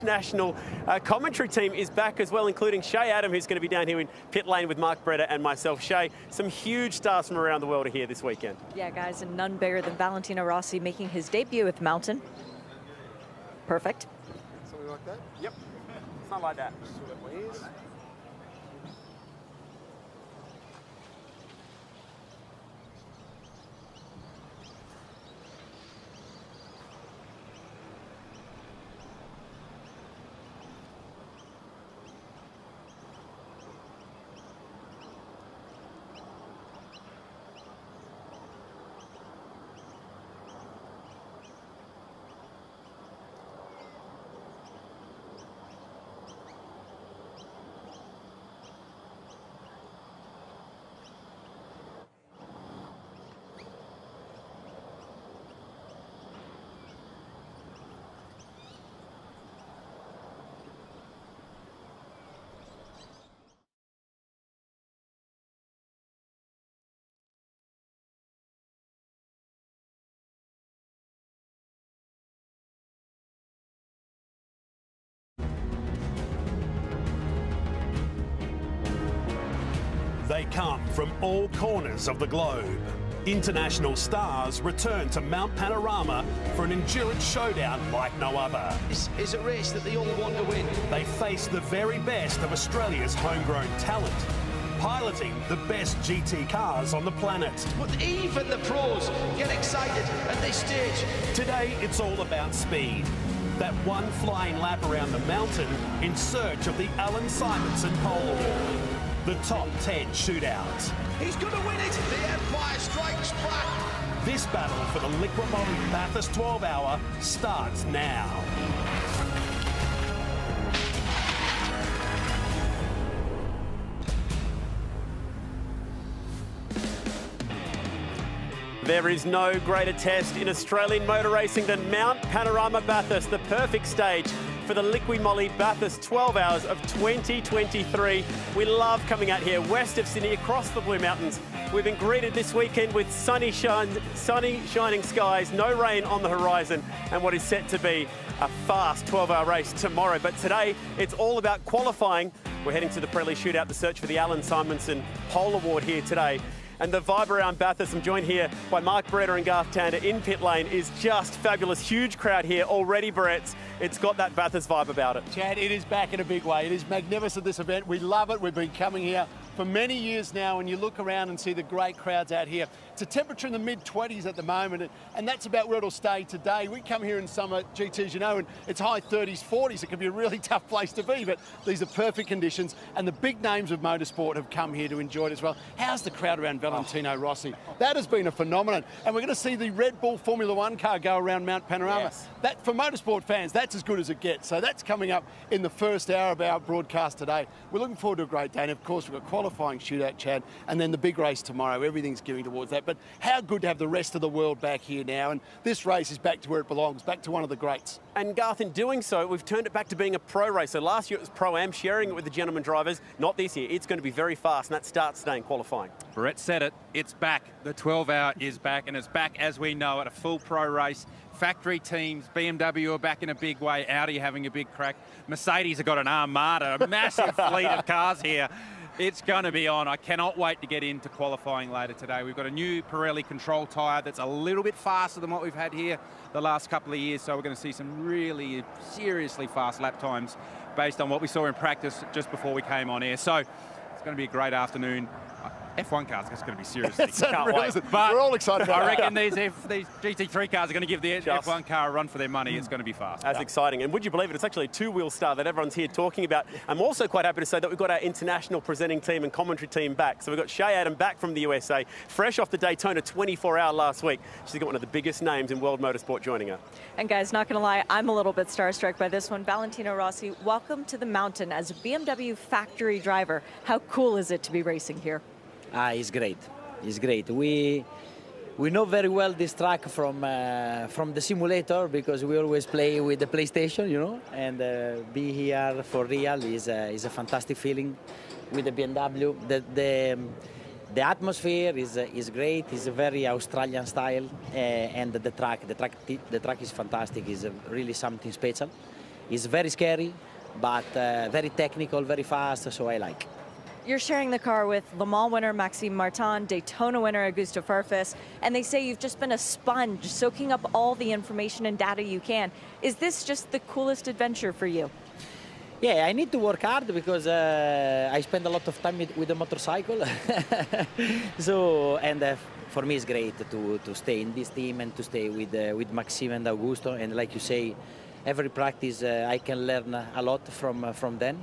National commentary team is back as well, including Shay Adam, who's going to be down here in pit lane with Mark Breda and myself. Shay, some huge stars from around the world are here this weekend. Yeah, guys, and none bigger than Valentino Rossi making his debut with Mountain. Perfect. Something like that? Yep. It's not like that. They come from all corners of the globe. International stars return to Mount Panorama for an endurance showdown like no other. This is a race that they all want to win. They face the very best of Australia's homegrown talent, piloting the best GT cars on the planet. But even the pros get excited at this stage. Today, it's all about speed. That one flying lap around the mountain in search of the Alan Simonson pole award. The top 10 shootout. He's going to win it. The Empire strikes back. This battle for the Liquid Moly Bathurst 12-hour starts now. There is no greater test in Australian motor racing than Mount Panorama Bathurst, the perfect stage for the Liqui Moly Bathurst 12 hours of 2023. We love coming out here west of Sydney, across the Blue Mountains. We've been greeted this weekend with sunny shining skies, no rain on the horizon, and what is set to be a fast 12-hour race tomorrow. But today, it's all about qualifying. We're heading to the Pirelli Shootout, the search for the Alan Simonson Pole Award here today. And the vibe around Bathurst, I'm joined here by Mark Breda and Garth Tander in pit lane, is just fabulous. Huge crowd here already, Brett. It's got that Bathurst vibe about it. Chad, it is back in a big way. It is magnificent, this event. We love it. We've been coming here for many years now, and you look around and see the great crowds out here. It's a temperature in the mid-20s at the moment, and that's about where it'll stay today. We come here in summer, GTs, you know, and it's high 30s, 40s. It can be a really tough place to be, but these are perfect conditions, and the big names of motorsport have come here to enjoy it as well. How's the crowd around Valentino Rossi? That has been a phenomenon, and we're going to see the Red Bull Formula One car go around Mount Panorama. Yes. That, for motorsport fans, that's as good as it gets. So that's coming up in the first hour of our broadcast today. We're looking forward to a great day, and of course we've got qualifying shootout, Chad, and then the big race tomorrow. Everything's gearing towards that. But how good to have the rest of the world back here now, and this race is back to where it belongs, back to one of the greats. And Garth, in doing so, we've turned it back to being a pro racer. Last year it was Pro-Am, sharing it with the gentleman drivers. Not this year. It's going to be very fast, and that starts today in qualifying. Brett said it. It's back. The 12-hour is back, and it's back as we know it, a full pro race. Factory teams, BMW are back in a big way, Audi having a big crack. Mercedes have got an armada, a massive fleet of cars here. It's going to be on. I cannot wait to get into qualifying later today. We've got a new Pirelli control tyre that's a little bit faster than what we've had here the last couple of years, so we're going to see some really seriously fast lap times based on what we saw in practice just before we came on air. So it's going to be a great afternoon. F1 cars, it's going to be seriously. But we're all excited about I reckon these GT3 cars are going to give the F1 car a run for their money. It's going to be fast. As exciting. And would you believe it, it's actually a two-wheel star that everyone's here talking about. I'm also quite happy to say that we've got our international presenting team and commentary team back. So we've got Shay Adam back from the USA, fresh off the Daytona 24-hour last week. She's got one of the biggest names in world motorsport joining her. And guys, not going to lie, I'm a little bit starstruck by this one. Valentino Rossi, welcome to the mountain as a BMW factory driver. How cool is it to be racing here? It's great. It's great. We know very well this track from the simulator because we always play with the PlayStation, you know. And be here for real is a fantastic feeling with the BMW. The atmosphere is great. It's a very Australian style, and the track is fantastic. It's really something special. It's very scary, but very technical, very fast, so I like. You're sharing the car with Le Mans winner Maxime Martin, Daytona winner Augusto Farfus, and they say you've just been a sponge, soaking up all the information and data you can. Is this just the coolest adventure for you? Yeah, I need to work hard because I spend a lot of time with the motorcycle. So, and for me it's great to stay in this team and to stay with Maxime and Augusto. And like you say, every practice I can learn a lot from them.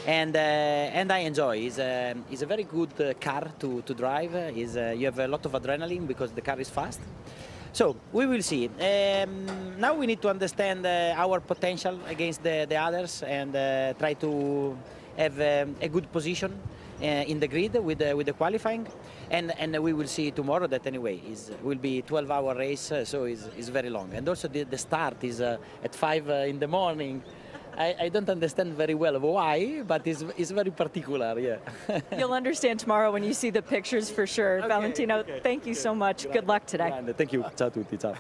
And I enjoy. It's a very good car to drive. You have a lot of adrenaline because the car is fast. So we will see. Now we need to understand our potential against the others and try to have a good position in the grid with the qualifying. And we will see tomorrow that anyway will be 12-hour race, so it's very long. And also the start is at 5 in the morning. I don't understand very well why, but it's very particular, yeah. You'll understand tomorrow when you see the pictures for sure. Okay, Valentino, thank you so much. Good luck today. Thank you. Ciao a tutti. Ciao.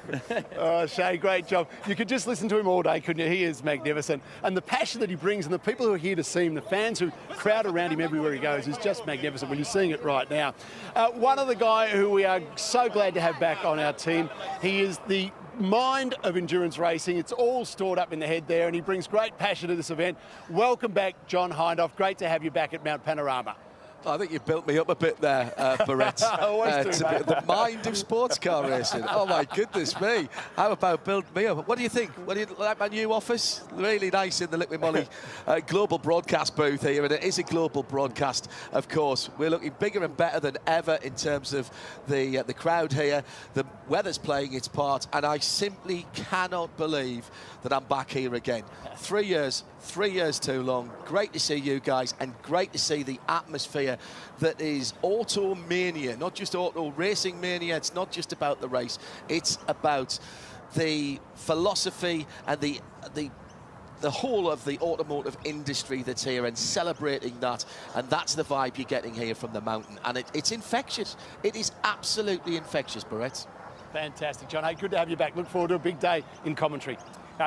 Oh, Shay, great job. You could just listen to him all day, couldn't you? He is magnificent. And the passion that he brings and the people who are here to see him, the fans who crowd around him everywhere he goes, is just magnificent. Well, you're seeing it right now. One other guy who we are so glad to have back on our team, he is the mind of endurance racing. It's all stored up in the head there, and he brings great passion to this event. Welcome back, John Hindhaugh. Great to have you back at Mount Panorama. I think you built me up a bit there, Barrett. The mind of sports car racing. Oh my goodness me! How about build me up? What do you think? What do you like my new office? Really nice in the Liqui Moly global broadcast booth here, and it is a global broadcast, of course. We're looking bigger and better than ever in terms of the crowd here. The weather's playing its part, and I simply cannot believe that I'm back here again. 3 years. 3 years too long. Great to see you guys, and great to see the atmosphere that is auto mania, not just auto racing mania. It's not just about the race, it's about the philosophy and the whole of the automotive industry that's here, and celebrating that. And that's the vibe you're getting here from the mountain, and it's infectious. It is absolutely infectious, Barrett. Fantastic, John. Hey, good to have you back. Look forward to a big day in commentary.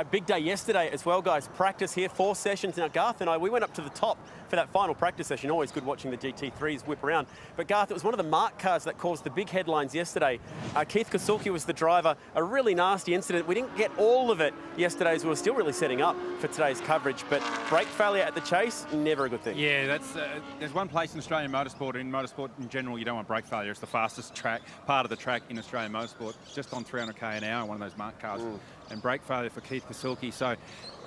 Big day yesterday as well, guys. Practice here, 4 sessions. Now, Garth and I, we went up to the top for that final practice session. Always good watching the GT3s whip around. But Garth, it was one of the marked cars that caused the big headlines yesterday. Keith Kosulki was the driver. A really nasty incident. We didn't get all of it yesterday as we were still really setting up for today's coverage. But brake failure at the chase, never a good thing. Yeah, that's there's one place in Australian motorsport, in general, you don't want brake failure. It's the fastest part of the track in Australian motorsport, just on 300k an hour, one of those marked cars. And brake failure for Keith Kosulki. So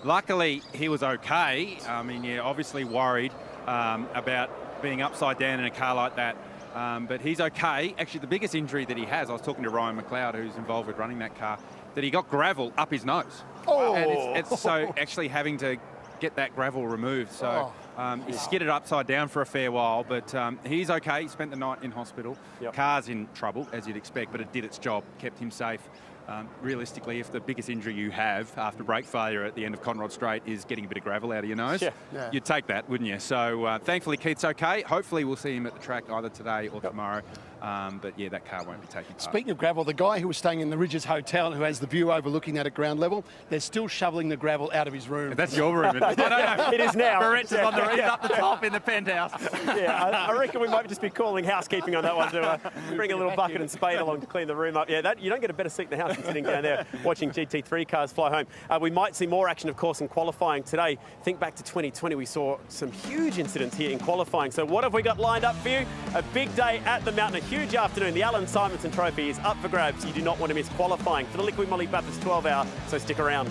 luckily he was okay. I mean, yeah, obviously worried about being upside down in a car like that. But he's okay. Actually, the biggest injury that he has, I was talking to Ryan McLeod, who's involved with running that car, that he got gravel up his nose. Oh. And it's so actually having to get that gravel removed. So he skidded upside down for a fair while, but he's okay. He spent the night in hospital. Car's in trouble, as you'd expect, but it did its job, kept him safe. Realistically, if the biggest injury you have after brake failure at the end of Conrod Straight is getting a bit of gravel out of your nose, you'd take that, wouldn't you? So thankfully Keith's okay. Hopefully we'll see him at the track either today or tomorrow. But yeah, that car won't be taking part. Speaking of gravel, the guy who was staying in the Ridges Hotel, who has the view overlooking that at ground level, they're still shoveling the gravel out of his room. That's your room, isn't it? No. It is now. Barrett's is on the roof up the top in the penthouse. Yeah, I reckon we might just be calling housekeeping on that one to bring a little bucket and spade along to clean the room up. Yeah, you don't get a better seat in the house than sitting down there watching GT3 cars fly home. We might see more action, of course, in qualifying today. Think back to 2020, we saw some huge incidents here in qualifying. So what have we got lined up for you? A big day at the mountain, a huge afternoon. The Alan Simonson Trophy is up for grabs. You do not want to miss qualifying for the Liqui Moly Bathurst 12 hour, so stick around.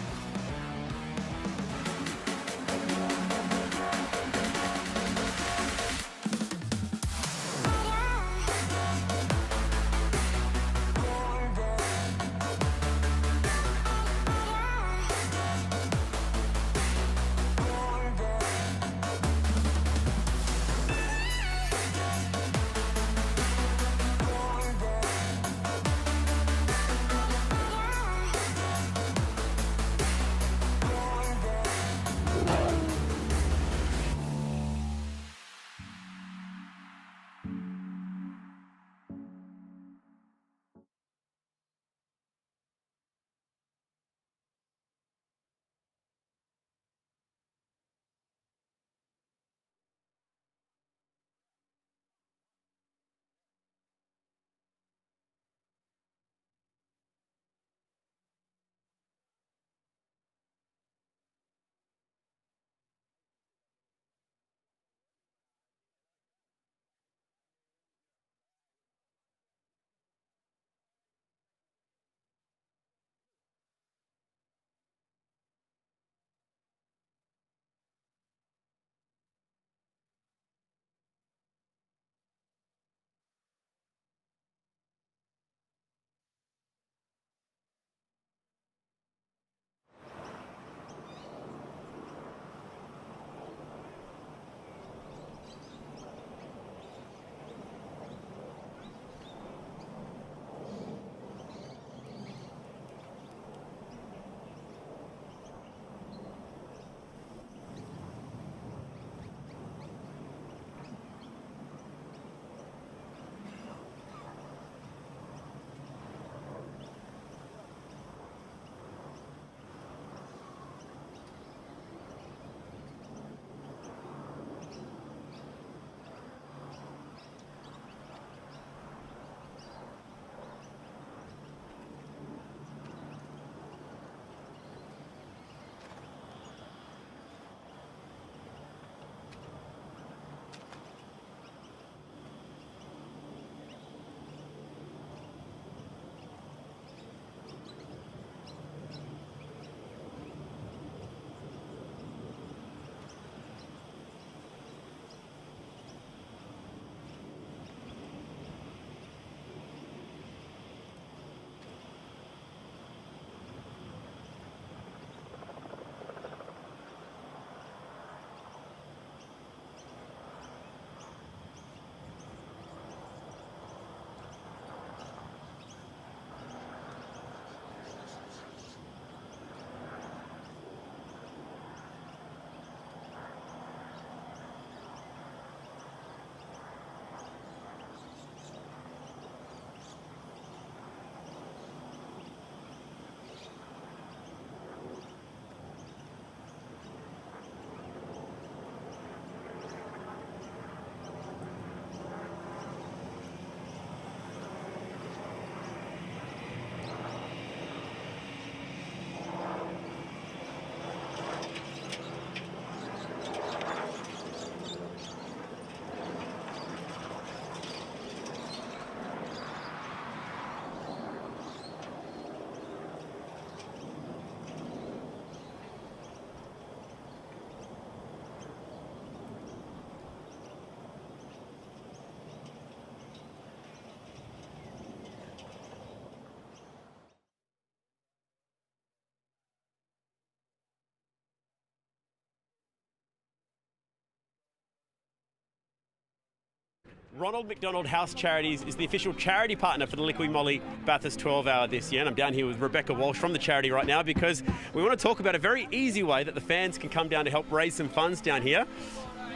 Ronald McDonald House Charities is the official charity partner for the Liqui Moly Bathurst 12 Hour this year. And I'm down here with Rebecca Walsh from the charity right now because we want to talk about a very easy way that the fans can come down to help raise some funds down here.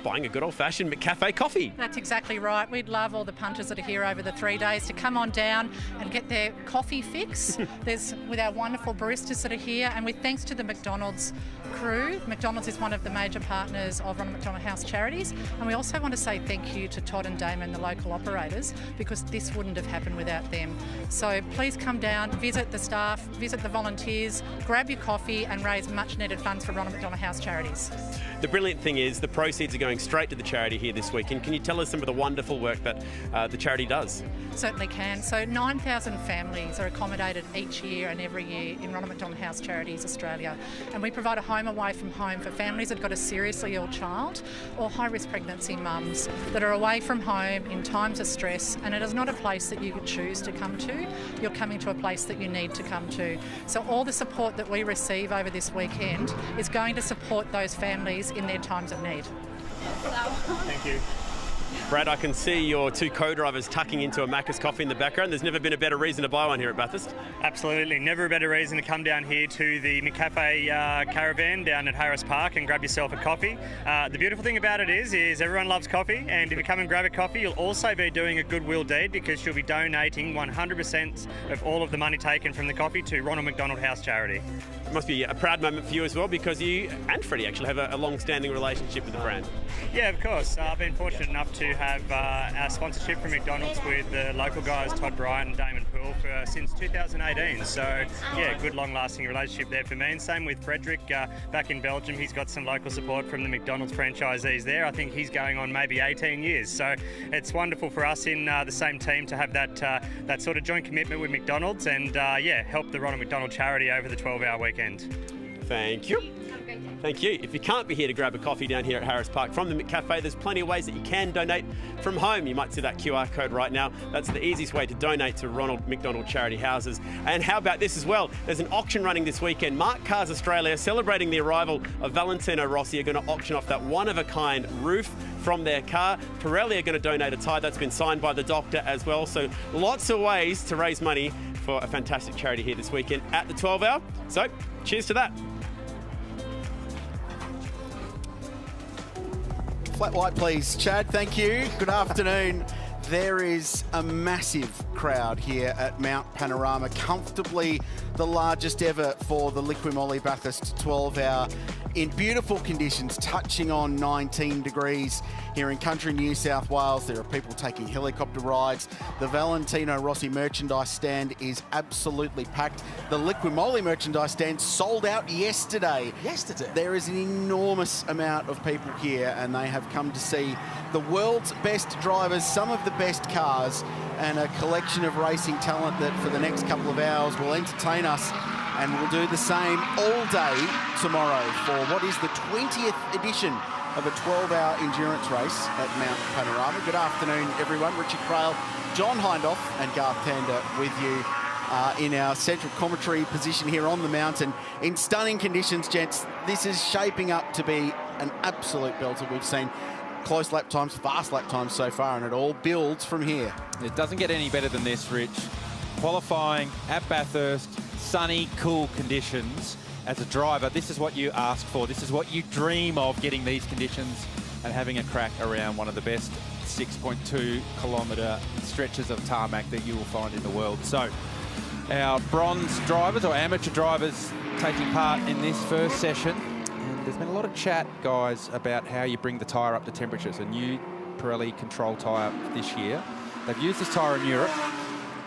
Buying a good old-fashioned McCafe coffee. That's exactly right. We'd love all the punters that are here over the 3 days to come on down and get their coffee fix. There's with our wonderful baristas that are here, and with thanks to the McDonald's crew. McDonald's is one of the major partners of Ronald McDonald House Charities, and we also want to say thank you to Todd and Damon, the local operators, because this wouldn't have happened without them. So please come down, visit the staff, visit the volunteers, grab your coffee and raise much needed funds for Ronald McDonald House Charities. The brilliant thing is the proceeds are going straight to the charity here this weekend. Can you tell us some of the wonderful work that the charity does? Certainly can. So 9,000 families are accommodated each year and every year in Ronald McDonald House Charities Australia, and we provide a home away from home for families that have got a seriously ill child or high-risk pregnancy mums that are away from home in times of stress, and it is not a place that you could choose to come to. You're coming to a place that you need to come to. So all the support that we receive over this weekend is going to support those families in their times of need. Thank you. Brad, I can see your two co-drivers tucking into a Macca's coffee in the background. There's never been a better reason to buy one here at Bathurst. Absolutely. Never a better reason to come down here to the McCafe caravan down at Harris Park and grab yourself a coffee. The beautiful thing about it is everyone loves coffee, and if you come and grab a coffee, you'll also be doing a goodwill deed because you'll be donating 100% of all of the money taken from the coffee to Ronald McDonald House Charity. It must be a proud moment for you as well, because you and Freddie actually have a long-standing relationship with the brand. Yeah, of course. I've been fortunate enough to have our sponsorship from McDonald's with the local guys Todd Bryant and Damon Poole since 2018. So yeah, good long-lasting relationship there for me. And same with Frederick back in Belgium. He's got some local support from the McDonald's franchisees there. I think he's going on maybe 18 years. So it's wonderful for us in the same team to have that sort of joint commitment with McDonald's and yeah, help the Ronald McDonald charity over the 12-hour weekend. Thank you. Thank you. If you can't be here to grab a coffee down here at Harris Park from the McCafe, there's plenty of ways that you can donate from home. You might see that QR code right now. That's the easiest way to donate to Ronald McDonald Charity Houses. And how about this as well? There's an auction running this weekend. Mark Cars Australia, celebrating the arrival of Valentino Rossi, are going to auction off that one-of-a-kind roof from their car. Pirelli are going to donate a tyre that's been signed by the doctor as well. So lots of ways to raise money for a fantastic charity here this weekend at the 12 Hour. So cheers to that. Flat white, please. Chad, thank you. Good afternoon. There is a massive crowd here at Mount Panorama, comfortably the largest ever for the Liqui Moly Bathurst 12 Hour, in beautiful conditions, touching on 19 degrees here in country New South Wales. There are people taking helicopter rides. The Valentino Rossi merchandise stand is absolutely packed. The Liqui Moly merchandise stand sold out yesterday. There is an enormous amount of people here, and they have come to see the world's best drivers, some of the best cars, and a collection of racing talent that for the next couple of hours will entertain us, and we'll do the same all day tomorrow for what is the 20th edition of a 12-hour endurance race at Mount Panorama. Good afternoon, everyone. Richard Crail, John Hindhoff and Garth Tander with you in our central commentary position here on the mountain. In stunning conditions, gents, this is shaping up to be an absolute belter. We've seen close lap times, fast lap times so far, and it all builds from here. It doesn't get any better than this, Rich. Qualifying at Bathurst, sunny, cool conditions. As a driver, this is what you ask for. This is what you dream of, getting these conditions and having a crack around one of the best 6.2 kilometre stretches of tarmac that you will find in the world. So our bronze drivers, or amateur drivers, taking part in this first session. And there's been a lot of chat, guys, about how you bring the tyre up to temperatures. A new Pirelli control tyre this year. They've used this tyre in Europe,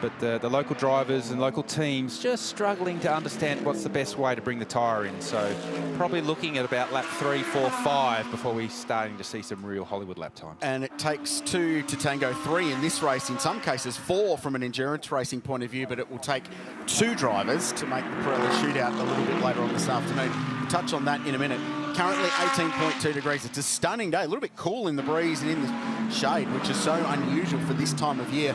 but the local drivers and local teams just struggling to understand what's the best way to bring the tyre in. So probably looking at about lap 3, 4, 5 before we're starting to see some real Hollywood lap times. And it takes 2 to tango 3 in this race, in some cases 4 from an endurance racing point of view, but it will take 2 drivers to make the Pirelli Shootout a little bit later on this afternoon. We'll touch on that in a minute. Currently 18.2 degrees. It's a stunning day, a little bit cool in the breeze and in the shade, which is so unusual for this time of year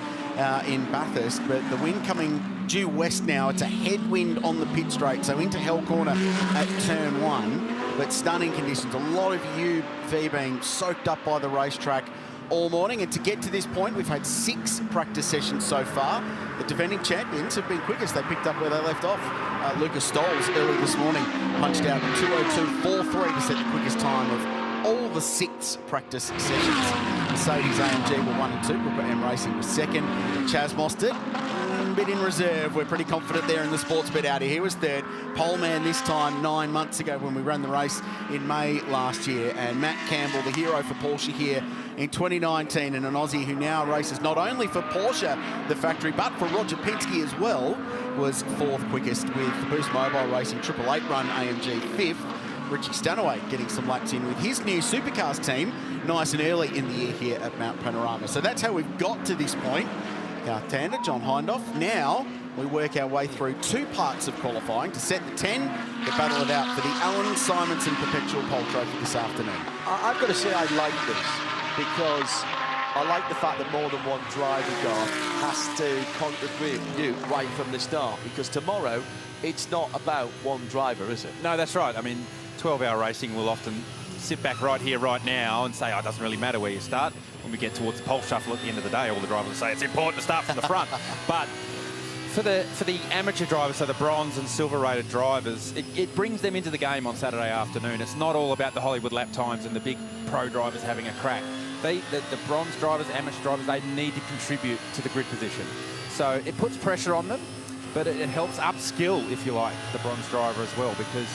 in Bathurst. But the wind coming due west now. It's a headwind on the pit straight, so into Hell Corner at turn 1. But stunning conditions. A lot of UV being soaked up by the racetrack. all morning, and to get to this point, we've had 6 practice sessions so far. The defending champions have been quickest. They picked up where they left off. Lucas Stoles early this morning punched out 2:02.43 to set the quickest time of all the 6 practice sessions. Mercedes AMG were 1 and 2. Brooker M Racing was 2nd. Chaz Mostert, bit in reserve. We're pretty confident there in the sports bet out here. He was 3rd. Poleman this time 9 months ago when we ran the race in May last year. And Matt Campbell, the hero for Porsche here in 2019, and an Aussie who now races not only for Porsche, the factory, but for Roger Penske as well, was 4th quickest with the Boost Mobile Racing 888 run AMG 5th. Richie Stanaway getting some laps in with his new supercars team nice and early in the year here at Mount Panorama. So that's how we've got to this point. Garth Tander, John Hindhoff. Now we work our way through 2 parts of qualifying to set the 10 to battle it out for the Alan Simonson Perpetual Pole Trophy this afternoon. I've got to say I like this because I like the fact that more than one driver, Garth, has to contribute right from the start, because tomorrow it's not about one driver, is it? No, that's right. I mean, 12-hour racing will often sit back right here, right now, and say, oh, it doesn't really matter where you start. When we get towards the pole shuffle at the end of the day, all the drivers will say it's important to start from the front. But for the amateur drivers, so the bronze and silver rated drivers, it brings them into the game on Saturday afternoon. It's not all about the Hollywood lap times and the big pro drivers having a crack. The bronze drivers, amateur drivers, they need to contribute to the grid position. So it puts pressure on them, but it helps upskill, if you like, the bronze driver as well, because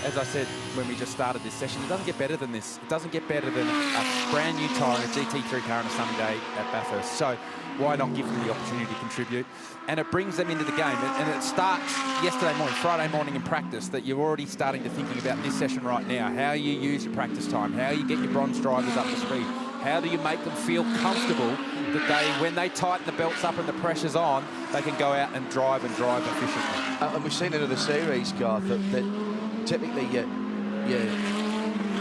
as I said when we just started this session, it doesn't get better than this. It doesn't get better than a brand new tyre and a GT3 car on a sunny day at Bathurst. So why not give them the opportunity to contribute? And it brings them into the game. And it starts yesterday morning, Friday morning in practice, that you're already starting to thinking about this session right now, how you use your practice time, how you get your bronze drivers up to speed, how do you make them feel comfortable that when they tighten the belts up and the pressure's on, they can go out and drive efficiently. And we've seen in other series, Garth, that typically your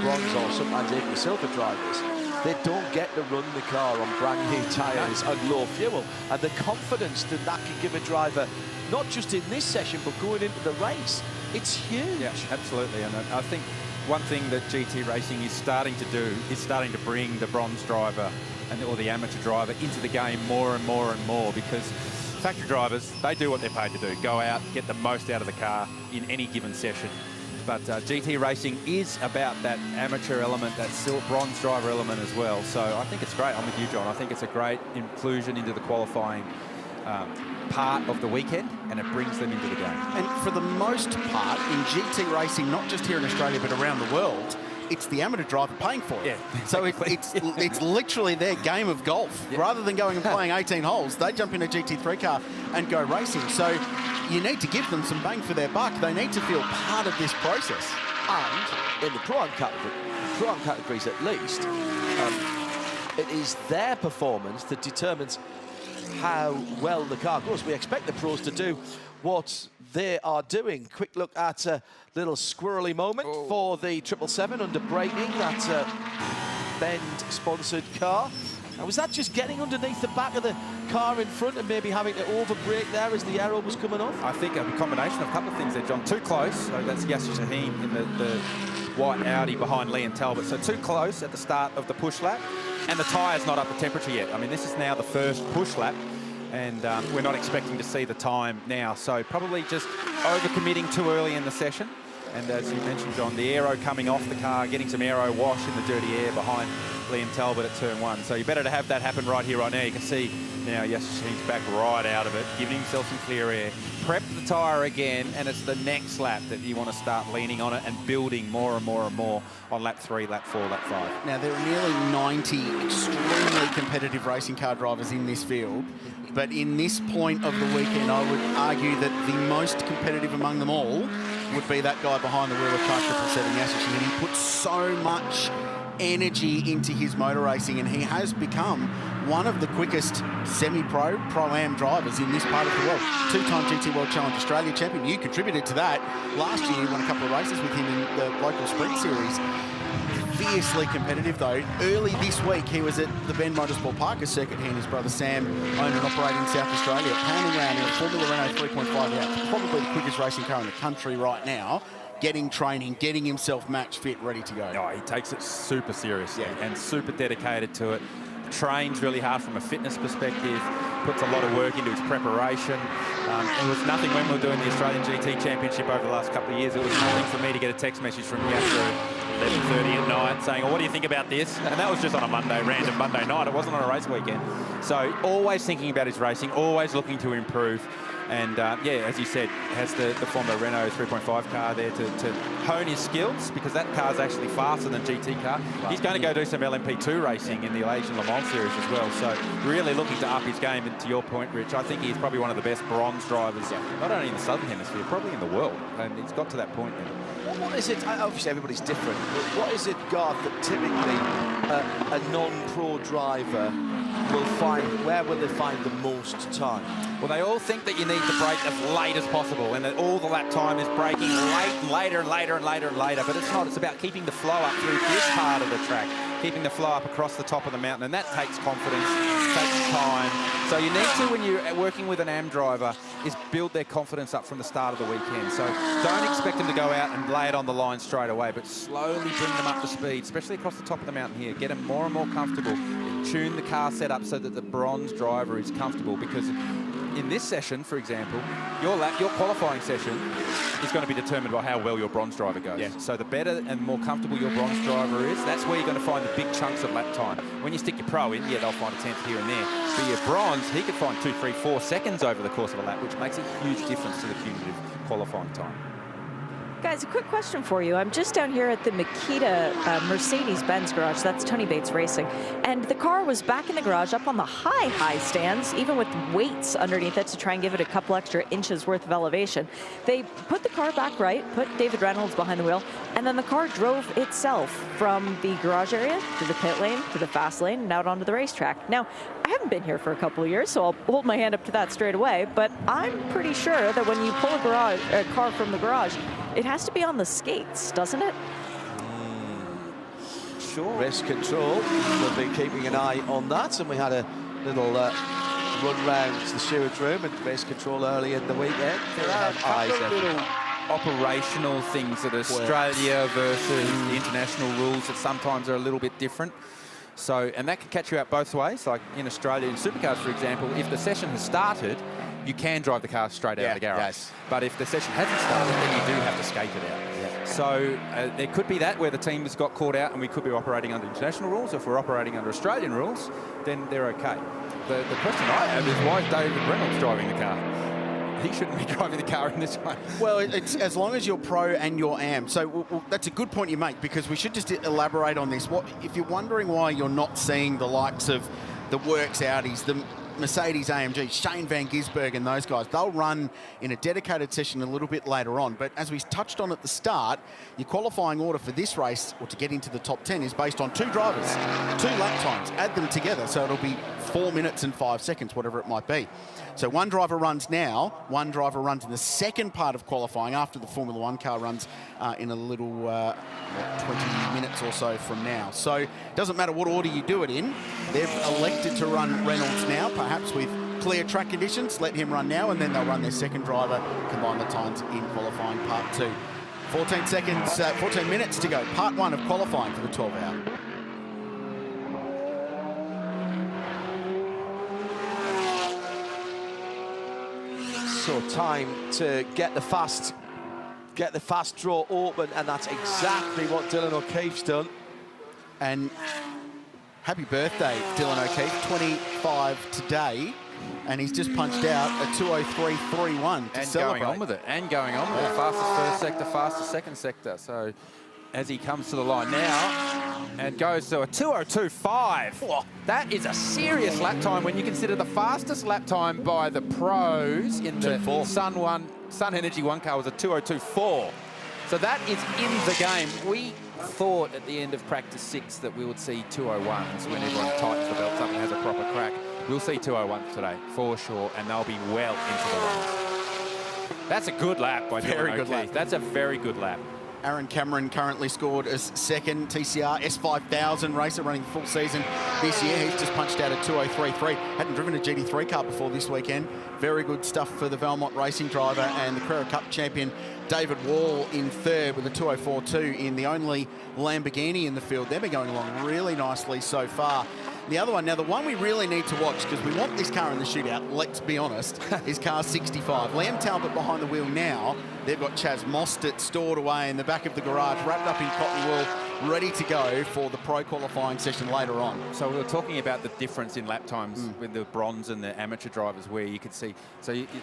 bronze or sometimes even the silver drivers, they don't get to run the car on brand new tyres and low fuel. And the confidence that can give a driver, not just in this session, but going into the race, it's huge. Yeah, absolutely. And I think one thing that GT Racing is starting to do is starting to bring the bronze driver or the amateur driver into the game more and more and more, because factory drivers, they do what they're paid to do, go out, get the most out of the car in any given session. But GT Racing is about that amateur element, that bronze driver element as well. So I think it's great. I'm with you, John. I think it's a great inclusion into the qualifying part of the weekend, and it brings them into the game. And for the most part, in GT Racing, not just here in Australia, but around the world, it's the amateur driver paying for it. Yeah. So it's literally their game of golf. Yeah. Rather than going and playing 18 holes, they jump in a GT3 car and go racing. So you need to give them some bang for their buck. They need to feel part of this process. And in the Pro-Am categories at least, it is their performance that determines how well the car goes. We expect the pros to do what they are doing. Quick look at a little squirrely moment for the 777 under braking, that Bend-sponsored car. And was that just getting underneath the back of the car in front and maybe having to over-brake there as the aero was coming off? I think a combination of a couple of things there, John. Too close, so that's Yasser Shaheen in the white Audi behind Liam Talbot. So too close at the start of the push lap, and the tyre's not up to temperature yet. I mean, this is now the first push lap, and we're not expecting to see the time now. So probably just over-committing too early in the session. And as you mentioned, John, the aero coming off the car, getting some aero wash in the dirty air behind Liam Talbot at turn 1. So you better to have that happen right here, right now. You can see now Yasser Shaheen's back right out of it, giving himself some clear air. Prep the tyre again, and it's the next lap that you want to start leaning on it and building more and more and more on lap 3, lap 4, lap 5. Now, there are nearly 90 extremely competitive racing car drivers in this field, but in this point of the weekend, I would argue that the most competitive among them all would be that guy behind the wheel of car 777, Yasser Shaheen. He puts so much energy into his motor racing, and he has become one of the quickest semi-pro, pro-am drivers in this part of the world. 2-time GT World Challenge Australia champion. You contributed to that. Last year, you won a couple of races with him in the local sprint series. Fiercely competitive, though. Early this week, he was at the Bend Motorsport Park circuit. He and his brother Sam own and operate in South Australia, pounding around in a Formula Renault 3.5 out. Probably the quickest racing car in the country right now. Getting training, getting himself match fit, ready to go. Oh, he takes it super seriously and super dedicated to it. trains really hard from a fitness perspective, puts a lot of work into his preparation. It was nothing when we were doing the Australian GT Championship over the last couple of years. It was nothing for me to get a text message from Yasser 11:30 at night saying, oh, what do you think about this? And that was just on a random Monday night. It wasn't on a race weekend. So always thinking about his racing, always looking to improve. And yeah, as you said, has the Formula Renault 3.5 car there to hone his skills, because that car's actually faster than GT car. He's going to go do some LMP2 racing in the Asian Le Mans series as well. So really looking to up his game. And to your point, Rich, I think he's probably one of the best bronze drivers, not only in the Southern Hemisphere, probably in the world. And he's got to that point now. What is it? Obviously, everybody's different. But what is it, Garth, that typically a non-pro driver will find? Where will they find the most time? Well, they all think that you need to brake as late as possible, and that all the lap time is braking late and later and later and later and later. But it's not. It's about keeping the flow up through this part of the track, keeping the flow up across the top of the mountain, and that takes confidence, takes time. So you need to, when you're working with an AM driver, is build their confidence up from the start of the weekend. So don't expect them to go out and lay it on the line straight away, but slowly bring them up to speed, especially across the top of the mountain here. Get them more and more comfortable. Tune the car set up so that the bronze driver is comfortable, because in this session, for example, your qualifying session is going to be determined by how well your bronze driver goes. Yeah. So the better and more comfortable your bronze driver is, that's where you're going to find the big chunks of lap time. When you stick your pro in, yeah, they'll find a tenth here and there. But your bronze, he could find 2, 3, 4 seconds over the course of a lap, which makes a huge difference to the cumulative qualifying time. Guys, a quick question for you. I'm just down here at the Makita Mercedes-Benz garage. That's Tony Bates Racing. And the car was back in the garage up on the high stands, even with weights underneath it to try and give it a couple extra inches worth of elevation. They put the car back right, put David Reynolds behind the wheel, and then the car drove itself from the garage area to the pit lane, to the fast lane, and out onto the racetrack. Now, I haven't been here for a couple of years, so I'll hold my hand up to that straight away, but I'm pretty sure that when you pull a car from the garage, it has to be on the skates, doesn't it? Sure. Race control will be keeping an eye on that, and we had a little run round the stewards room and race control early in the weekend. There are eyes little operational things that Australia versus the international rules that sometimes are a little bit different. So, and that can catch you out both ways. Like in Australia, in supercars, for example, if the session has started, you can drive the car straight out of the garage. Yes. But if the session hasn't started, then you do have to skate it out. Yeah. So there could be that where the team has got caught out and we could be operating under international rules. If we're operating under Australian rules, then they're okay. The question I have is, why is David Reynolds driving the car? He shouldn't be driving the car in this one. Well, it's as long as you're pro and you're AM. So that's a good point you make, because we should just elaborate on this. If you're wondering why you're not seeing the likes of the Works Audis, the Mercedes AMG, Shane Van Gisbergen, those guys, they'll run in a dedicated session a little bit later on. But as we touched on at the start, your qualifying order for this race, or to get into the top 10, is based on 2 drivers, 2 lap times. Add them together, so it'll be 4 minutes and 5 seconds, whatever it might be. So one driver runs now, one driver runs in the second part of qualifying after the Formula 1 car runs in a little 20 minutes or so from now. So it doesn't matter what order you do it in. They've elected to run Reynolds now, perhaps with clear track conditions. Let him run now, and then they'll run their second driver, combine the times in qualifying part 2. 14 minutes to go. Part 1 of qualifying for the 12-hour. So time to get the fast draw open, and that's exactly what Dylan O'Keefe's done. And happy birthday, Dylan O'Keefe, 25 today, and he's just punched out a 2:03.31 to celebrate. Going on with it, Fastest first sector, fastest second sector. So as he comes to the line now and goes to a 2:02.5. That is a serious lap time when you consider the fastest lap time by the pros in the Sun Energy 1 car was a 2:02.4. So that is in the game. We thought at the end of practice 6 that we would see 2:01s when everyone tightens the belts up and has a proper crack. We'll see 2:01s today for sure, and they'll be well into the runs. That's a good lap by Dylan O'Keefe. That's a very good lap. Aaron Cameron currently scored as second. TCR S5000 racer running full season this year. He's just punched out a 2:03.3. Hadn't driven a GT3 car before this weekend. Very good stuff for the Valmont Racing driver. And the Carrera Cup champion David Wall in third with a 2:04.2 in the only Lamborghini in the field. They've been going along really nicely so far. The other one, now the one we really need to watch, because we want this car in the shootout, let's be honest, is car 65. Liam Talbot behind the wheel now. They've got Chaz Mostert stored away in the back of the garage, wrapped up in cotton wool, ready to go for the pro qualifying session later on. So we were talking about the difference in lap times with the bronze and the amateur drivers, where you could see,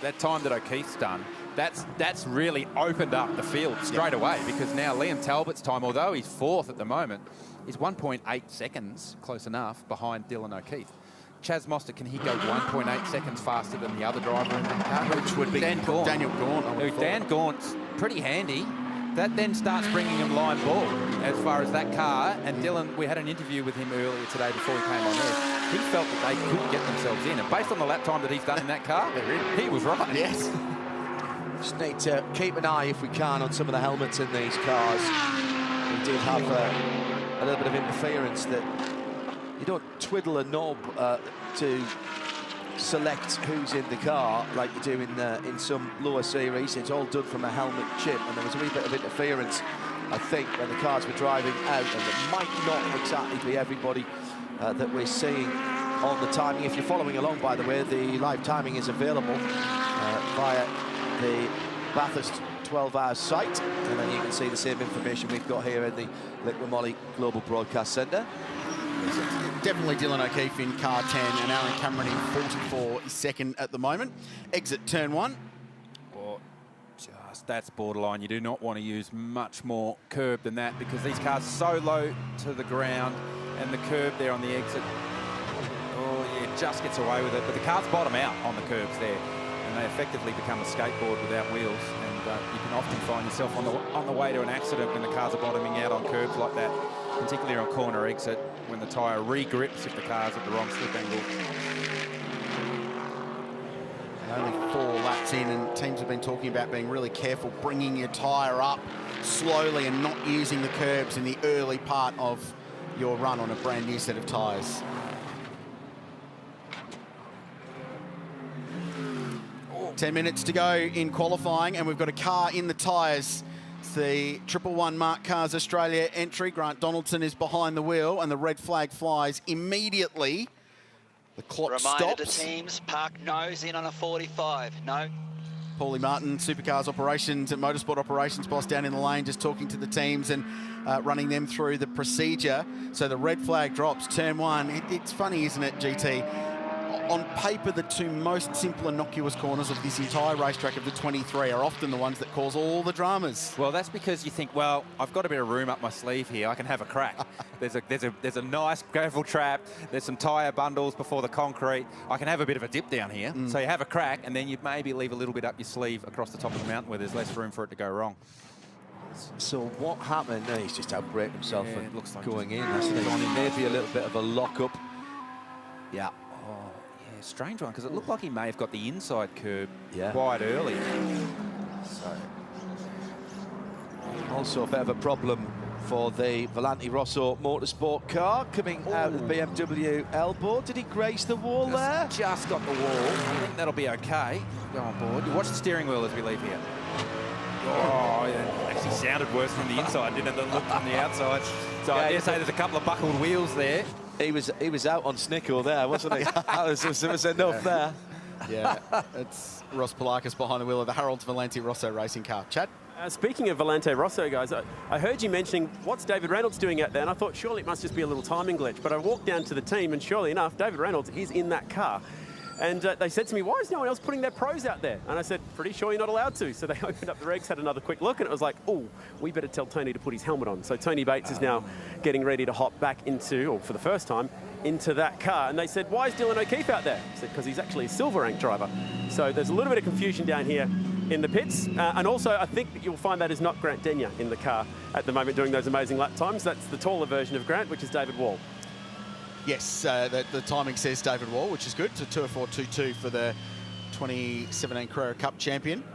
that time that O'Keefe's done, that's really opened up the field straight away, because now Liam Talbot's time, although he's 4th at the moment, is 1.8 seconds, close enough, behind Dylan O'Keefe. Chaz Mostert, can he go 1.8 seconds faster than the other driver in that car? Which would be Daniel Gaunt. Dan Gaunt's pretty handy. That then starts bringing him line ball as far as that car. And Dylan, we had an interview with him earlier today before he came on air. He felt that they couldn't get themselves in. And based on the lap time that he's done in that car, he was right. Yes. Just need to keep an eye, if we can, on some of the helmets in these cars. We did have a little bit of interference that you don't twiddle a knob to select who's in the car like you do in some lower series. It's all done from a helmet chip, and there was a wee bit of interference, I think, when the cars were driving out, and it might not exactly be everybody that we're seeing on the timing. If you're following along, by the way, the live timing is available via the Bathurst 12-hour site, and then you can see the same information we've got here in the Liqui Moly Global Broadcast Centre. Definitely Dylan O'Keefe in car 10 and Alan Cameron in 44 is second at the moment. Exit turn 1. Well, that's borderline. You do not want to use much more curb than that, because these cars are so low to the ground, and the curb there on the exit, it just gets away with it. But the cars bottom out on the curbs there, and they effectively become a skateboard without wheels. And you can often find yourself on the way to an accident when the cars are bottoming out on curbs like that, particularly on corner exit, when the tyre re-grips if the car's at the wrong slip angle. Only 4 laps in, and teams have been talking about being really careful, bringing your tyre up slowly and not using the curbs in the early part of your run on a brand new set of tyres. Oh. 10 minutes to go in qualifying, and we've got a car in the tyres. It's the 111 Mark Cars Australia entry. Grant Donaldson is behind the wheel, and the red flag flies immediately. The clock stops. Reminder to teams, park nose in on a 45. No. Paulie Martin, Supercars Operations and Motorsport Operations boss, down in the lane, just talking to the teams and running them through the procedure. So the red flag drops, turn 1. It's funny, isn't it, GT? On paper, the 2 most simple, innocuous corners of this entire racetrack of the 23 are often the ones that cause all the dramas. Well, that's because you think, well, I've got a bit of room up my sleeve here. I can have a crack. There's a nice gravel trap. There's some tyre bundles before the concrete. I can have a bit of a dip down here. So you have a crack, and then you maybe leave a little bit up your sleeve across the top of the mountain where there's less room for it to go wrong. So what happened? No, he's just outbraked himself and it looks like going in. Maybe a little bit of a lock-up. Yeah. Strange one, because it looked like he may have got the inside curb quite early. So also a bit of a problem for the Volante Rosso Motorsport car coming out of the BMW elbow. Did he graze the wall there? Just got the wall. I think that'll be okay. Go on board. You watch the steering wheel as we leave here. Oh, it actually sounded worse from the inside, didn't it, than it looked from the outside. So I dare say there's a couple of buckled wheels there. He was out on Snicko there, wasn't he? There was enough there. Yeah, it's Ross Polakis behind the wheel of the Harold's Volante Rosso racing car. Chad? Speaking of Volante Rosso, guys, I heard you mentioning what's David Reynolds doing out there, and I thought surely it must just be a little timing glitch. But I walked down to the team, and surely enough, David Reynolds is in that car. And they said to me, why is no one else putting their pros out there? And I said, pretty sure you're not allowed to. So they opened up the regs, had another quick look, and it was like, oh, we better tell Tony to put his helmet on. So Tony Bates is now getting ready to hop back into, or for the first time, into that car. And they said, why is Dylan O'Keefe out there? I said, because he's actually a silver rank driver. So there's a little bit of confusion down here in the pits. And also, I think that you'll find that is not Grant Denyer in the car at the moment doing those amazing lap times. That's the taller version of Grant, which is David Wall. Yes, the timing says David Wall, which is good. So 2:04.22 for the 2017 Carrera Cup champion.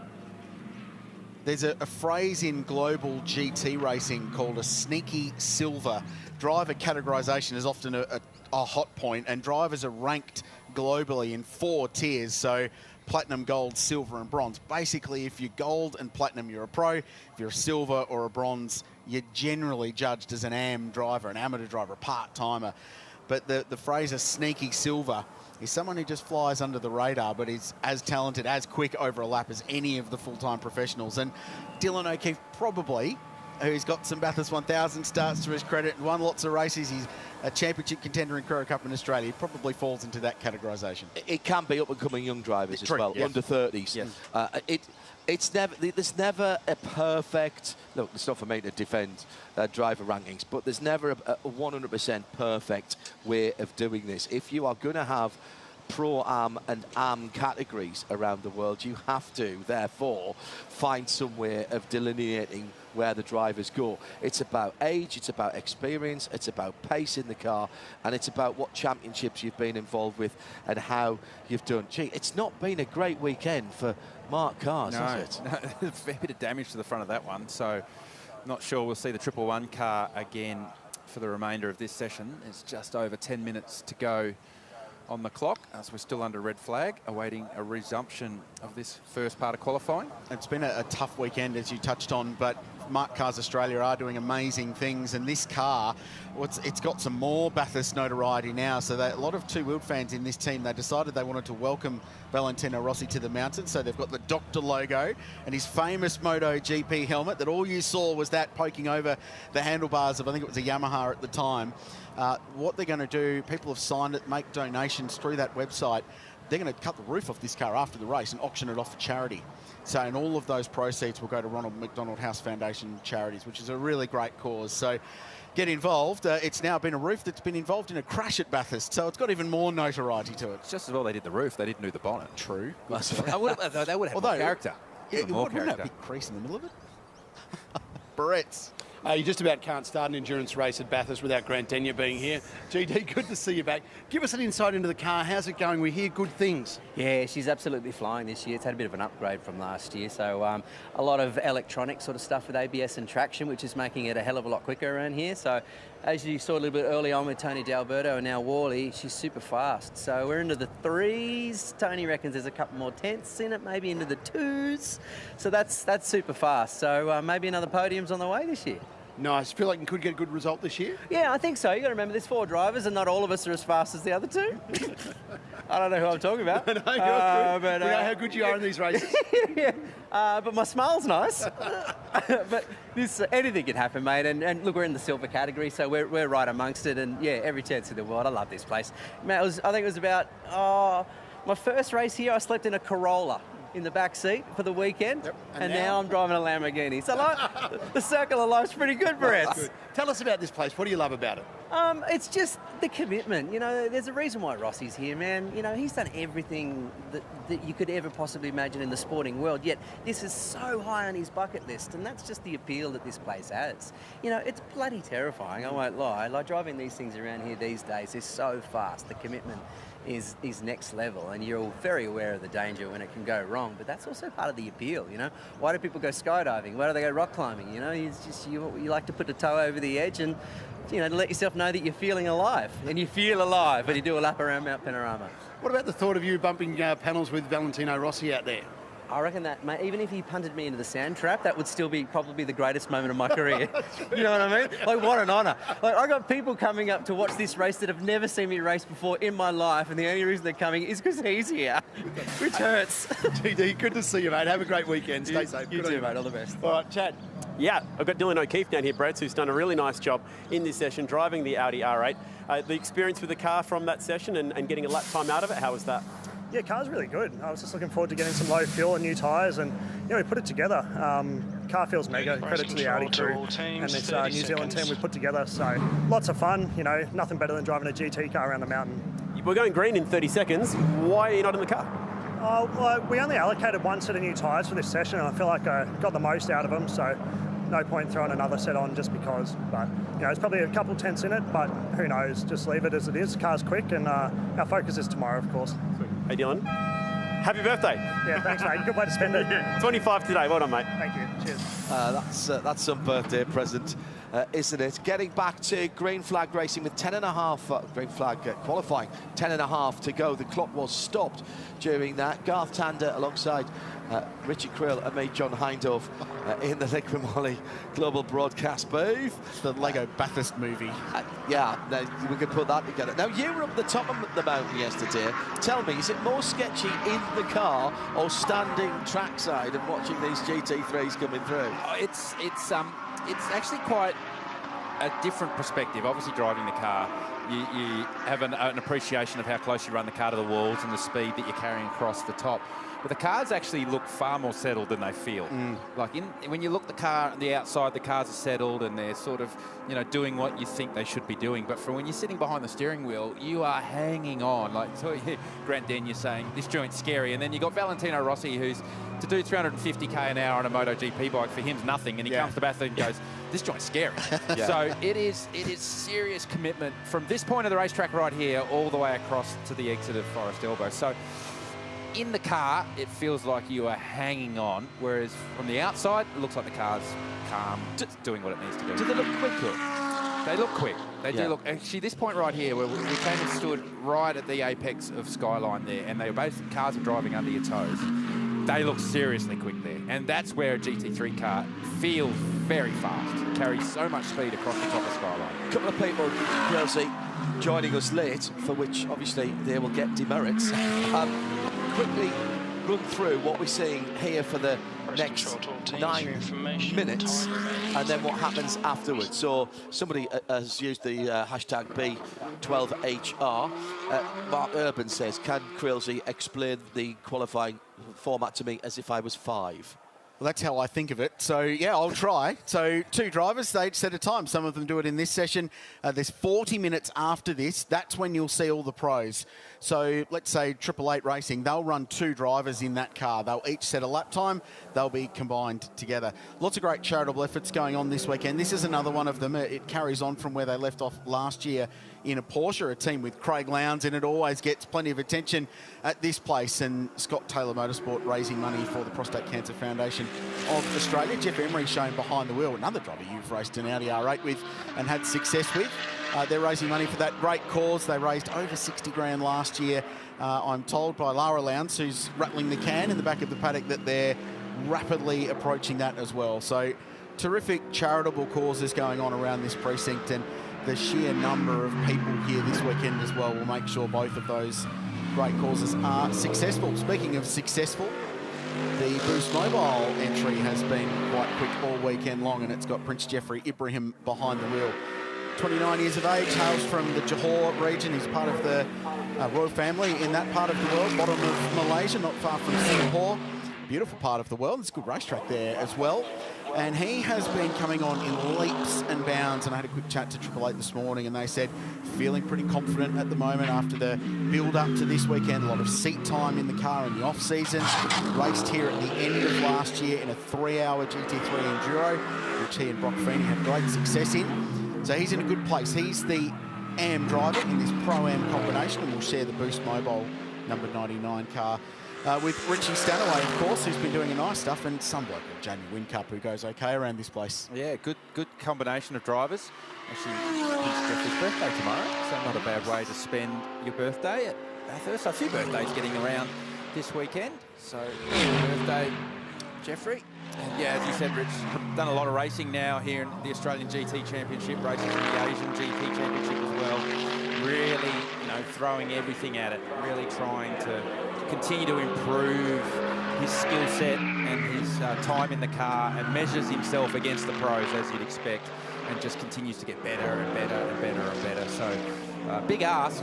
There's a phrase in global GT racing called a sneaky silver. Driver categorization is often a hot point, and drivers are ranked globally in 4 tiers. So platinum, gold, silver, and bronze. Basically, if you're gold and platinum, you're a pro. If you're a silver or a bronze, you're generally judged as an AM driver, an amateur driver, a part-timer. but the Fraser Sneaky Silver is someone who just flies under the radar, but is as talented, as quick over a lap as any of the full-time professionals. And Dylan O'Keefe probably, who's got some Bathurst 1000 starts to his credit and won lots of races. He's a championship contender in Crow Cup in Australia. He probably falls into that categorisation. It can be up-and-coming young drivers as well, yes. under 30s. Yes. There's never a perfect, look, it's not for me to defend driver rankings, but there's never a 100% perfect way of doing this. If you are going to have Pro-Am and Am categories around the world, you have to, therefore, find some way of delineating where the drivers go. It's about age, it's about experience, it's about pace in the car, and it's about what championships you've been involved with and how you've done. Gee, it's not been a great weekend for Mark Cars, has it? No, a fair bit of damage to the front of that one, so not sure we'll see the 111 car again for the remainder of this session. It's just over 10 minutes to go on the clock, as we're still under red flag, awaiting a resumption of this first part of qualifying. It's been a tough weekend, as you touched on, but Mark Cars Australia are doing amazing things, and this car, it's got some more Bathurst notoriety now, so a lot of two-wheeled fans in this team, they decided they wanted to welcome Valentino Rossi to the mountain, so they've got the Doctor logo and his famous MotoGP helmet that all you saw was that poking over the handlebars of, I think it was a Yamaha at the time. What they're going to do, people have signed it, make donations through that website. They're going to cut the roof off this car after the race and auction it off for charity. So, and all of those proceeds will go to Ronald McDonald House Foundation charities, which is a really great cause. So get involved. It's now been a roof that's been involved in a crash at Bathurst, so it's got even more notoriety to it. It's just as well they did the roof, they didn't do the bonnet. True. They would have more character. Yeah, more wouldn't that character. big crease in the middle of it? Barrett's. You just about can't start an endurance race at Bathurst without Grant Denyer being here. GD, good to see you back. Give us an insight into the car. How's it going? We hear good things. Yeah, she's absolutely flying this year. It's had a bit of an upgrade from last year. So a lot of electronic sort of stuff with ABS and traction, which is making it a hell of a lot quicker around here. So as you saw a little bit early on with Tony D'Alberto and now Worley, she's super fast. So we're into the 3s. Tony reckons there's a couple more tenths in it, maybe into the 2s. So that's super fast. So maybe another podium's on the way this year. Nice. Feel like you could get a good result this year? Yeah, I think so. You got to remember, there's 4 drivers, and not all of us are as fast as the other 2. I don't know who I'm talking about. No, you're good. But, we know how good you are in these races. Yeah, but my smile's nice. But anything can happen, mate. And look, we're in the silver category, so we're right amongst it. And yeah, every chance in the world. I love this place. Man, I think it was about my first race here. I slept in a Corolla in the back seat for the weekend, yep. and now I'm driving a Lamborghini. So the circle of life's pretty good, Brett. Good. Tell us about this place. What do you love about it? It's just the commitment. You know, there's a reason why Rossi's here, man. You know, he's done everything that you could ever possibly imagine in the sporting world, yet this is so high on his bucket list, and that's just the appeal that this place has. You know, it's bloody terrifying, I won't lie. Like, driving these things around here these days is so fast. The commitment is next level, and you're all very aware of the danger when it can go wrong, but that's also part of the appeal, you know. Why do people go skydiving? Why do they go rock climbing? You know, it's just you like to put a toe over the edge and, you know, to let yourself know that you're feeling alive, and you feel alive when you do a lap around Mount Panorama. What about the thought of you bumping panels with Valentino Rossi out there? I reckon that, mate, even if he punted me into the sand trap, that would still be probably the greatest moment of my career. You know what I mean? Like, what an honour. Like, I got people coming up to watch this race that have never seen me race before in my life, and the only reason they're coming is because he's here, which hurts. GD, good to see you, mate. Have a great weekend. Stay safe. You too, mate. All the best. All right, Chad. Yeah, I've got Dylan O'Keefe down here, Brad, who's done a really nice job in this session, driving the Audi R8. The experience with the car from that session and getting a lap time out of it, how was that? Yeah, car's really good. I was just looking forward to getting some low fuel and new tyres, and we put it together. Car feels mega. Credit to the Audi crew and this New Zealand team we put together. So lots of fun. You know, nothing better than driving a GT car around the mountain. We're going green in 30 seconds. Why are you not in the car? Well, we only allocated 1 set of new tyres for this session, and I feel like I got the most out of them. So no point throwing another set on just because. But it's probably a couple tenths in it, but who knows? Just leave it as it is. The car's quick, and our focus is tomorrow, of course. Hey, Dylan. Happy birthday. Yeah, thanks, mate. Good way to spend it. 25 today. Well done, mate. Thank you. Cheers. That's some birthday present isn't it? Getting back to green flag racing with 10.5, green flag qualifying, 10.5 to go. The clock was stopped during that. Garth Tander alongside Richard Krill and me, John Hindhaugh, in the Liquid Moly Global Broadcast booth. It's the Lego Bathurst movie. Yeah, we could put that together. Now, you were up the top of the mountain yesterday. Tell me, is it more sketchy in the car or standing trackside and watching these GT3s coming through? It's actually quite a different perspective. Obviously, driving the car, you have an appreciation of how close you run the car to the walls and the speed that you're carrying across the top. But the cars actually look far more settled than they feel. Like when you look at the outside, the cars are settled and they're sort of, you know, doing what you think they should be doing. But when you're sitting behind the steering wheel, you are hanging on. Like Grant Denyer saying, this joint's scary. And then you got Valentino Rossi, who's to do 350k an hour on a MotoGP bike, for him's nothing. And he comes to Bathurst and goes, this joint's scary. So it is serious commitment from this point of the racetrack right here all the way across to the exit of Forest Elbow. So in the car, it feels like you are hanging on, whereas from the outside, it looks like the car's calm, just doing what it needs to do. Do they look quick, though? They look quick. They do look. Actually, this point right here, where we came and stood right at the apex of Skyline there, and both cars are driving under your toes. They look seriously quick there, and that's where a GT3 car feels very fast. It carries so much speed across the top of Skyline. A couple of people, Pirelli, joining us late, for which obviously they will get demerits. Quickly run through what we're seeing here for the next 9 minutes and then what happens afterwards. So somebody has used the hashtag B12HR. Mark Urban says, can Krilsey explain the qualifying format to me as if I was 5? Well, that's how I think of it. So, yeah, I'll try. So, 2 drivers, they set a time. Some of them do it in this session. There's 40 minutes after this. That's when you'll see all the pros. So, let's say 888 Racing, they'll run 2 drivers in that car. They'll each set a lap time. They'll be combined together. Lots of great charitable efforts going on this weekend. This is another one of them. It carries on from where they left off last year in a Porsche, a team with Craig Lowndes, and it always gets plenty of attention at this place. And Scott Taylor Motorsport raising money for the Prostate Cancer Foundation of Australia. Jeff Emery shown behind the wheel, another driver you've raced an Audi R8 with and had success with. They're raising money for that great cause. They raised over 60 grand last year. I'm told by Lara Lowndes, who's rattling the can in the back of the paddock, that they're rapidly approaching that as well. So terrific charitable causes going on around this precinct, and the sheer number of people here this weekend as well will make sure both of those great causes are successful. Speaking of successful, the Boost Mobile entry has been quite quick all weekend long, and it's got Prince Jeffrey Ibrahim behind the wheel. 29 years of age, hails from the Johor region. He's part of the royal family in that part of the world, bottom of Malaysia, not far from Singapore. Beautiful part of the world. There's a good racetrack there as well. And he has been coming on in leaps and bounds. And I had a quick chat to 888 this morning, and they said feeling pretty confident at the moment after the build-up to this weekend. A lot of seat time in the car in the off-season. Raced here at the end of last year in a 3-hour GT3 Enduro, which he and Brock Feeney had great success in. So he's in a good place. He's the AM driver in this Pro-Am combination, and will share the Boost Mobile number 99 car with Richie Stanaway, of course, who's been doing a nice stuff, and some bloke like Jamie Whincup, who goes okay around this place. Yeah, good combination of drivers. Actually, it's Jeffrey's birthday tomorrow, so not a bad way to spend your birthday at Bathurst. A few birthdays getting around this weekend, so happy birthday, Jeffrey. And yeah, as you said, Rich, done a lot of racing now here in the Australian GT Championship, racing in the Asian GP Championship as well. Really, throwing everything at it, really trying to continue to improve his skill set and his time in the car, and measures himself against the pros as you'd expect, and just continues to get better and better and better and better. So big ask,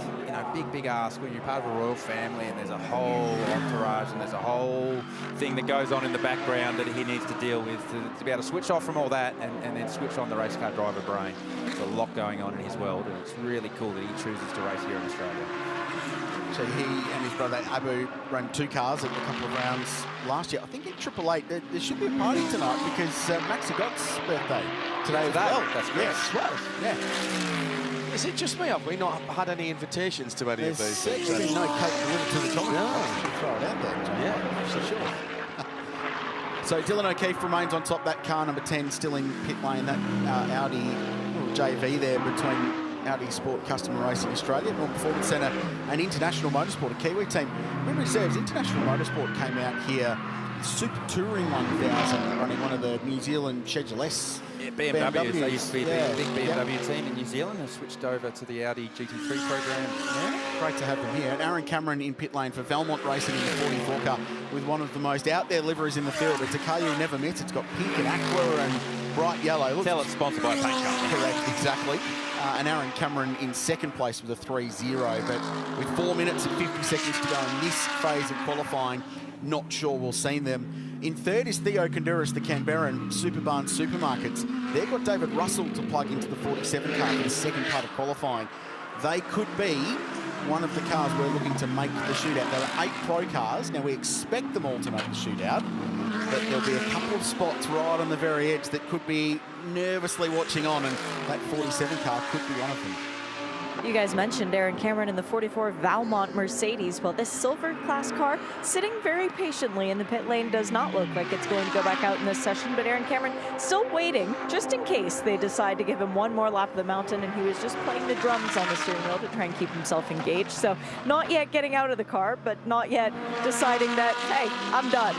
big ask when you're part of a royal family and there's a whole entourage and there's a whole thing that goes on in the background that he needs to deal with to be able to switch off from all that and then switch on the race car driver brain. There's a lot going on in his world, and it's really cool that he chooses to race here in Australia. So he and his brother Abu ran 2 cars at a couple of rounds last year. I think at 888 there should be a party tonight because Maxi Gott's birthday today as well. That's great. Yes, well, yeah. Is it just me? Have we not had any invitations to any of these things? There's been no cake delivered to the top. No. Throw it out there, John. Yeah, for sure. So Dylan O'Keefe remains on top. That car number 10 still in pit lane. That Audi JV there between Audi Sport Custom Racing Australia, North Performance Centre, and International Motorsport, a Kiwi team. Memory serves, International Motorsport came out here, Super Touring 1000, running one of the New Zealand Schedule S. Yeah, BMWs. They used to be a big BMW team in New Zealand. Have switched over to the Audi GT3 program. Yeah, great to have them here. And Aaron Cameron in pit lane for Valmont Racing in the 44 car with one of the most out there liveries in the field. It's a car you never met. It's got pink and aqua and bright yellow. Look, Tell it's sponsored by a paint company. Correct, exactly. And Aaron Cameron in second place with a 3-0. But with 4 minutes and 50 seconds to go in this phase of qualifying, not sure we'll see them. In third is Theo Konduras, the Canberran Superbarn Supermarkets. They've got David Russell to plug into the 47 car for the second part of qualifying. They could be one of the cars we're looking to make the shootout. There are 8 pro cars. Now, we expect them all to make the shootout, but there'll be a couple of spots right on the very edge that could be nervously watching on, and that 47 car could be one of them. You guys mentioned Aaron Cameron in the 44 Valmont Mercedes. Well, this silver class car sitting very patiently in the pit lane does not look like it's going to go back out in this session, but Aaron Cameron still waiting just in case they decide to give him one more lap of the mountain, and he was just playing the drums on the steering wheel to try and keep himself engaged. So not yet getting out of the car, but not yet deciding that, hey, I'm done.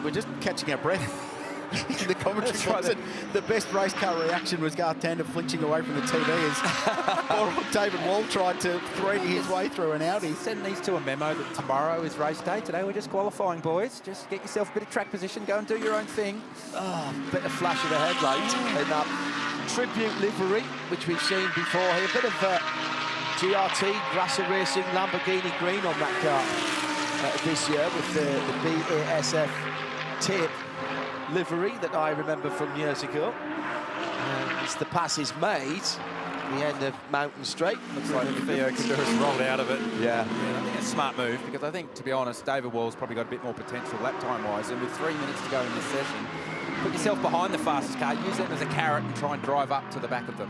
We're just catching our breath. In the commentary box, the best race car reaction was Garth Tander flinching away from the TV as poor old David Wall tried to thread his way through an Audi. Send these to a memo that tomorrow is race day. Today we're just qualifying, boys. Just get yourself a bit of track position, go and do your own thing. Oh, bit of flash of the headlight in that tribute livery, which we've seen before here. A bit of GRT, Grasser Racing, Lamborghini green on that car this year with the BASF tape livery that I remember from years ago. As the pass is made, the end of Mountain Straight. Looks like Theo Konduras rolled out of it. Yeah. I think it's a smart move, because I think, to be honest, David Wall's probably got a bit more potential lap time-wise, and with 3 minutes to go in this session, put yourself behind the fastest car, use them as a carrot and try and drive up to the back of them.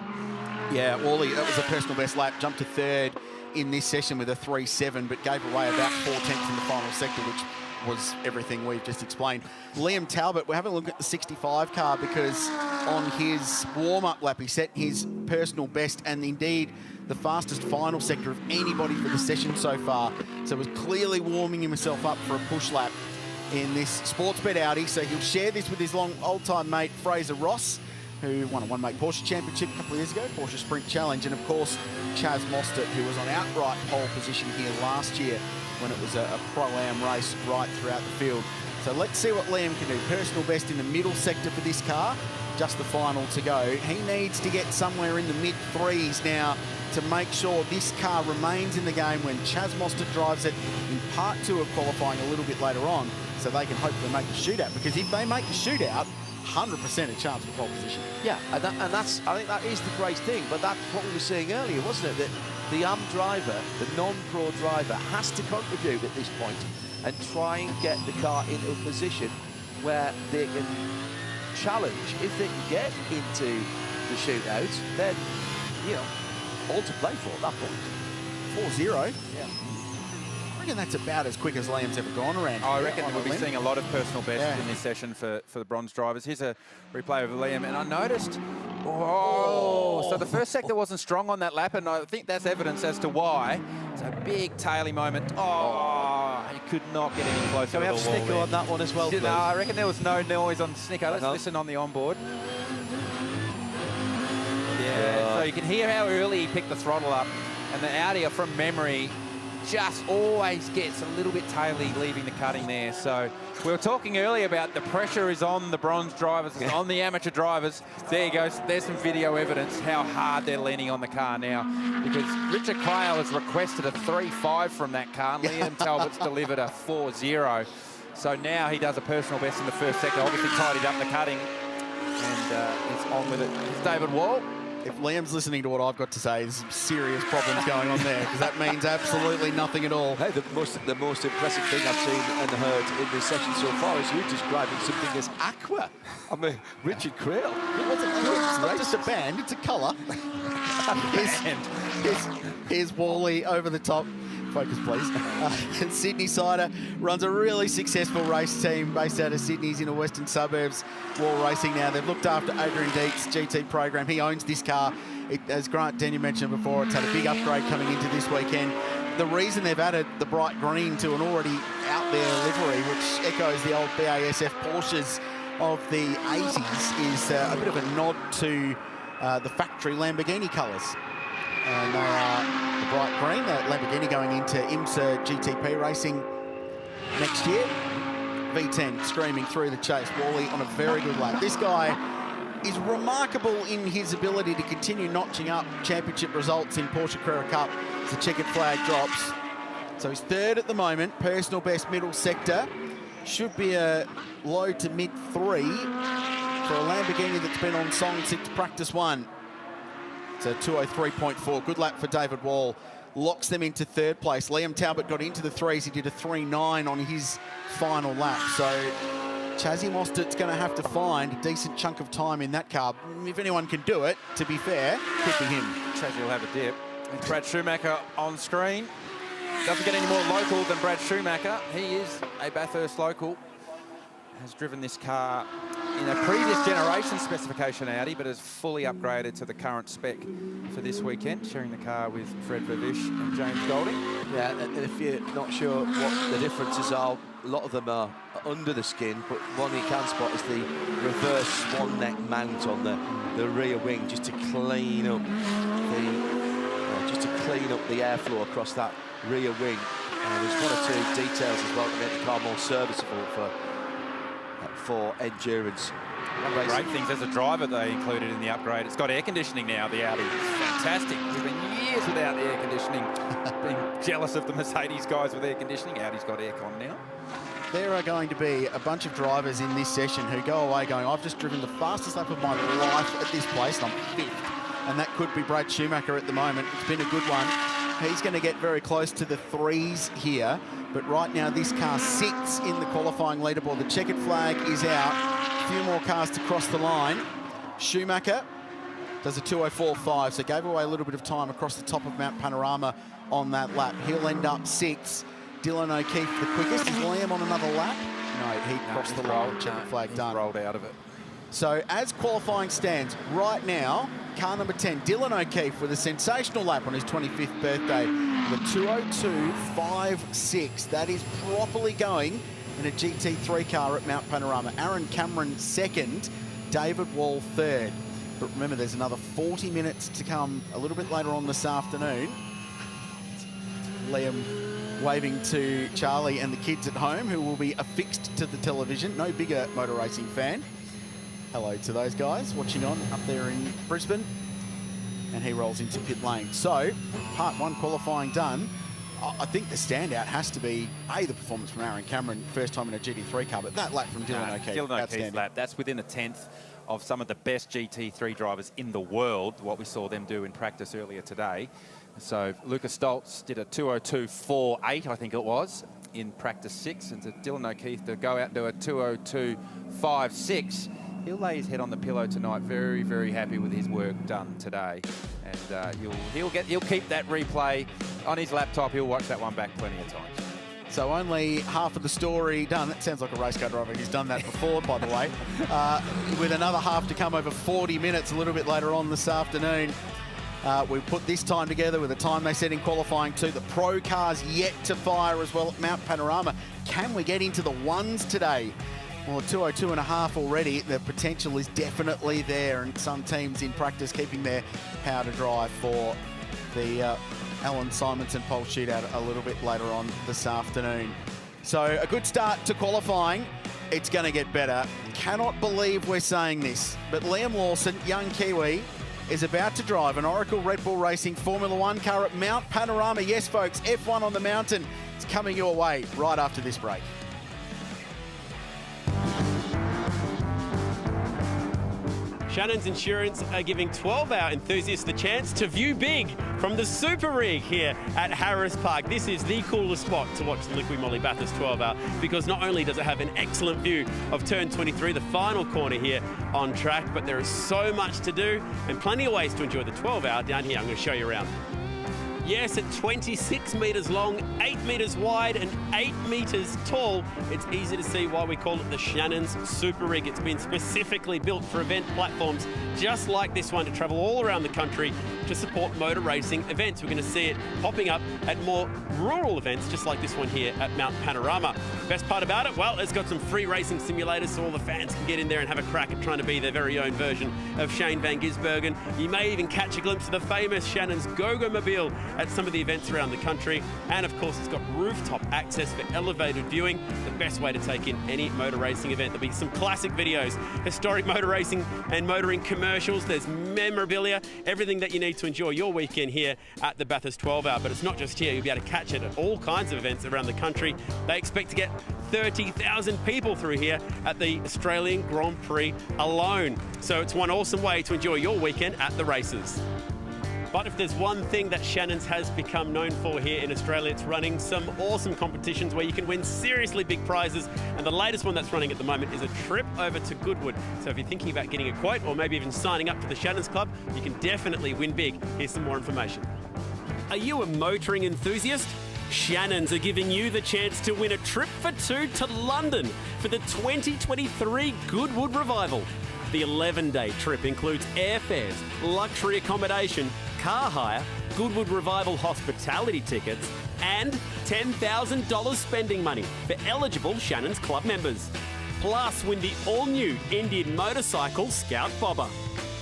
Yeah, Wally, that was a personal best lap, jumped to third in this session with a 3.7, but gave away about 4/10 in the final sector, which was everything we've just explained. Liam Talbot, we're having a look at the 65 car, because on his warm-up lap, he set his personal best and indeed the fastest final sector of anybody for the session so far. So was clearly warming himself up for a push lap in this Sportsbet Audi. So he'll share this with his old-time mate, Fraser Ross, who won a one-make Porsche Championship a couple of years ago, Porsche Sprint Challenge, and of course, Chaz Mostert, who was on outright pole position here last year when it was a Pro-Am race right throughout the field. So let's see what Liam can do. Personal best in the middle sector for this car, just the final to go. He needs to get somewhere in the mid-3s now to make sure this car remains in the game when Chaz Mostert drives it in part 2 of qualifying a little bit later on, so they can hopefully make the shootout. Because if they make the shootout, 100% a chance for pole position. Yeah, and that's, I think that is the great thing, but that's what we were saying earlier, wasn't it? That the AM driver, the non-pro driver, has to contribute at this point and try and get the car into a position where they can challenge. If they can get into the shootout, then, you know, all to play for at that point. 4-0. Yeah. I reckon that's about as quick as Liam's ever gone around. I reckon we'll be seeing a lot of personal bests in this session for the bronze drivers. Here's a replay of Liam, and I noticed, so the first sector wasn't strong on that lap, and I think that's evidence as to why. It's a big taily moment. He could not get any closer. Can we have Snicker on that one as well, please? No, I reckon there was no noise on Snicker. Let's listen on the onboard. Yeah, so you can hear how early he picked the throttle up, and the Audi, from memory, just always gets a little bit taily leaving the cutting there. So we were talking earlier about the pressure is on the bronze drivers, it's on the amateur drivers. There you go. There's some video evidence how hard they're leaning on the car now, because Richard Quayle has requested a 3.5 from that car, and Liam Talbot's delivered a 4.0. So now he does a personal best in the first sector, obviously tidied up the cutting, and he's on with it. It's David Wall. If Liam's listening to what I've got to say, there's some serious problems going on there, because that means absolutely nothing at all. Hey, the most impressive thing I've seen and heard in this session so far is you describing something as aqua. I mean, Richard Quayle. It's not just a band, it's a colour. Here's Wally over the top. Focus, please. Sydney Sider runs a really successful race team based out of Sydney's inner western suburbs. Wall Racing now. They've looked after Adrian Deek's GT program. He owns this car. As Grant Denyer mentioned before, it's had a big upgrade coming into this weekend. The reason they've added the bright green to an already out there livery, which echoes the old BASF Porsches of the 80s, is a bit of a nod to the factory Lamborghini colours. And they are the bright green, the Lamborghini going into IMSA GTP racing next year. V10 screaming through the chase. Wally on a very good lap. This guy is remarkable in his ability to continue notching up championship results in Porsche Carrera Cup as the checkered flag drops. So he's third at the moment, personal best middle sector. Should be a low to mid 3 for a Lamborghini that's been on song since practice 1. It's a 2:03.4. Good lap for David Wall. Locks them into third place. Liam Talbot got into the 3s. He did a 3.9 on his final lap. So Chazzy Mostert's going to have to find a decent chunk of time in that car. If anyone can do it, to be fair, could be him. Chazzy will have a dip. And Brad Schumacher on screen. Doesn't get any more local than Brad Schumacher. He is a Bathurst local. Has driven this car in a previous generation specification Audi, but has fully upgraded to the current spec for this weekend, sharing the car with Fred Vervish and James Golding. Yeah, and if you're not sure what the differences are, a lot of them are under the skin, but one you can spot is the reverse swan neck mount on the rear wing, just to clean up the airflow across that rear wing. There's one or two details as well to make the car more serviceable for endurance. One of the great things as a driver they included in the upgrade, it's got air conditioning now, the Audi. Fantastic. We've been years without air conditioning. Being jealous of the Mercedes guys with air conditioning. Audi's got aircon now. There are going to be a bunch of drivers in this session who go away going, I've just driven the fastest lap of my life at this place, and I'm 5th. And that could be Brad Schumacher at the moment. It's been a good one. He's going to get very close to the 3s here, but right now this car sits in the qualifying leaderboard. The checkered flag is out. A few more cars to cross the line. Schumacher does a 2:04.5, so gave away a little bit of time across the top of Mount Panorama on that lap. He'll end up 6th. Dylan O'Keefe the quickest. Is Liam on another lap? No, he crossed the line. Checkered flag done. Rolled out of it. So as qualifying stands right now, car number 10, Dylan O'Keefe, with a sensational lap on his 25th birthday, with a 2:02.56. That is properly going in a GT3 car at Mount Panorama. Aaron Cameron 2nd, David Wall 3rd. But remember, there's another 40 minutes to come a little bit later on this afternoon. Liam waving to Charlie and the kids at home, who will be affixed to the television. No bigger motor racing fan. Hello to those guys watching on up there in Brisbane. And he rolls into pit lane. So, part 1 qualifying done. I think the standout has to be, the performance from Aaron Cameron, first time in a GT3 car, but that lap from Dylan O'Keefe. Dylan O'Keefe's lap, that's within a 10th of some of the best GT3 drivers in the world, what we saw them do in practice earlier today. So, Lucas Stoltz did a 2:02.48, I think it was, in practice 6, and to Dylan O'Keefe to go out and do a 2:02.56. He'll lay his head on the pillow tonight, very, very happy with his work done today. And he'll keep that replay on his laptop. He'll watch that one back plenty of times. So only half of the story done. That sounds like a race car driver who's done that before, by the way. With another half to come over 40 minutes a little bit later on this afternoon. We put this time together with the time they set in qualifying 2. The pro cars yet to fire as well at Mount Panorama. Can we get into the 1s today? Well, 2:02.5 already. The potential is definitely there, and some teams in practice keeping their powder dry for the Alan Simonson Pole Shootout a little bit later on this afternoon. So a good start to qualifying. It's going to get better. Cannot believe we're saying this, but Liam Lawson, young Kiwi, is about to drive an Oracle Red Bull Racing Formula 1 car at Mount Panorama. Yes, folks, F1 on the mountain. It's coming your way right after this break. Shannon's Insurance are giving 12-hour enthusiasts the chance to view big from the Super Rig here at Harris Park. This is the coolest spot to watch the Liqui Moly Bathurst 12-hour, because not only does it have an excellent view of turn 23, the final corner here on track, but there is so much to do and plenty of ways to enjoy the 12-hour down here. I'm going to show you around. Yes, at 26 metres long, 8 metres wide and 8 metres tall, it's easy to see why we call it the Shannon's Super Rig. It's been specifically built for event platforms just like this one to travel all around the country to support motor racing events. We're going to see it popping up at more rural events just like this one here at Mount Panorama. Best part about it, well, it's got some free racing simulators so all the fans can get in there and have a crack at trying to be their very own version of Shane van Gisbergen. You may even catch a glimpse of the famous Shannon's Go-Go-Mobile at some of the events around the country. And of course, it's got rooftop access for elevated viewing, the best way to take in any motor racing event. There'll be some classic videos, historic motor racing and motoring commercials. There's memorabilia, everything that you need to enjoy your weekend here at the Bathurst 12 Hour. But it's not just here, you'll be able to catch it at all kinds of events around the country. They expect to get 30,000 people through here at the Australian Grand Prix alone. So it's one awesome way to enjoy your weekend at the races. But if there's one thing that Shannon's has become known for here in Australia, it's running some awesome competitions where you can win seriously big prizes. And the latest one that's running at the moment is a trip over to Goodwood. So if you're thinking about getting a quote or maybe even signing up for the Shannon's Club, you can definitely win big. Here's some more information. Are you a motoring enthusiast? Shannon's are giving you the chance to win a trip for two to London for the 2023 Goodwood Revival. The 11-day trip includes airfares, luxury accommodation, car hire, Goodwood Revival hospitality tickets, and $10,000 spending money for eligible Shannon's Club members. Plus, win the all-new Indian motorcycle Scout Bobber.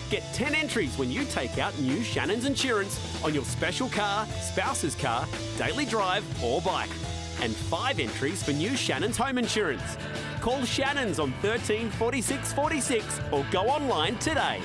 Get 10 entries when you take out new Shannon's insurance on your special car, spouse's car, daily drive or bike. And 5 entries for new Shannon's home insurance. Call Shannon's on 13 46 46 or go online today.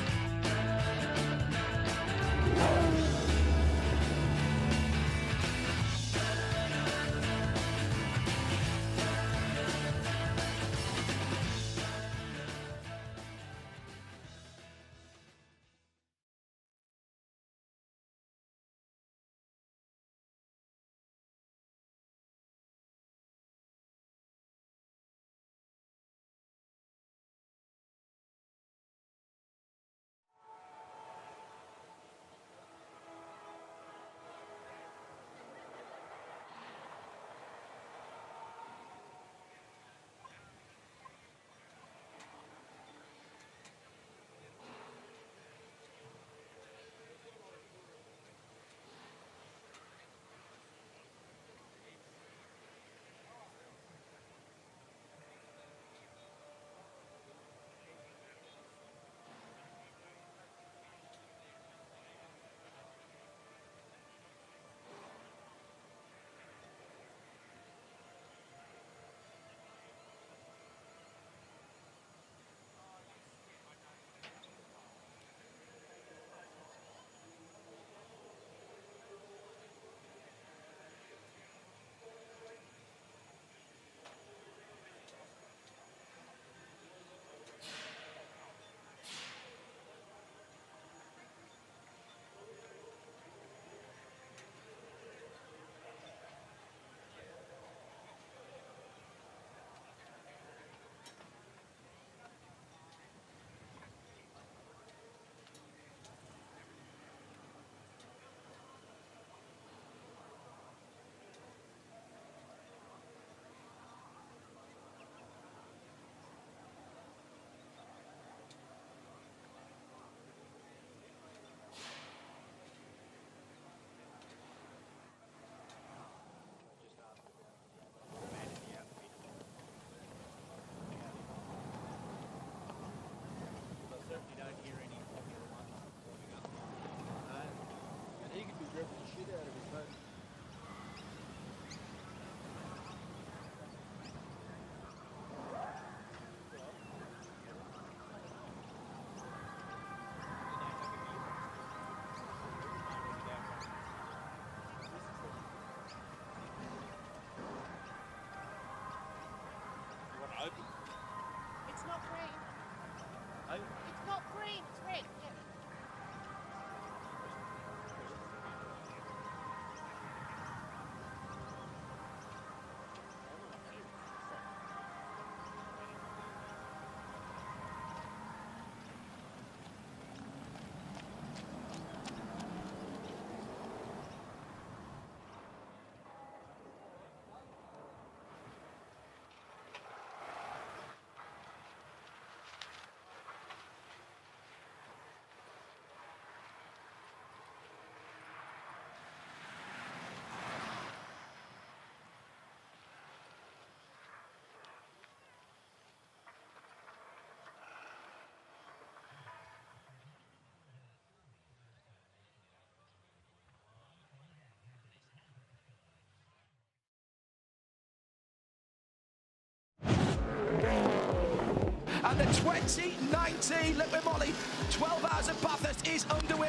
And the 2019 Liquid Moly 12 Hours at Bathurst is underway.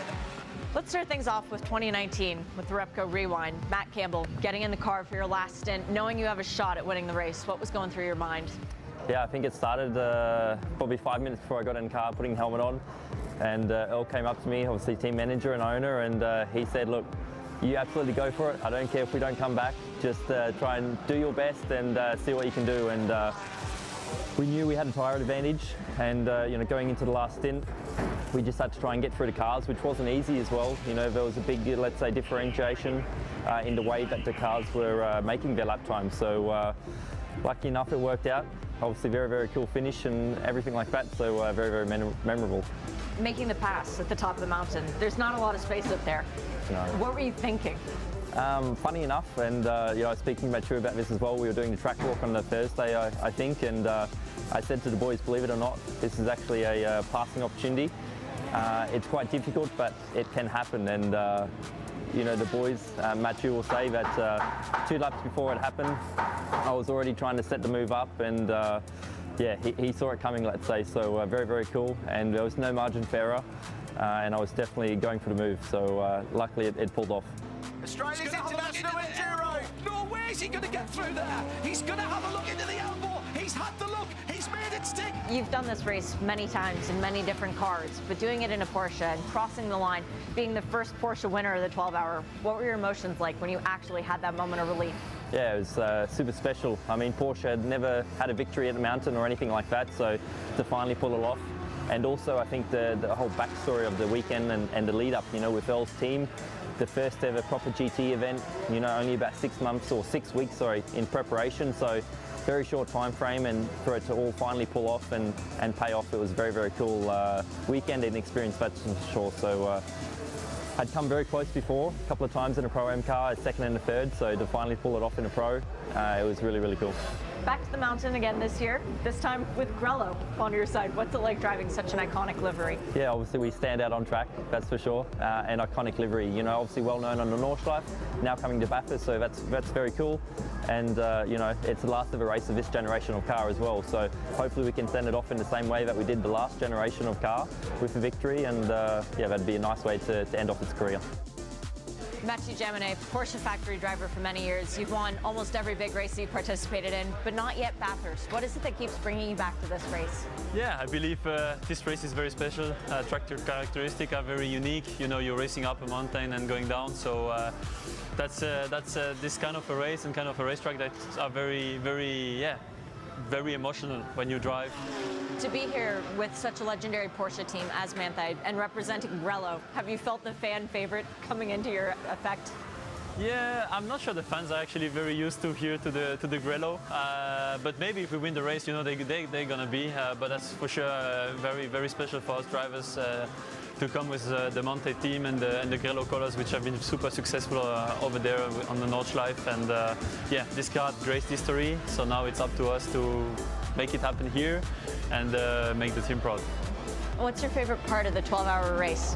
Let's start things off with 2019 with the Repco Rewind. Matt Campbell, getting in the car for your last stint, knowing you have a shot at winning the race. What was going through your mind? Yeah, I think it started probably 5 minutes before I got in the car, putting the helmet on. And Earl came up to me, obviously team manager and owner, and he said, look, you absolutely go for it. I don't care if we don't come back. Just try and do your best and see what you can do. And we knew we had a tyre advantage, and going into the last stint, we just had to try and get through the cars, which wasn't easy as well. There was a big, let's say, differentiation in the way that the cars were making their lap time. So lucky enough, it worked out. Obviously, very, very cool finish and everything like that. So very, very memorable. Making the pass at the top of the mountain, there's not a lot of space up there. No. What were you thinking? Funny enough, and I was speaking to Mathieu about this as well. We were doing the track walk on the Thursday, I think, and I said to the boys, believe it or not, this is actually a passing opportunity. It's quite difficult, but it can happen. And the boys, Mathieu will say that 2 laps before it happened, I was already trying to set the move up, and yeah, he saw it coming, let's say. So very, very cool, and there was no margin for error, and I was definitely going for the move. So luckily, it pulled off. Australia's international enduro. No way is he going to get through there. He's going to have a look into the elbow. He's had the look. He's made it stick. You've done this race many times in many different cars, but doing it in a Porsche and crossing the line, being the first Porsche winner of the 12-hour, what were your emotions like when you actually had that moment of relief? Yeah, it was super special. I mean, Porsche had never had a victory at the mountain or anything like that, so to finally pull it off. And also, I think the whole backstory of the weekend and the lead up, with Earl's team, the first ever proper GT event, only about 6 months or 6 weeks, in preparation. So very short time frame, and for it to all finally pull off and pay off, it was a very, very cool weekend and experience, that's for sure. So I'd come very close before, a couple of times in a Pro-Am car, a second and a third, so to finally pull it off in a Pro, it was really, really cool. Back to the mountain again this year, this time with Grello on your side. What's it like driving such an iconic livery? Yeah, obviously we stand out on track, that's for sure, and iconic livery. Obviously well known on the Nordschleife, now coming to Bathurst, so that's very cool. And it's the last ever race of this generation of car as well, so hopefully we can send it off in the same way that we did the last generation of car with a victory, and yeah, that'd be a nice way to end off its career. Mathieu Jaminet, Porsche factory driver for many years. You've won almost every big race you've participated in, but not yet Bathurst. What is it that keeps bringing you back to this race? Yeah, I believe this race is very special. Tractor characteristics are very unique. You're racing up a mountain and going down, so that's this kind of a race and kind of a racetrack that are very, very emotional when you drive. To be here with such a legendary Porsche team as Manthey and representing Grello, have you felt the fan favorite coming into your effect? Yeah, I'm not sure the fans are actually very used to here to the Grello, but maybe if we win the race, they're gonna be. But that's for sure very, very special for us drivers to come with the Manthey team and the Grello colors, which have been super successful over there on the Nordschleife. And yeah, this car had great history, so now it's up to us to make it happen here and make the team proud. What's your favorite part of the 12-hour race?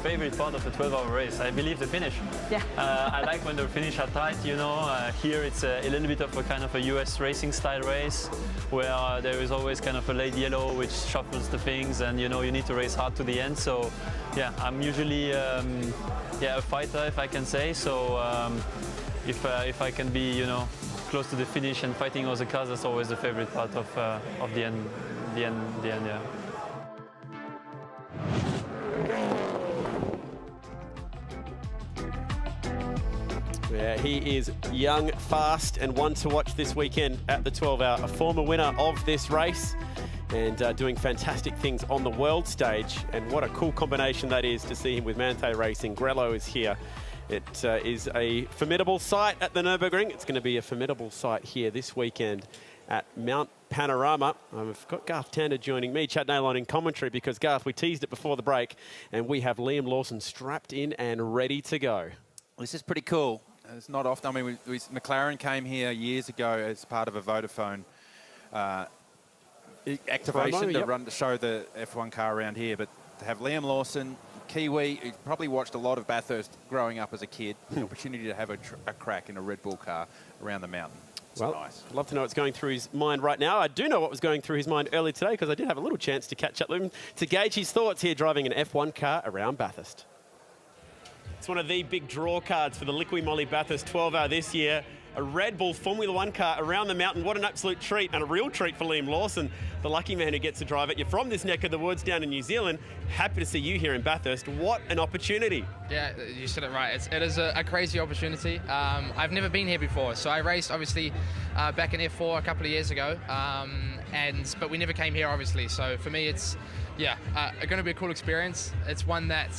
Favorite part of the 12-hour race, I believe the finish. Yeah. I like when the finish are tight, here it's a little bit of a kind of a US racing style race where there is always kind of a late yellow which shuffles the things, and you need to race hard to the end. So yeah, I'm usually a fighter, if I can say. So if I can be close to the finish and fighting all the cars, that's always the favorite part of the end, yeah. Yeah, he is young, fast, and one to watch this weekend at the 12-hour. A former winner of this race and doing fantastic things on the world stage. And what a cool combination that is to see him with Manthey Racing. Grello is here. It is a formidable sight at the Nürburgring. It's going to be a formidable sight here this weekend at Mount Panorama. I've got Garth Tander joining me, Chad Nailon in commentary, because Garth, we teased it before the break, and we have Liam Lawson strapped in and ready to go. This is pretty cool. It's not often. I mean, McLaren came here years ago as part of a Vodafone activation to show the F1 car around here. But to have Liam Lawson, Kiwi, who probably watched a lot of Bathurst growing up as a kid, the opportunity to have a crack in a Red Bull car around the mountain. Well, I'd love to know what's going through his mind right now. I do know what was going through his mind earlier today because I did have a little chance to catch up with him to gauge his thoughts here driving an F1 car around Bathurst. It's one of the big draw cards for the Liqui Moly Bathurst 12-hour this year. A Red Bull Formula One car around the mountain. What an absolute treat, and a real treat for Liam Lawson, the lucky man who gets to drive it. You're from this neck of the woods down in New Zealand. Happy to see you here in Bathurst. What an opportunity. Yeah, you said it right. It is a crazy opportunity. I've never been here before, so I raced obviously back in F4 a couple of years ago, but we never came here obviously. So for me, it's going to be a cool experience. It's one that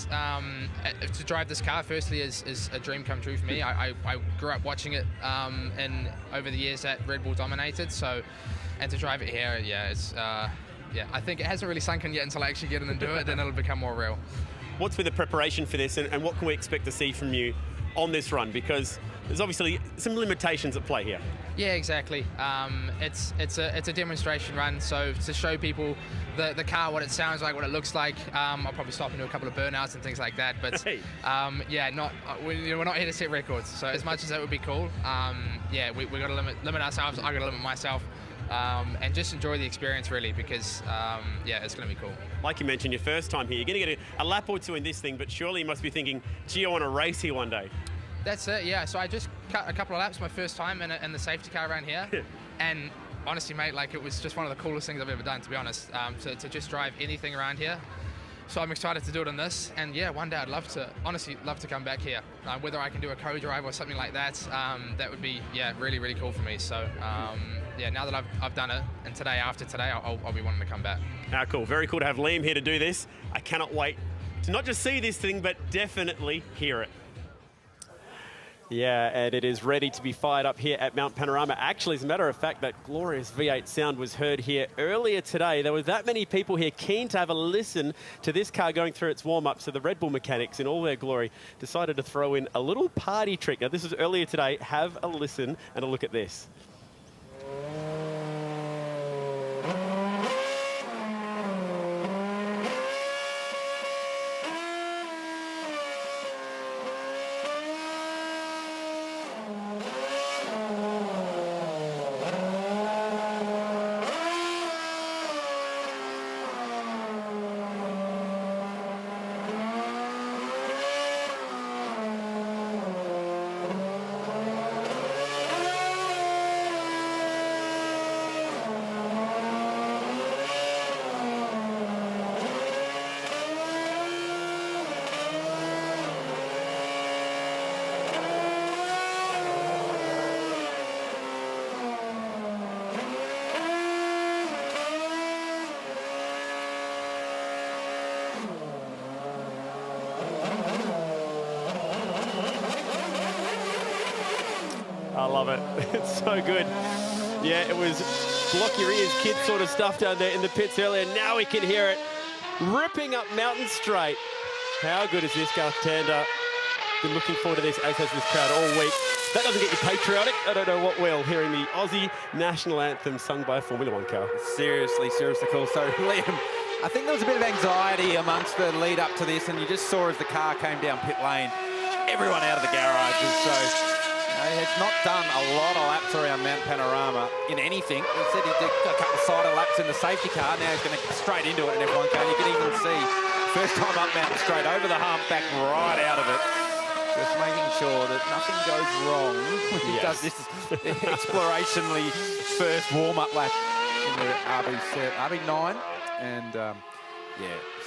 to drive this car firstly is a dream come true for me. I grew up watching it and over the years that Red Bull dominated. So, and to drive it here, I think it hasn't really sunk in yet until I actually get in and do it. Then it'll become more real. What's been the preparation for this, and what can we expect to see from you on this run? Because there's obviously some limitations at play here. Yeah, exactly. It's a demonstration run, so to show people the car, what it sounds like, what it looks like. I'll probably stop and do a couple of burnouts and things like that. But hey. we're not here to set records. So as much as that would be cool, we got to limit ourselves. I got to limit myself. And just enjoy the experience really, because it's going to be cool. Like you mentioned, your first time here, you're going to get a lap or two in this thing, but surely you must be thinking, gee, I want to race here one day. That's it, yeah. So I just cut a couple of laps my first time in the safety car around here. And honestly, mate, it was just one of the coolest things I've ever done, to be honest, to just drive anything around here. So I'm excited to do it on this, and one day I'd love to come back here. Whether I can do a co-drive or something like that, that would be really, really cool for me. So now that I've done it, and after today, I'll be wanting to come back. Cool, very cool to have Liam here to do this. I cannot wait to not just see this thing, but definitely hear it. Yeah, and it is ready to be fired up here at Mount Panorama. Actually, as a matter of fact, that glorious V8 sound was heard here earlier today. There were that many people here keen to have a listen to this car going through its warm-up, so the Red Bull mechanics, in all their glory, decided to throw in a little party trick. Now, this was earlier today. Have a listen and a look at this. I love it. It's so good. Yeah, it was block your ears, kid sort of stuff down there in the pits earlier. Now we can hear it ripping up Mountain Straight. How good is this, Garth Tander? Been looking forward to this, as has this crowd all week. That doesn't get you patriotic. I don't know what will, hearing the Aussie national anthem sung by a Formula One car. Seriously cool. So, Liam, I think there was a bit of anxiety amongst the lead up to this, and you just saw as the car came down pit lane, everyone out of the garages. So, he had not done a lot of laps around Mount Panorama in anything. He said he did a couple of side laps in the safety car. Now he's going to straight into it in F1 car. You can even see first time up Mountain Straight, over the hump, back right out of it. Just making sure that nothing goes wrong when he does this explorationally first warm-up lap in the RB9. And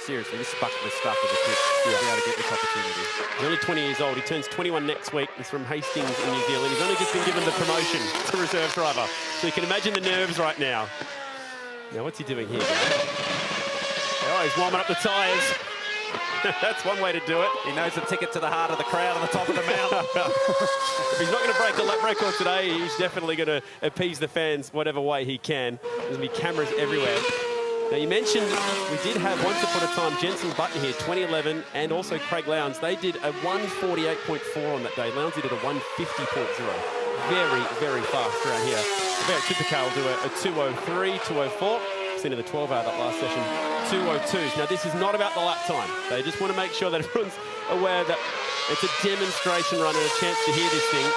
seriously, this is bucket list stuff for the kids to be able to get this opportunity. He's only 20 years old. He turns 21 next week. He's from Hastings in New Zealand. He's only just been given the promotion to reserve driver. So you can imagine the nerves right now. Now, what's he doing here, guys? Oh, he's warming up the tyres. That's one way to do it. He knows the ticket to the heart of the crowd on the top of the mountain. If he's not going to break a lap record today, he's definitely going to appease the fans whatever way he can. There's going to be cameras everywhere. Now, you mentioned we did have, once upon a time, Jenson Button here, 2011, and also Craig Lowndes. They did a 148.4 on that day. Lowndes did a 150.0. Very, very fast around here. Barrett Kippercar will do a 203, 204. Seen in the 12-hour that last session, 202s. Now, this is not about the lap time. They just want to make sure that everyone's aware that it's a demonstration run and a chance to hear this thing.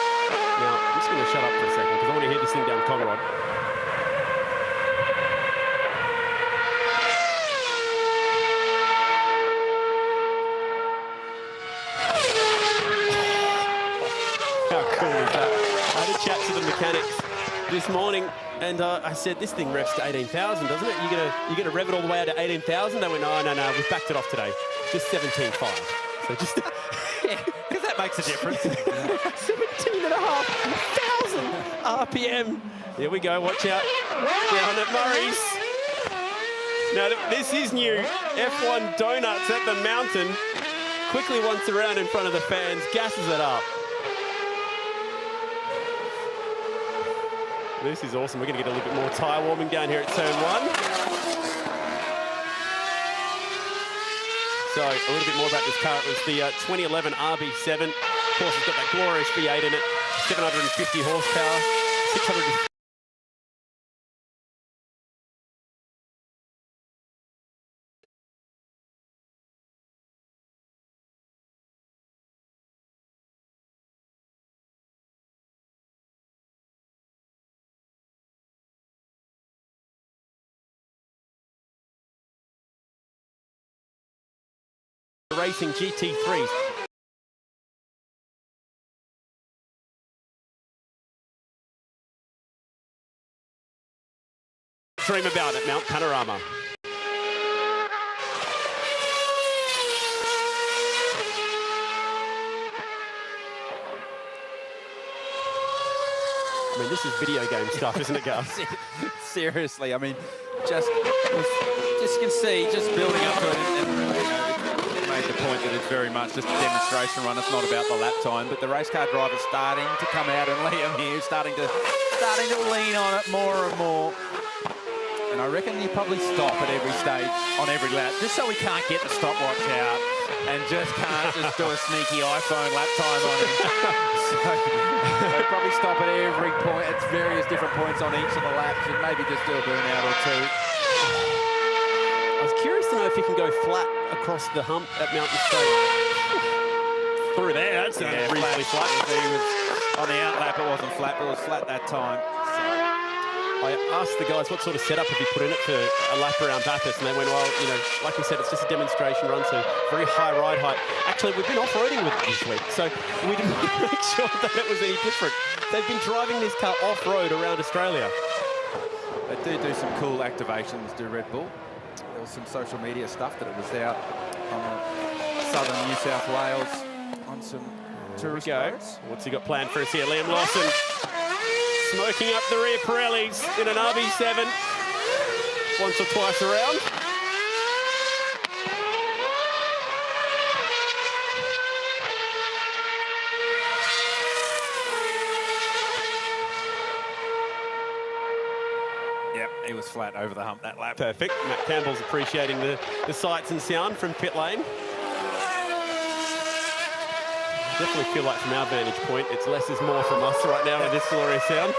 Now, I'm just going to shut up for a second because I want to hear this thing down Conrod. How cool is that? I had a chat to the mechanics this morning, and I said, this thing revs to 18,000, doesn't it? You're gonna rev it all the way out to 18,000? They went, no, we've backed it off today. Just 17.5. So just, Because that makes a difference. 17,500 RPM. Here we go, watch out. Down at Murray's. Now, this is new. F1 Donuts at the mountain. Quickly once around in front of the fans, gasses it up. This is awesome. We're going to get a little bit more tyre warming down here at turn 1. So a little bit more about this car. It was the 2011 RB7. Of course, it's got that glorious V8 in it. 750 horsepower, 600. Racing GT3s. Dream about it, Mount Panorama. I mean, this is video game stuff, isn't it, Gus? Seriously, I mean, just you can see, just building up to it, and made the point that it's very much just a demonstration run. It's not about the lap time, but the race car driver's starting to come out, and Liam here starting to lean on it more and more. And I reckon you probably stop at every stage on every lap, just so we can't get the stopwatch out and just can't just do a sneaky iPhone lap time on him. So they probably stop at every point, at various different points on each of the laps, and maybe just do a burnout or two. I was curious to know if you can go flat across the hump at Mountain Straight. Through there, that's reasonably flat. On the out lap, it wasn't flat, but it was flat that time. I asked the guys what sort of setup have you put in it for a lap around Bathurst, and they went, well, you know, like we said, it's just a demonstration run, so very high ride height. Actually, we've been off-roading with it this week, so we didn't make sure that it was any different. They've been driving this car off-road around Australia. They do some cool activations, do Red Bull. There was some social media stuff that it was out on southern New South Wales on some tourist boats. What's he got planned for us here? Liam Lawson smoking up the rear Pirellis in an RB7 once or twice around. Yep, he was flat over the hump that lap. Perfect. Matt Campbell's appreciating the sights and sound from pit lane. Definitely feel like from our vantage point, it's less is more from us right now with this glorious sound.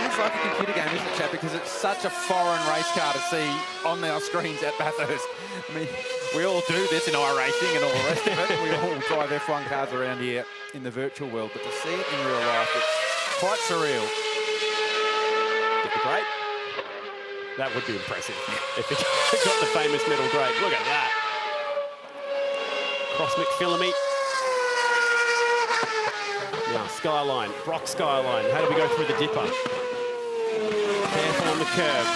It's like a computer game, isn't it, Chad? Because it's such a foreign race car to see on our screens at Bathurst. I mean, we all do this in iRacing and all the rest of it. We all drive F1 cars around here in the virtual world, but to see it in real life, it's quite surreal. Get the grape. That would be impressive if it got the famous metal grape. Look at that. Cross McPhillamy. Now, Skyline, Brock Skyline. How do we go through the dipper? Careful on the curves.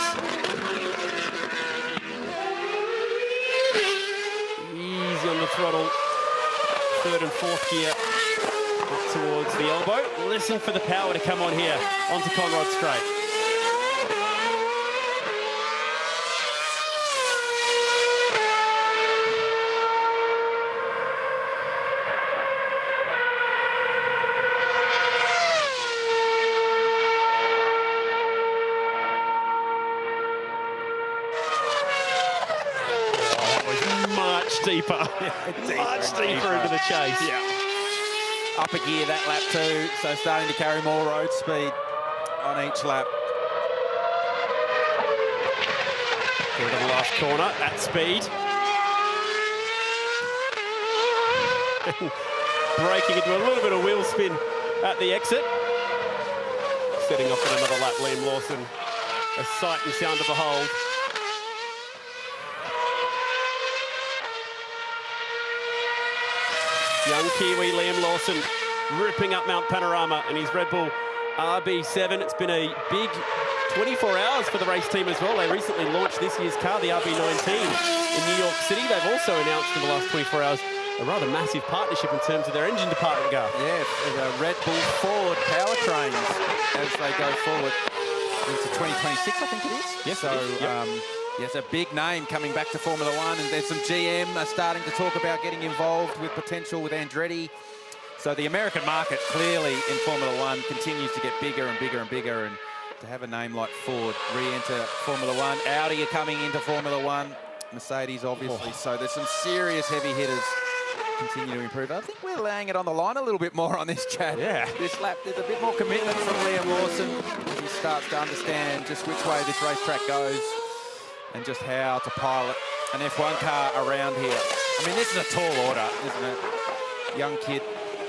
Easy on the throttle. Third and fourth gear up towards the elbow. Listen for the power to come on here onto Conrod Straight. Deeper, much deeper into the chase. Yeah. Up a gear that lap too, so starting to carry more road speed on each lap. Go to the last corner at speed. breaking into a little bit of wheel spin at the exit. Setting off on another lap, Liam Lawson. A sight and sound to behold. Young Kiwi Liam Lawson ripping up Mount Panorama in his Red Bull RB7. It's been a big 24 hours for the race team as well. They recently launched this year's car, the RB19, in New York City. They've also announced in the last 24 hours a rather massive partnership in terms of their engine department, Garth. Yeah, Red Bull Ford powertrains as they go forward into 2026, I think it is. Yes, so, yes, a big name coming back to Formula One, and there's some GM starting to talk about getting involved with potential with Andretti. So the American market clearly in Formula One continues to get bigger and bigger and bigger, and to have a name like Ford re-enter Formula One. Audi are coming into Formula One, Mercedes obviously, so there's some serious heavy hitters continue to improve. I think we're laying it on the line a little bit more on this chat. Yeah. This lap, there's a bit more commitment from Liam Lawson as he starts to understand just which way this racetrack goes and just how to pilot an F1 car around here. I mean, this is a tall order, isn't it? Young kid,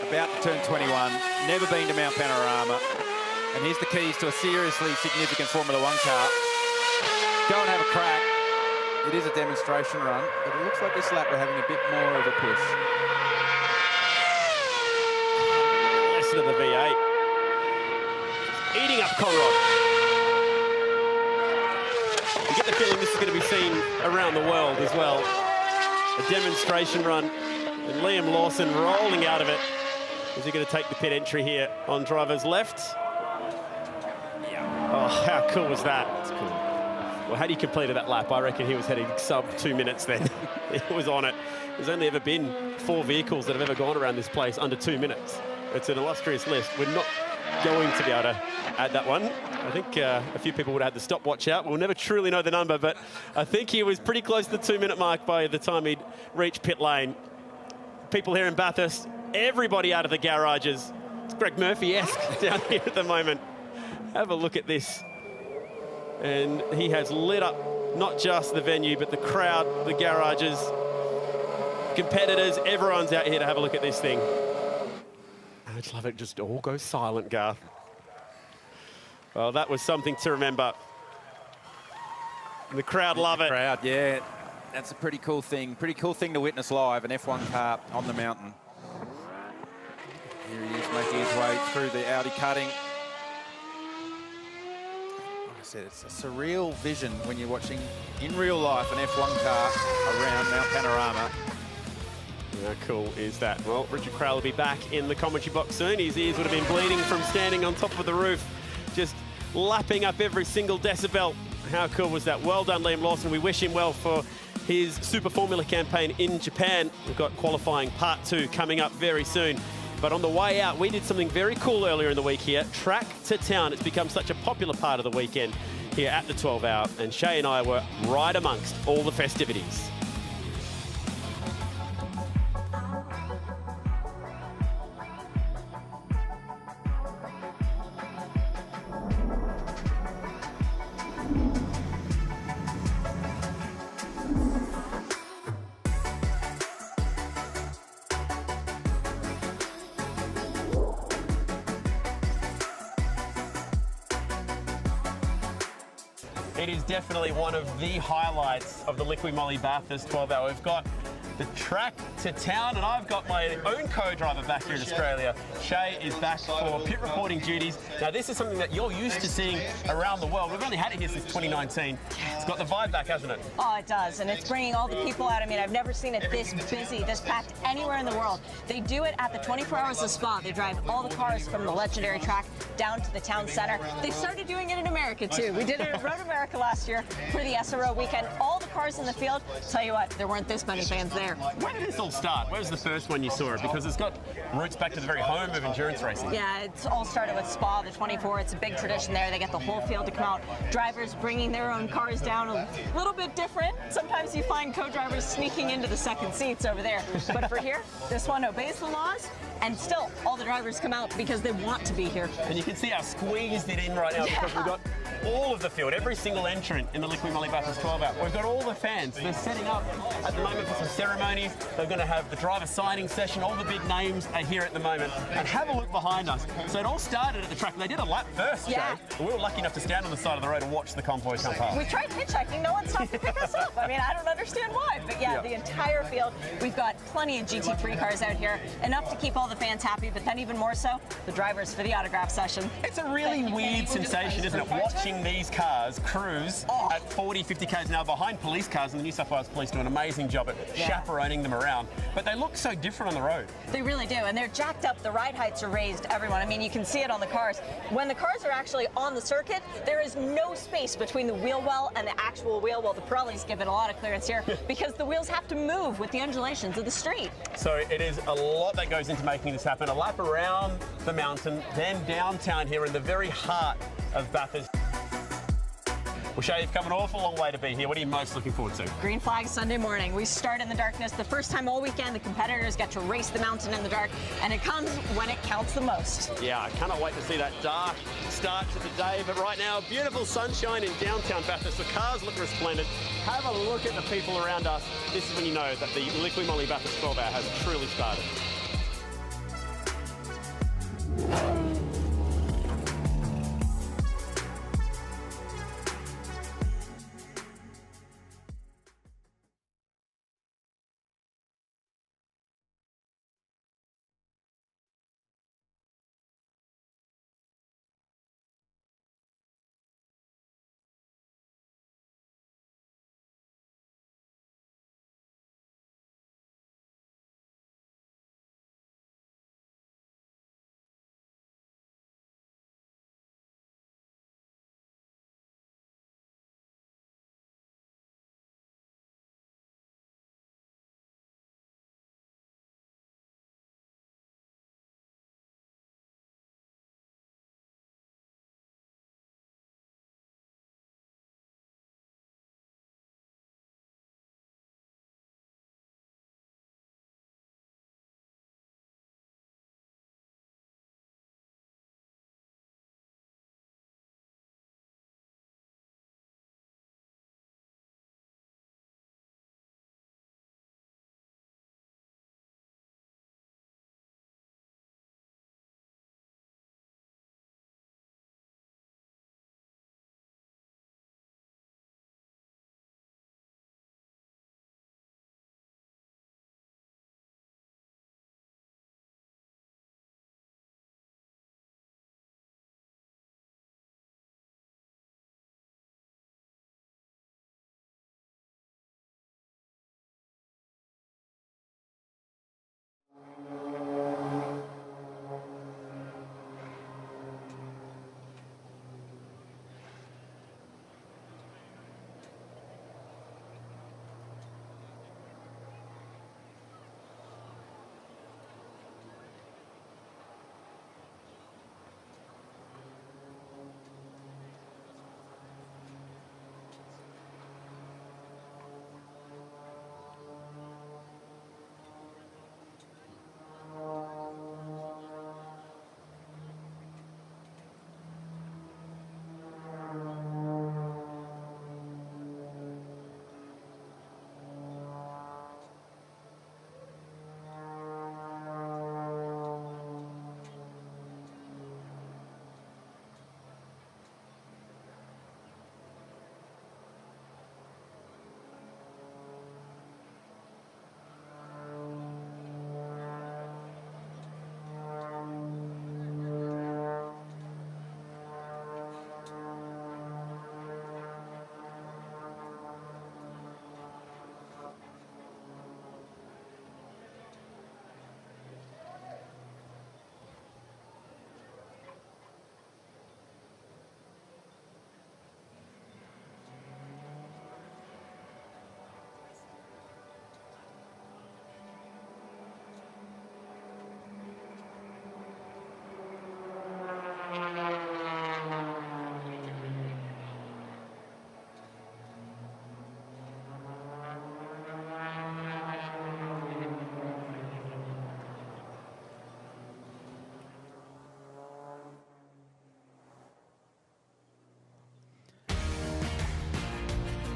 about to turn 21, never been to Mount Panorama, and here's the keys to a seriously significant Formula One car. Go and have a crack. It is a demonstration run, but it looks like this lap we're having a bit more of a push. Listen to the V8. Eating up Conrod. You get the feeling this is going to be seen around the world as well. A demonstration run, and Liam Lawson rolling out of it. Is he going to take the pit entry here on driver's left? Yeah. Oh, how cool was that? That's cool. Well, had he completed that lap, I reckon he was heading sub 2 minutes then. It was on it. There's only ever been 4 vehicles that have ever gone around this place under 2 minutes. It's an illustrious list. We're not going to be able to add that one. I think a few people would have had the stopwatch out. We'll never truly know the number, but I think he was pretty close to the 2 minute mark by the time he'd reached pit lane. People here in Bathurst, everybody out of the garages. It's Greg Murphy-esque down here at the moment. Have a look at this. And he has lit up not just the venue, but the crowd, the garages, competitors, everyone's out here to have a look at this thing. I just love it, just all goes silent, Garth. Well, that was something to remember. The crowd love it. Crowd, yeah. That's a pretty cool thing. Pretty cool thing to witness live, an F1 car on the mountain. Here he is making his way through the Audi cutting. Like I said, it's a surreal vision when you're watching in real life an F1 car around Mount Panorama. How cool is that? Well, Richard Crowell will be back in the commentary box soon. His ears would have been bleeding from standing on top of the roof, just lapping up every single decibel. How cool was that? Well done, Liam Lawson. We wish him well for his Super Formula campaign in Japan. We've got qualifying part 2 coming up very soon. But on the way out, we did something very cool earlier in the week here. Track to Town. It's become such a popular part of the weekend here at the 12 Hour. And Shay and I were right amongst all the festivities. It is definitely one of the highlights of the Liqui Moly Bathurst 12 Hour. We've got the Track to Town, and I've got my own co-driver back here in Australia. Shay is back for pit reporting duties. Now, this is something that you're used to seeing around the world. We've only had it here since 2019. It's got the vibe back, hasn't it? Oh, it does, and it's bringing all the people out. I mean, I've never seen it this busy, this packed anywhere in the world. They do it at the 24 Hours of Spa. They drive all the cars from the legendary track down to the town center. They started doing it in America, too. We did it at Road America last year for the SRO weekend. All the cars in the field. Tell you what, there weren't this many fans there. When did this all start? Where was the first one you saw it? Because it's got roots back to the very home of endurance racing. Yeah, it's all started with Spa, the 24. It's a big tradition there. They get the whole field to come out. Drivers bringing their own cars down, a little bit different. Sometimes you find co-drivers sneaking into the second seats over there. But for here, this one obeys the laws. and still all the drivers come out because they want to be here. And you can see how squeezed it in right now because we've got all of the field, every single entrant in the Liqui Moly Bathurst 12 Hour. We've got all the fans. They're setting up at the moment for some ceremonies. They're going to have the driver signing session. All the big names are here at the moment. And have a look behind us. So it all started at the track. They did a lap first, Yeah. Joe. We were lucky enough to stand on the side of the road and watch the convoy come past. We tried hitchhiking, no one stopped to pick us up. I mean, I don't understand why, but yeah, the entire field. We've got plenty of GT3 cars out here, enough to keep all the fans happy, but then even more so, the drivers for the autograph session. It's a really weird sensation, isn't it? Watching these cars cruise at 40, 50 k's an hour behind police cars, and the New South Wales Police do an amazing job at chaperoning them around. But they look so different on the road. They really do, and they're jacked up. The ride heights are raised, everyone. I mean, you can see it on the cars. When the cars are actually on the circuit, there is no space between the wheel well and the actual wheel well. The Pirelli's given a lot of clearance here because the wheels have to move with the undulations of the street. So it is a lot that goes into making this happen. A lap around the mountain, then downtown here in the very heart of Bathurst. Well, Shay, you've come an awful long way to be here. What are you most looking forward to? Green flag Sunday morning. We start in the darkness. The first time all weekend, the competitors get to race the mountain in the dark, and it comes when it counts the most. Yeah, I cannot wait to see that dark start to the day. But right now, beautiful sunshine in downtown Bathurst. The cars look resplendent. Have a look at the people around us. This is when you know that the Liqui Moly Bathurst 12 Hour has truly started.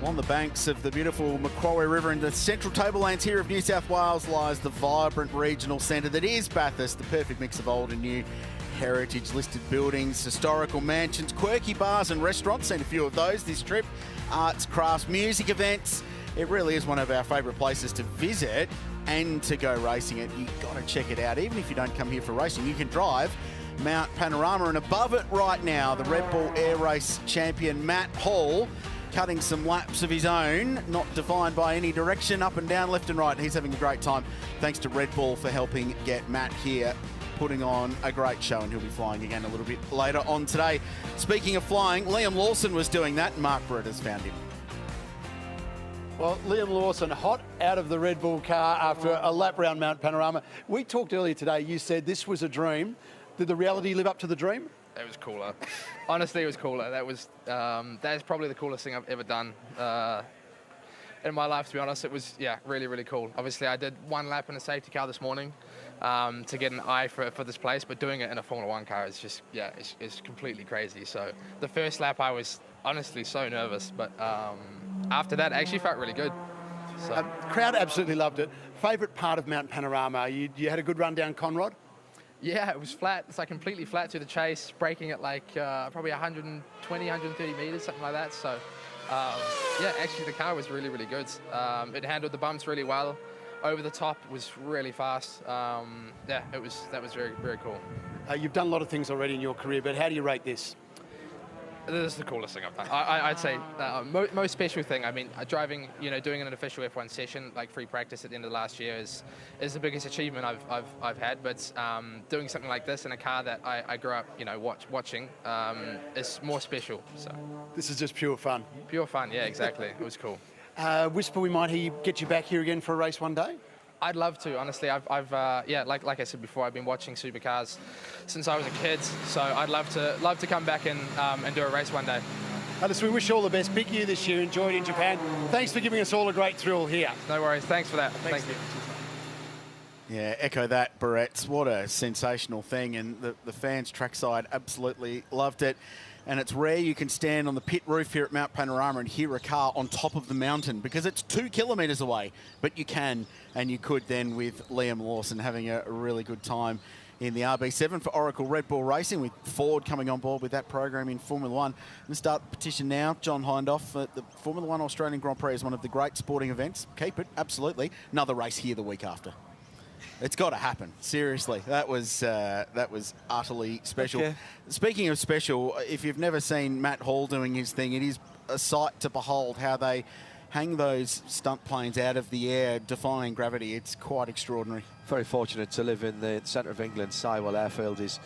On the banks of the beautiful Macquarie River in the central tablelands here of New South Wales lies the vibrant regional centre that is Bathurst, the perfect mix of old and new heritage-listed buildings, historical mansions, quirky bars and restaurants, seen a few of those this trip, arts, crafts, music events. It really is one of our favourite places to visit and to go racing it. You've got to check it out. Even if you don't come here for racing, you can drive Mount Panorama, and above it right now, the Red Bull Air Race champion Matt Hall, cutting some laps of his own, not defined by any direction, up and down, left and right. He's having a great time. Thanks to Red Bull for helping get Matt here, putting on a great show, and he'll be flying again a little bit later on today. Speaking of flying, Liam Lawson was doing that, and Mark Brett has found him. Well, Liam Lawson, hot out of the Red Bull car after a lap round Mount Panorama. We talked earlier today, you said this was a dream. Did the reality live up to the dream? It was cooler. Honestly, it was cooler. That's probably the coolest thing I've ever done in my life, to be honest. It was, yeah, really, really cool. Obviously, I did one lap in a safety car this morning to get an eye for this place, but doing it in a Formula One car is just, yeah, it's completely crazy. So the first lap, I was honestly so nervous, but after that, it actually felt really good. So. Crowd absolutely loved it. Favourite part of Mount Panorama? You had a good run down Conrod? Yeah, it was flat. It's like completely flat through the chase, braking at like probably 120, 130 metres, something like that. So, yeah, actually the car was really, really good. It handled the bumps really well. Over the top was really fast. Yeah, that was very, very cool. You've done a lot of things already in your career, but how do you rate this? This is the coolest thing I've done. I'd say most special thing. I mean, driving, doing an official F1 session, like free practice at the end of the last year, is the biggest achievement I've had. But doing something like this in a car that I grew up, watching, is more special. So this is just pure fun. Pure fun, yeah, exactly. It was cool. Whisper, we might get you back here again for a race one day. I'd love to, honestly. I've like I said before, I've been watching supercars since I was a kid, so I'd love to come back and do a race one day. Listen, we wish you all the best. Big year this year. Enjoyed in Japan. Thanks for giving us all a great thrill here. No worries. Thanks for that. Thank you. Yeah, echo that, Barrett's. What a sensational thing, and the fans trackside absolutely loved it. And it's rare you can stand on the pit roof here at Mount Panorama and hear a car on top of the mountain, because it's 2 kilometres away. But you can, and you could then, with Liam Lawson having a really good time in the RB7 for Oracle Red Bull Racing, with Ford coming on board with that program in Formula One. Let's start the petition now. John Hindhoff, the Formula One Australian Grand Prix is one of the great sporting events. Keep it, absolutely. Another race here the week after. It's got to happen. Seriously, that was utterly special. Okay. Speaking of special, if you've never seen Matt Hall doing his thing, it is a sight to behold how they hang those stunt planes out of the air, defying gravity. It's quite extraordinary. Very fortunate to live in the centre of England. Sywell Airfield is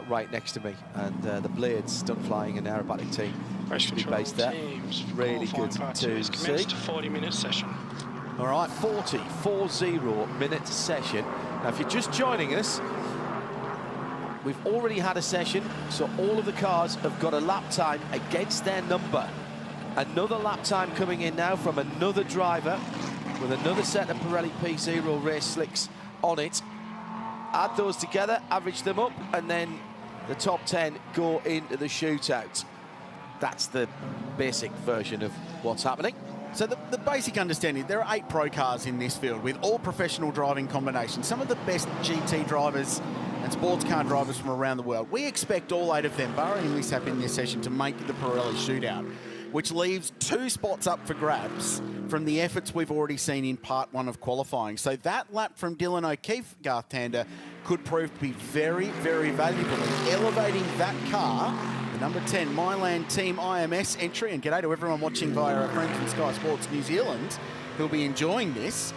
right next to me, and the Blades stunt flying and aerobatic team should be based there. Really good to see. 40-minute session. All right, 40-minute session. Now, if you're just joining us, we've already had a session, so all of the cars have got a lap time against their number. Another lap time coming in now from another driver with another set of Pirelli P0 race slicks on it. Add those together, average them up, and then the top 10 go into the shootout. That's the basic version of what's happening. So the basic understanding, there are 8 pro cars in this field with all professional driving combinations. Some of the best GT drivers and sports car drivers from around the world. We expect all 8 of them, barring mishap in this session, to make the Pirelli Shootout, which leaves 2 spots up for grabs from the efforts we've already seen in part 1 of qualifying. So that lap from Dylan O'Keefe, Garth Tander, could prove to be very, very valuable in elevating that car. The number 10 Myland Team IMS entry, and g'day to everyone watching via our friends from Sky Sports New Zealand who'll be enjoying this.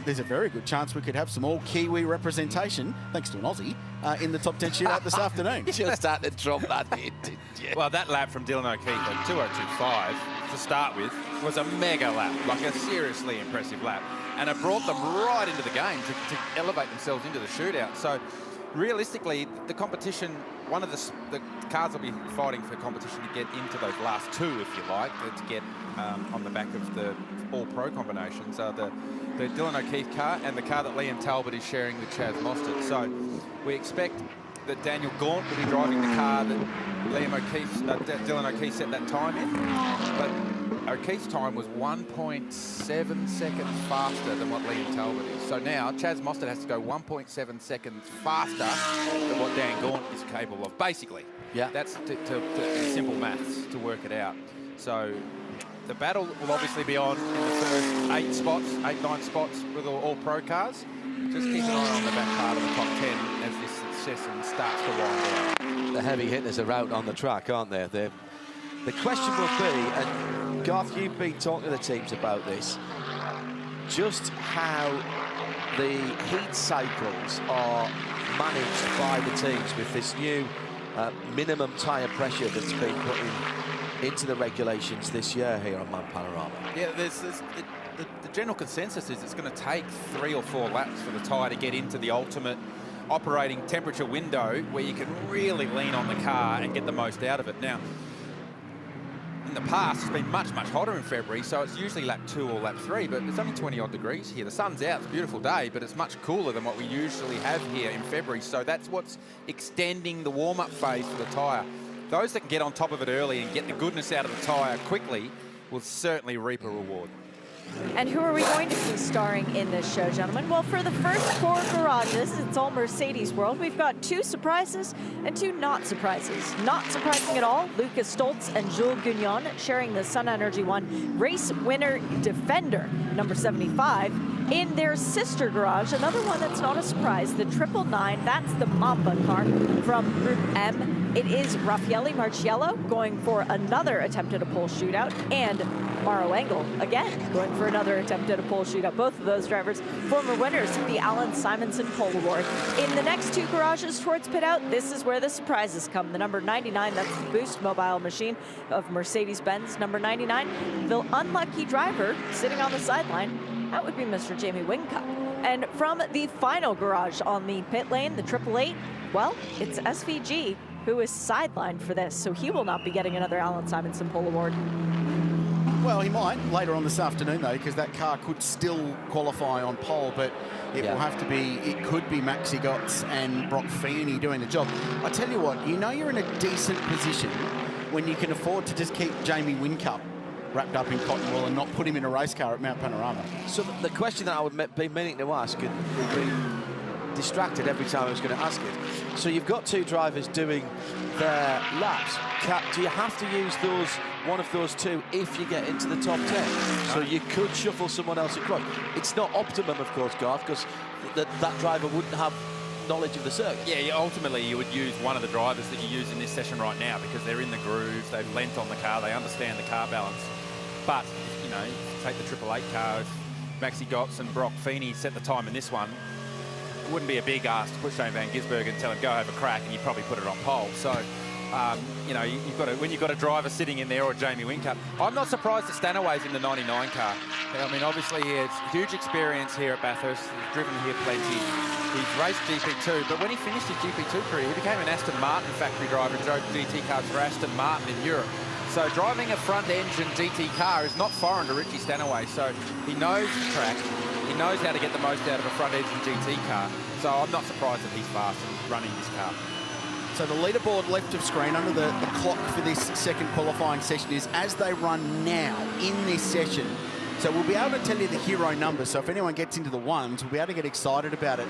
There's a very good chance we could have some all-Kiwi representation, thanks to an Aussie, in the top 10 shootout this afternoon. You should have started to drop that in, didn't you? Well, that lap from Dylan O'Keefe at 2:02.5 to start with was a mega lap, like a seriously impressive lap. And it brought them right into the game to elevate themselves into the shootout. So realistically, the competition, one of the cars will be fighting for competition to get into those last 2, if you like, to get on the back of the all-pro combinations are the Dylan O'Keefe car and the car that Liam Talbot is sharing with Chaz Mostert. So we expect that Daniel Gaunt will be driving the car that Dylan O'Keefe set that time in. But O'Keefe's time was 1.7 seconds faster than what Liam Talbot is. So now Chaz Mostert has to go 1.7 seconds faster than what Dan Gaunt is capable of. Basically, yeah, that's to simple maths to work it out. So the battle will obviously be on in the first 8-9 spots with all pro cars. Just keep an eye on the back part of the top 10 as this session starts to wind down. The heavy hitters are out on the track, aren't they? The question will be, and Garth, you've been talking to the teams about this, just how the heat cycles are managed by the teams with this new minimum tyre pressure that's been put into the regulations this year here on Mount Panorama. Yeah, the general consensus is it's going to take 3 or 4 laps for the tyre to get into the ultimate operating temperature window where you can really lean on the car and get the most out of it. Now, in the past, it's been much, much hotter in February, so it's usually lap 2 or lap 3, but it's only 20-odd degrees here. The sun's out, it's a beautiful day, but it's much cooler than what we usually have here in February, so that's what's extending the warm-up phase for the tyre. Those that can get on top of it early and get the goodness out of the tyre quickly will certainly reap a reward. And who are we going to see starring in this show, gentlemen? Well, for the first 4 garages, it's all Mercedes world. We've got 2 surprises and 2 not surprises. Not surprising at all, Lucas Stoltz and Jules Gagnon sharing the Sun Energy One race winner Defender, number 75, in their sister garage. Another one that's not a surprise, the 999, that's the Mamba car from Group M. It is Raffaele Marciello going for another attempt at a pole shootout, and Mauro Engel, again, going for another attempt at a pole shootout. Both of those drivers, former winners of the Alan Simonson Pole Award. In the next 2 garages towards pit out, this is where the surprises come. The number 99, that's the Boost mobile machine of Mercedes-Benz. Number 99, the unlucky driver sitting on the sideline, that would be Mr. Jamie Whincup. And from the final garage on the pit lane, the 888, well, it's SVG who is sidelined for this, so he will not be getting another Alan Simonson Pole Award. Well, he might later on this afternoon, though, because that car could still qualify on pole, but it will have to be, it could be Maxi Gotts and Brock Feeney doing the job. I tell you what, you know you're in a decent position when you can afford to just keep Jamie Whincup wrapped up in cotton wool and not put him in a race car at Mount Panorama. So the question that I would be meaning to ask, and we've been distracted every time I was going to ask it. So you've got 2 drivers doing their laps. Do you have to use one of those 2 if you get into the top 10? So you could shuffle someone else across. It's not optimum, of course, Garth, because that driver wouldn't have knowledge of the circuit. Yeah, ultimately you would use one of the drivers that you use in this session right now because they're in the grooves, they've lent on the car, they understand the car balance. But, you know, take the 888 car, if Maxi Gotts and Brock Feeney set the time in this one, it wouldn't be a big ask to put Shane Van Gisbergen and tell him go have a crack, and you'd probably put it on pole. So, you know, when you've got a driver sitting in there or Jamie Whincup, I'm not surprised that Stanaway's in the 99 car. I mean, obviously he has huge experience here at Bathurst. He's driven here plenty. He's raced GP2, but when he finished his GP2 career, he became an Aston Martin factory driver and drove GT cars for Aston Martin in Europe. So driving a front-engine GT car is not foreign to Richie Stanaway. So he knows the track. He knows how to get the most out of a front-engine GT car. So I'm not surprised that he's fast and running this car. So the leaderboard left of screen under the clock for this second qualifying session is as they run now in this session. So we'll be able to tell you the hero numbers. So if anyone gets into the ones, we'll be able to get excited about it.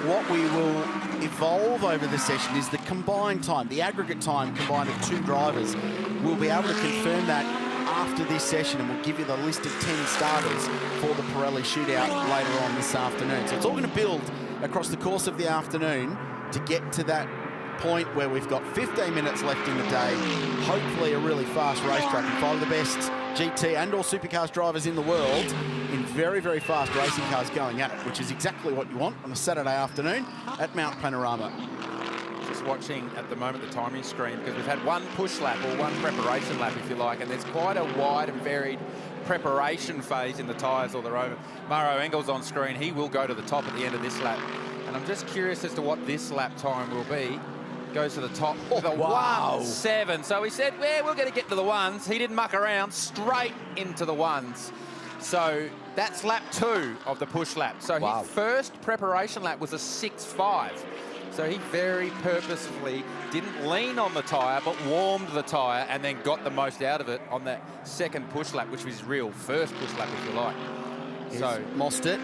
What we will evolve over the session is the combined time, the aggregate time combined of 2 drivers. We'll be able to confirm that after this session, and we'll give you the list of 10 starters for the Pirelli Shootout later on this afternoon. So it's all going to build across the course of the afternoon to get to that point where we've got 15 minutes left in the day, hopefully a really fast racetrack, and 5 of the best GT and all supercars drivers in the world in very, very fast racing cars going at it, which is exactly what you want on a Saturday afternoon at Mount Panorama. Just watching at the moment the timing screen, because we've had 1 push lap or 1 preparation lap, if you like, and there's quite a wide and varied preparation phase in the tyres all they're over. Mauro Engel's on screen. He will go to the top at the end of this lap. And I'm just curious as to what this lap time will be. Goes to the top with a 1.7. So he said, well, we're going to get to the ones. He didn't muck around, straight into the ones. So that's lap 2 of the push lap. So his first preparation lap was a 6.5. So he very purposefully didn't lean on the tyre, but warmed the tyre and then got the most out of it on that second push lap, which was his real first push lap, if you like. So Mostert,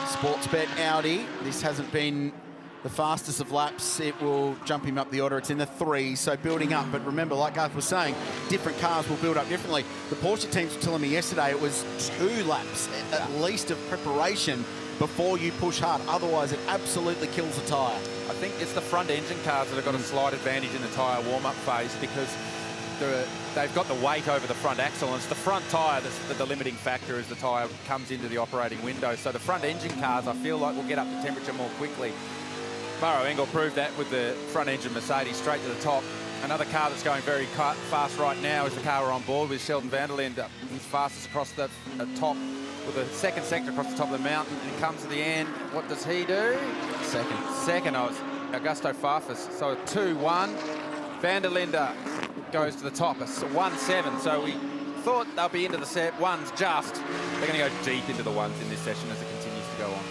Sportsbet Audi. This hasn't been the fastest of laps. It will jump him up the order. It's in the 3s, so building up. But remember, like Garth was saying, different cars will build up differently. The Porsche teams were telling me yesterday it was 2 laps at least of preparation before you push hard. Otherwise, it absolutely kills the tyre. I think it's the front engine cars that have got a slight advantage in the tyre warm-up phase because they've got the weight over the front axle, and it's the front tyre that's the limiting factor as the tyre comes into the operating window. So the front engine cars, I feel like, will get up to temperature more quickly. Maro Engel proved that with the front engine Mercedes straight to the top. Another car that's going very fast right now is the car we're on board with, Sheldon van der Linde. He's fastest across the top with a second sector across the top of the mountain, and comes to the end. What does he do? Second, oh, it's Augusto Farfus. So 2-1. Van der Linde goes to the top, a 1-7. So we thought they'll be into the set. Ones just. They're going to go deep into the ones in this session as it continues to go on.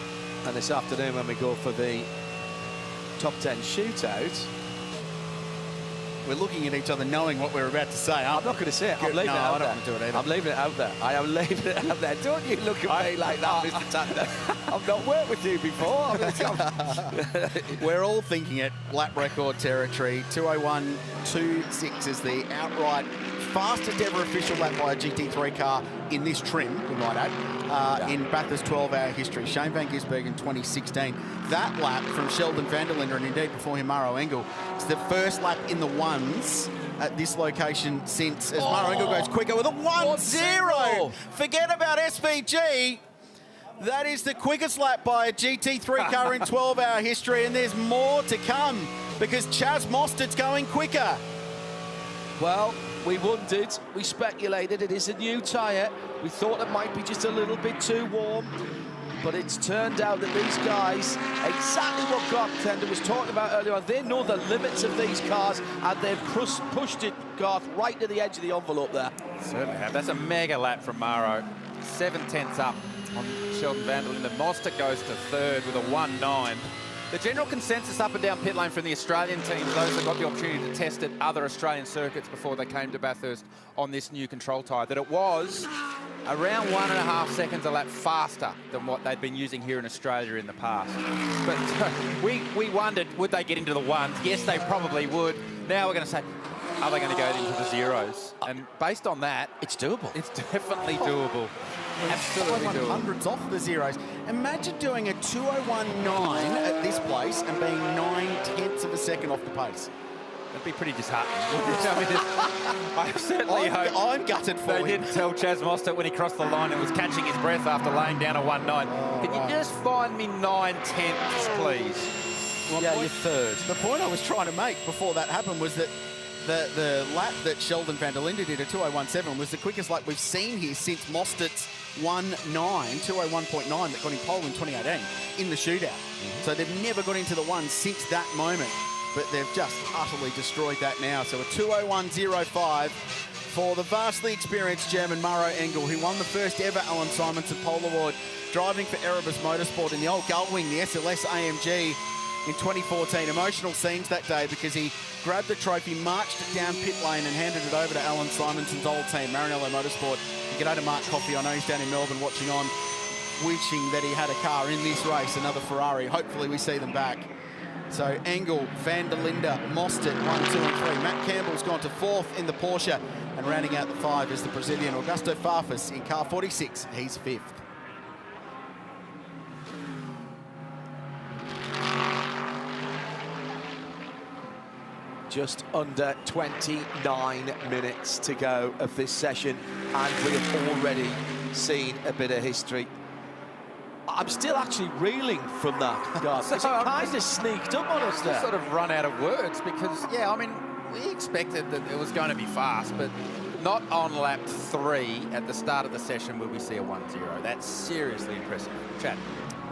And this afternoon when we go for the top 10 shootout, we're looking at each other knowing what we're about to say. I'm not going to say it. I'm leaving it out there. I don't want to do it either. I'm leaving it out there. I am leaving it out there. Don't you look at me like that, Mr. Tander. I've not worked with you before. We're all thinking it. Lap record territory. 2:01.26 is the outright fastest ever official lap by a GT3 car in this trim, we might add, in Bathurst 12-hour history. Shane van Gisbergen in 2016. That lap from Sheldon van der Linde, and indeed before him, Maro Engel, it's the first lap in the ones at this location since, as Maro Engel goes quicker with a 1-0. Forget about SVG. That is the quickest lap by a GT3 car in 12-hour history, and there's more to come because Chaz Mostert's going quicker. Well, we wondered, we speculated, it is a new tyre. We thought it might be just a little bit too warm, but it's turned out that these guys, exactly what Garth Tender was talking about earlier on, they know the limits of these cars, and they've pushed it, Garth, right to the edge of the envelope there. Certainly have. That's a mega lap from Maro. 7/10 up on Sheldon van der Linde. Mostert goes to third with a 1-9. The general consensus up and down pit lane from the Australian teams, those that got the opportunity to test at other Australian circuits before they came to Bathurst on this new control tyre, that it was around 1.5 seconds a lap faster than what they'd been using here in Australia in the past. But we wondered, would they get into the ones? Yes, they probably would. Now we're going to say, are they going to go into the zeros? And based on that, it's doable. It's definitely doable. Absolutely doable. Hundreds off the zeros. Imagine doing a 2:01.9 at this place and being 9/10 of a second off the pace. That'd be pretty disheartening. I certainly hope. I'm gutted for him. They didn't tell Chaz Mostert when he crossed the line and was catching his breath after laying down a 1-9. Can you just find me 9/10, please? Well, you're third. The point I was trying to make before that happened was that the lap that Sheldon van der Linde did at 2:01.7 was the quickest lap we've seen here since Mostert's 2:01.9 that got him pole in 2018 in the shootout. So they've never got into the one since that moment, but they've just utterly destroyed that now. So a 2:01.05 for the vastly experienced German Maro Engel, who won the first ever Alan Simonson Pole Award, driving for Erebus Motorsport in the old Gullwing, the SLS AMG in 2014. Emotional scenes that day because he grabbed the trophy, marched it down pit lane and handed it over to Alan Simonson's old team, Maranello Motorsport. And g'day to Mark Coffey. I know he's down in Melbourne watching on, wishing that he had a car in this race, another Ferrari. Hopefully we see them back. So Engel, van der Linde, Mostert, 1, 2 and 3. Matt Campbell's gone to fourth in the Porsche, and rounding out the 5 is the Brazilian Augusto Farfus in car 46. He's 5th. Just under 29 minutes to go of this session, and we have already seen a bit of history. I'm still actually reeling from that, Garth. It kind of sneaked up on us there. Sort of run out of words because, yeah, I mean, we expected that it was going to be fast, but not on lap 3 at the start of the session will we see a 1-0. That's seriously impressive. Chad.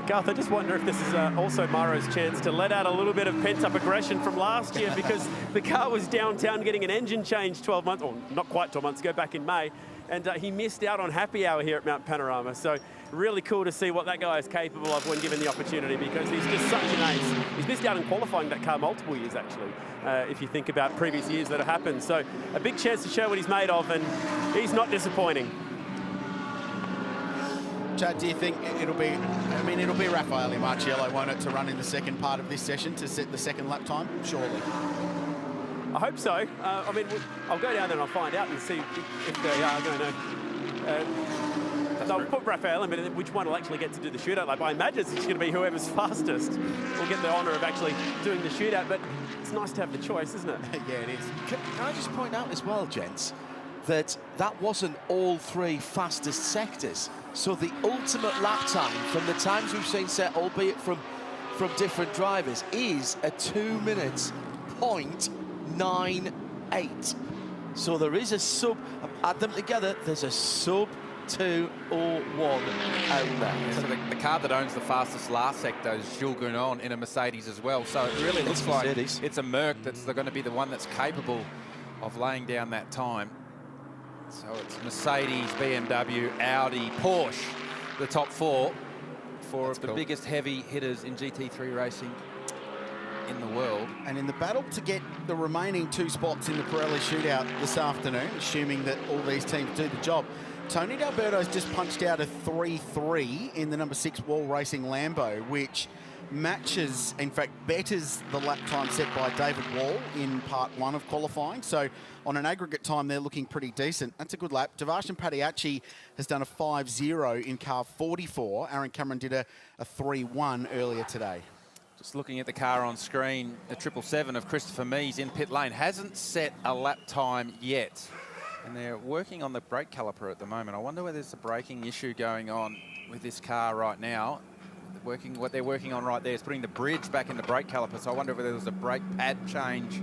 Garth, I just wonder if this is also Maro's chance to let out a little bit of pent-up aggression from last year because the car was downtown getting an engine change 12 months, or not quite 12 months ago, back in May. and he missed out on happy hour here at Mount Panorama. So really cool to see what that guy is capable of when given the opportunity, because he's just such an ace. He's missed out on qualifying that car multiple years, actually, if you think about previous years that have happened. So a big chance to show what he's made of, and he's not disappointing. Chad, do you think it'll be, I mean, it'll be Raffaele Marciello, won't it, to run in the second part of this session to set the second lap time? Surely. I hope so. I mean, I'll go down there and I'll find out and see if they are going to... they'll put Raffaele in, but which one will actually get to do the shootout lap? I imagine it's going to be whoever's fastest will get the honour of actually doing the shootout, but it's nice to have the choice, isn't it? Yeah, it is. Can I just point out as well, gents, that wasn't all 3 fastest sectors. So the ultimate lap time from the times we've seen set, albeit from different drivers, is a 2 minutes .98. So there is a sub, add them together, there's a sub 2:01 out there. So the car that owns the fastest last sector is Jules Gounon in a Mercedes as well. So it really looks like it's a Merc that's going to be the one that's capable of laying down that time. So it's Mercedes, BMW, Audi, Porsche, the top 4 for the biggest heavy hitters in GT3 racing in the world. And in the battle to get the remaining 2 spots in the Pirelli Shootout this afternoon, assuming that all these teams do the job, Tony D'Alberto's just punched out a 3.3 in the number 6 Wall Racing Lambo, which matches, in fact, betters the lap time set by David Wall in part 1 of qualifying. So on an aggregate time, they're looking pretty decent. That's a good lap. Devarshan Padiachi has done a 5.0 in car 44. Aaron Cameron did a 3.1 earlier today. Just looking at the car on screen, the 777 of Christopher Mees in pit lane hasn't set a lap time yet. And they're working on the brake caliper at the moment. I wonder whether there's a braking issue going on with this car right now. What they're working on right there is putting the bridge back in the brake caliper. So I wonder whether there's a brake pad change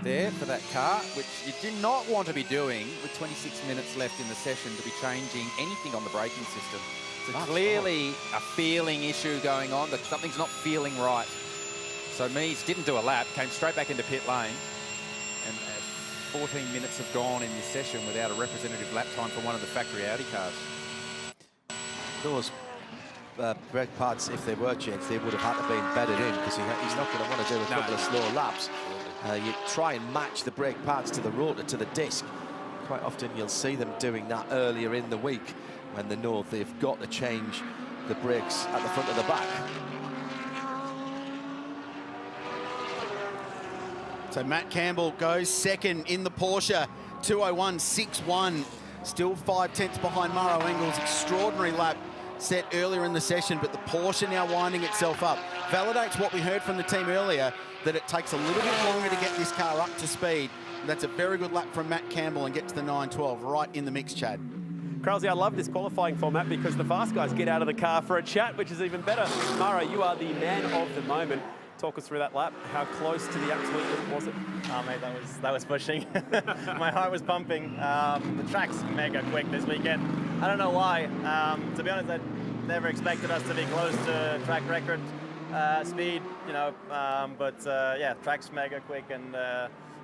there for that car, which you do not want to be doing with 26 minutes left in the session, to be changing anything on the braking system. So clearly a feeling issue going on, that something's not feeling right. So Mees didn't do a lap, came straight back into pit lane, and 14 minutes have gone in this session without a representative lap time for one of the factory Audi cars. Those brake pads, if they were changed, they would have had to be embedded in, because he's not going to want to do a couple of slow laps. You try and match the brake pads to the rotor, to the disc. Quite often you'll see them doing that earlier in the week when they know they've got to change the brakes at the front of the back. So Matt Campbell goes second in the Porsche, 2:01.61. Still 5 tenths behind Maro Engels. Extraordinary lap set earlier in the session, but the Porsche now winding itself up. Validates what we heard from the team earlier, that it takes a little bit longer to get this car up to speed. That's a very good lap from Matt Campbell and get to the 9.12 right in the mix, Chad. Kralsey, I love this qualifying format because the fast guys get out of the car for a chat, which is even better. Mara, you are the man of the moment. Talk us through that lap. How close to the absolute limit was it? Oh, mate, that was pushing. My heart was pumping. The track's mega quick this weekend. I don't know why. To be honest, I never expected us to be close to track record speed, you know. Yeah, track's mega quick, and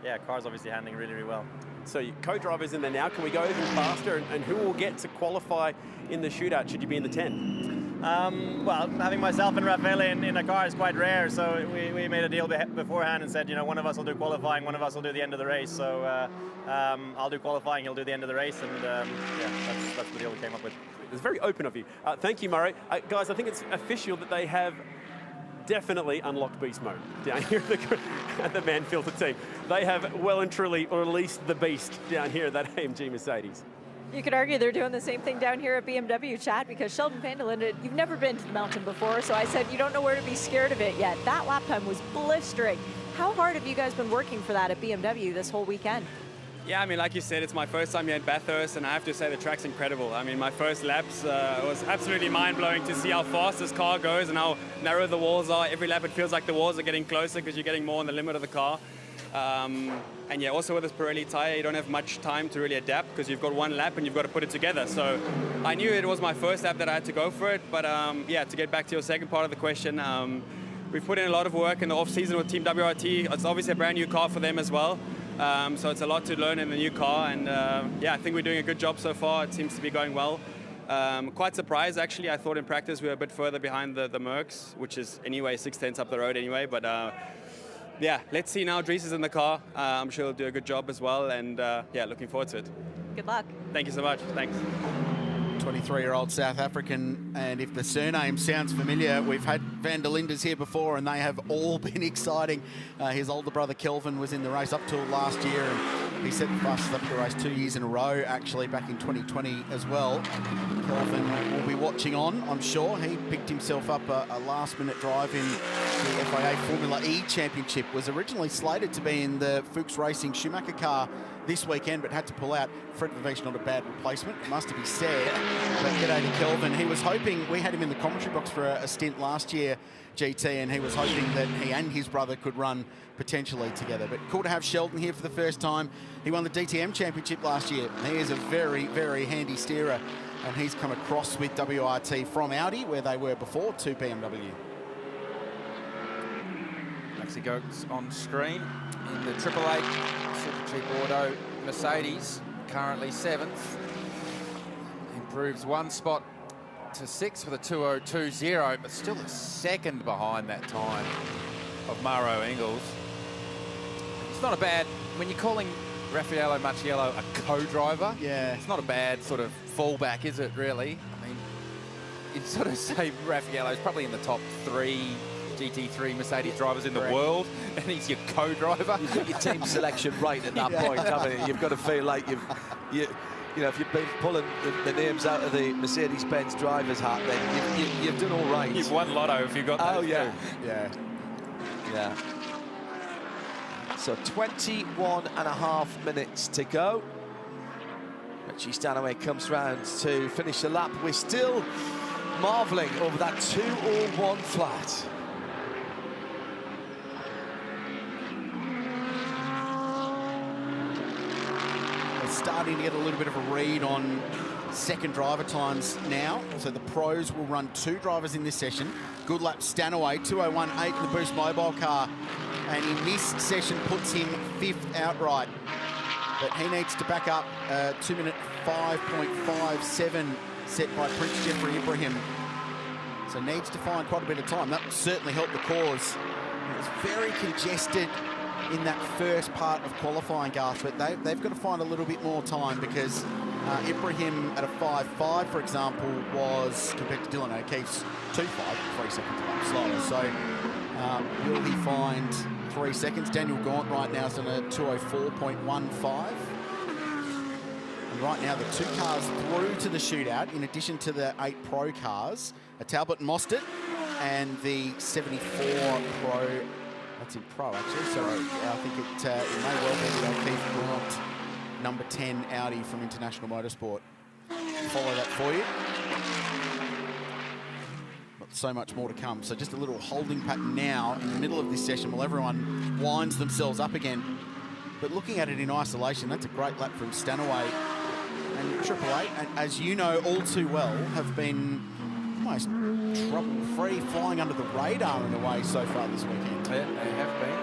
yeah, car's obviously handling really, really well. So your co-driver's in there now. Can we go even faster? And who will get to qualify in the shootout should you be in the 10? Well, having myself and Raffaele in a car is quite rare, so we made a deal beforehand and said, you know, one of us will do qualifying, one of us will do the end of the race. So I'll do qualifying, he'll do the end of the race, and yeah, that's the deal we came up with. It's very open of you. Thank you, Murray. Guys, I think it's official that they have definitely unlocked beast mode down here at the Manfilter team. They have well and truly released the beast down here at that AMG Mercedes. You could argue they're doing the same thing down here at BMW, Chad, because Sheldon van der Linde, you've never been to the mountain before, so I said you don't know where to be scared of it yet. That lap time was blistering. How hard have you guys been working for that at BMW this whole weekend? Yeah, I mean, like you said, it's my first time here at Bathurst, and I have to say the track's incredible. I mean, my first laps was absolutely mind-blowing to see how fast this car goes and how narrow the walls are. Every lap it feels like the walls are getting closer because you're getting more on the limit of the car. And yeah, also with this Pirelli tire, you don't have much time to really adapt because you've got one lap and you've got to put it together. So I knew it was my first lap that I had to go for it. But yeah, to get back to your second part of the question, we've put in a lot of work in the off-season with Team WRT. It's obviously a brand new car for them as well. So it's a lot to learn in the new car, and yeah, I think we're doing a good job so far. It seems to be going well. Quite surprised, actually. I thought in practice we were a bit further behind the Mercs, which is anyway 6/10 up the road anyway. But yeah, let's see now. Dries is in the car. I'm sure he'll do a good job as well, and yeah, looking forward to it. Good luck. Thank you so much. Thanks. 23-year-old South African, and if the surname sounds familiar, we've had Van der Linde's here before, and they have all been exciting. His older brother Kelvin was in the race up till last year, and he set the fastest up the race 2 years in a row, actually, back in 2020 as well. Kelvin will be watching on, I'm sure. He picked himself up a last-minute drive in the FIA Formula E Championship. Was originally slated to be in the Fuchs Racing Schumacher car this weekend, but had to pull out. Fred Vivek's not a bad replacement, it must be said. But g'day to Kelvin. He was hoping, we had him in the commentary box for a stint last year, GT, and he was hoping that he and his brother could run potentially together. But cool to have Sheldon here for the first time. He won the DTM Championship last year. He is a very, very handy steerer, and he's come across with WRT from Audi, where they were before, to BMW. Maxi goes on screen in the 888 Super Cheap Auto Mercedes, currently 7th. Improves 1 spot to 6th with a 2:02.0, but still a second behind that time of Mauro Engels. It's not a bad, when you're calling Raffaello Macchiello a co-driver, yeah, it's not a bad sort of fallback, is it, really? I mean, you'd sort of say Raffaello's probably in the top 3 GT3 Mercedes drivers in the world, and he's your co-driver. You've got your team selection right at that point, haven't you? You've got to feel like you know, if you've been pulling the names out of the Mercedes-Benz driver's hat, then you've done all right. You've won lotto if you've got that. Oh, yeah. Yeah. Yeah. So 21.5 minutes to go. Richie Stanaway comes round to finish the lap. We're still marvelling over that 2:01 flat. Starting to get a little bit of a read on second driver times now. So the pros will run 2 drivers in this session. Good lap Stanaway, 2:01.8 in the Boost Mobile car. And in this session puts him 5th outright. But he needs to back up 2-minute 5.57 set by Prince Jeffrey Ibrahim. So needs to find quite a bit of time. That will certainly help the cause. It was very congested in that first part of qualifying, Garth, but they've got to find a little bit more time, because Ibrahim at a 5.5, for example, was, compared to Dylan O'Keefe's 2.5, 3 seconds slower. So will he find 3 seconds? Daniel Gaunt right now is on a 2:04.15. And right now the 2 cars through to the shootout, in addition to the 8 Pro cars, a Talbot and Mostert and the 74 Pro. That's in Pro, actually, so I think it may well be the O'Keefe Gaunt number 10 Audi from International Motorsport. Follow that for you. Not so much more to come. So just a little holding pattern now in the middle of this session while everyone winds themselves up again. But looking at it in isolation, that's a great lap from Stanaway. And 888, and as you know all too well, have been almost trouble-free, flying under the radar in a way so far this weekend. Yeah, they have been,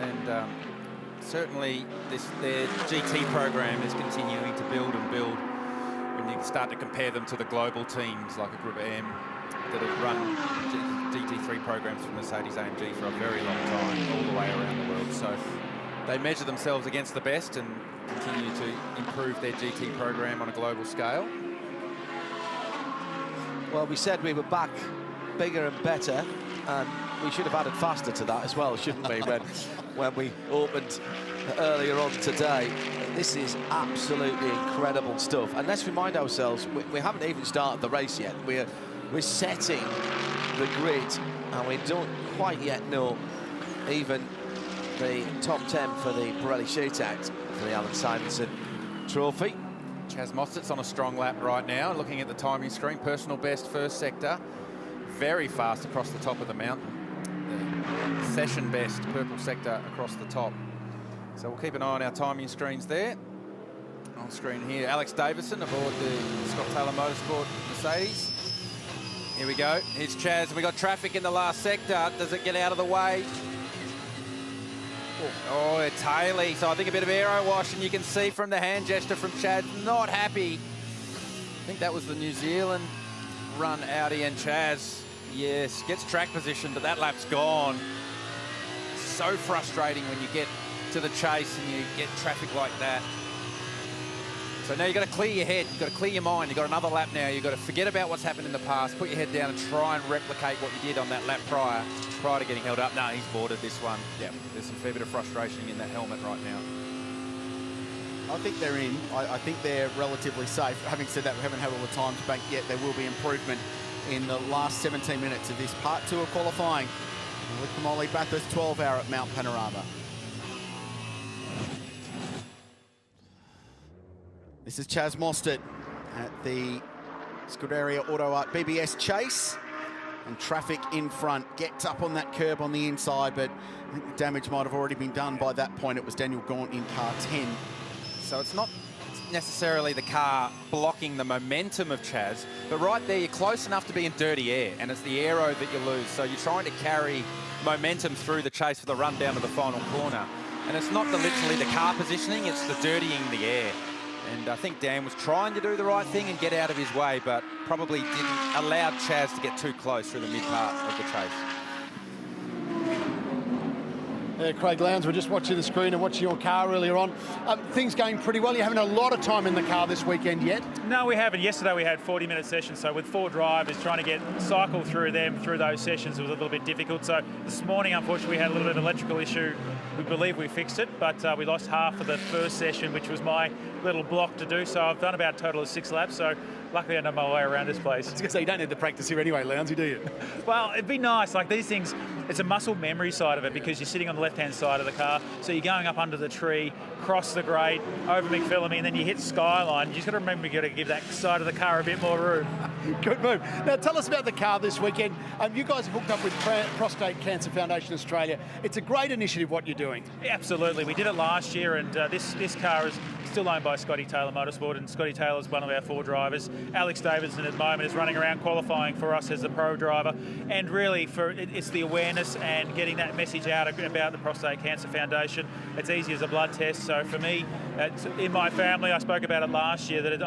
and certainly their GT program is continuing to build and build. When you start to compare them to the global teams like a Group M that have run GT3 programs for Mercedes-AMG for a very long time, all the way around the world. So they measure themselves against the best and continue to improve their GT program on a global scale. Well, we said we were back bigger and better, and we should have added faster to that as well, shouldn't we, when we opened earlier on today. This is absolutely incredible stuff. And let's remind ourselves, we haven't even started the race yet. We're setting the grid, and we don't quite yet know even the top 10 for the Pirelli Shootout for the Alan Simonson Trophy. Chaz Mostert's on a strong lap right now. Looking at the timing screen, personal best first sector. Very fast across the top of the mountain. The session best purple sector across the top. So we'll keep an eye on our timing screens there. On screen here, Alex Davison aboard the Scott Taylor Motorsport Mercedes. Here we go. Here's Chaz. We got traffic in the last sector. Does it get out of the way? Oh, Taylor. So I think a bit of aero wash, and you can see from the hand gesture from Chad, not happy. I think that was the New Zealand run, Audi, and Chaz, yes, gets track position, but that lap's gone. So frustrating when you get to the chase and you get traffic like that. So now you've got to clear your head, you've got to clear your mind, you've got another lap now, you've got to forget about what's happened in the past, put your head down and try and replicate what you did on that lap prior to getting held up. No, he's boarded this one. Yeah, there's some fair bit of frustration in that helmet right now. I think they're in. I think they're relatively safe. Having said that, we haven't had all the time to bank yet. There will be improvement in the last 17 minutes of this part 2 of qualifying. With Kamali Bathurst 12-hour at Mount Panorama. This is Chaz Mostert at the Scuderia Auto Art BBS chase. And traffic in front, gets up on that curb on the inside, but I think the damage might have already been done by that point. It was Daniel Gaunt in car 10. So it's not necessarily the car blocking the momentum of Chaz, but right there, you're close enough to be in dirty air, and it's the aero that you lose. So you're trying to carry momentum through the chase for the run down to the final corner. And it's not literally the car positioning, it's the dirtying the air. And I think Dan was trying to do the right thing and get out of his way, but probably didn't allow Chaz to get too close through the mid part of the chase. Craig Lowndes, we're just watching the screen and watching your car earlier on. Things going pretty well. You're having a lot of time in the car this weekend yet? No, we haven't. Yesterday we had 40-minute sessions, so with 4 drivers, trying to cycle through those sessions was a little bit difficult. So this morning, unfortunately, we had a little bit of an electrical issue. We believe we fixed it, but we lost half of the first session, which was my little block to do. So I've done about a total of 6 laps. So luckily I know my way around this place. I was going to say, you don't need to practice here anyway, Lowndesy, do you? Well, it'd be nice. Like these things, it's a muscle memory side of it because you're sitting on the left-hand side of the car. So you're going up under the tree, cross the grate, over McPhillamy, and then you hit Skyline. You just got to remember you got to give that side of the car a bit more room. Good move. Now tell us about the car this weekend. You guys have hooked up with Prostate Cancer Foundation Australia. It's a great initiative what you're doing. Absolutely. We did it last year, and this car is still owned by Scotty Taylor Motorsport, and Scotty Taylor is one of our 4 drivers. Alex Davidson at the moment is running around qualifying for us as the pro driver, and really it's the awareness and getting that message out about the Prostate Cancer Foundation. It's easy as a blood test, so for me, in my family, I spoke about it last year, that it's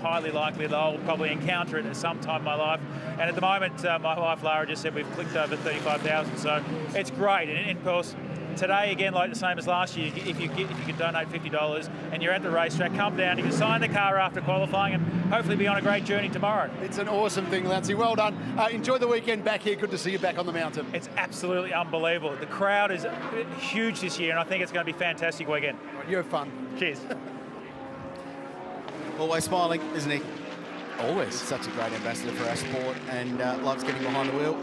highly likely that I'll probably encounter it at some time in my life, and at the moment my wife Lara just said we've clicked over 35,000, so it's great. And of course, today, again, like the same as last year, if you can donate $50 and you're at the racetrack, come down, you can sign the car after qualifying and hopefully be on a great journey tomorrow. It's an awesome thing, Lancey. Well done. Enjoy the weekend back here. Good to see you back on the mountain. It's absolutely unbelievable. The crowd is huge this year, and I think it's going to be a fantastic weekend. You have fun. Cheers. Always smiling, isn't he? Always. Such a great ambassador for our sport and loves getting behind the wheel.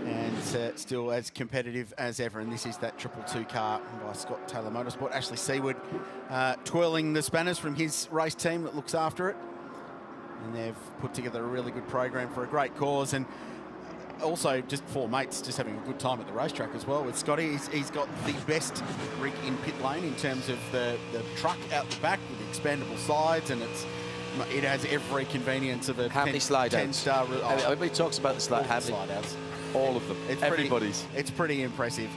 And still as competitive as ever. And this is that 222 car by Scott Taylor Motorsport. Ashley Seaward twirling the spanners from his race team that looks after it. And they've put together a really good program for a great cause. And also just 4 mates just having a good time at the racetrack as well with Scotty. He's got the best rig in pit lane in terms of the truck out the back with the expandable sides, and it has every convenience of a how many slide outs? 10-star. Everybody talks about the slide outs. All of them. Everybody's. It's pretty impressive.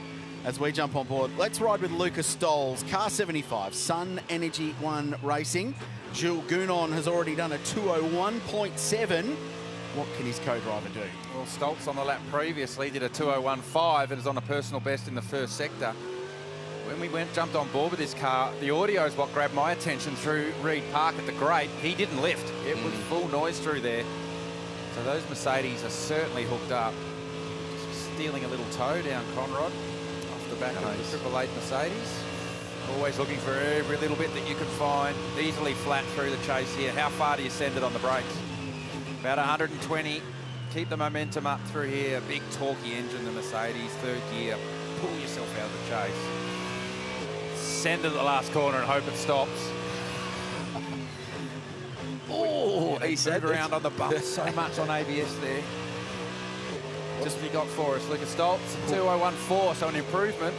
As we jump on board, let's ride with Lucas Stoles, car 75, Sun Energy One Racing. Jules Gounon has already done a 201.7. What can his co-driver do? Well, Stoltz on the lap previously did a 201.5 and is on a personal best in the first sector. When we jumped on board with this car, the audio is what grabbed my attention through Reed Park at the Great. He didn't lift. It was full noise through there. So those Mercedes are certainly hooked up. Just stealing a little toe down Conrod off the back of the 888 Mercedes. Always looking for every little bit that you could find. Easily flat through the chase here. How far do you send it on the brakes? About 120. Keep the momentum up through here. Big torquey engine, the Mercedes, 3rd gear. Pull yourself out of the chase. Send it at the last corner and hope it stops. Oh, he said around on the bump so much on ABS there. Just what he got for us, Lucas Stoltz, 201.4, so an improvement.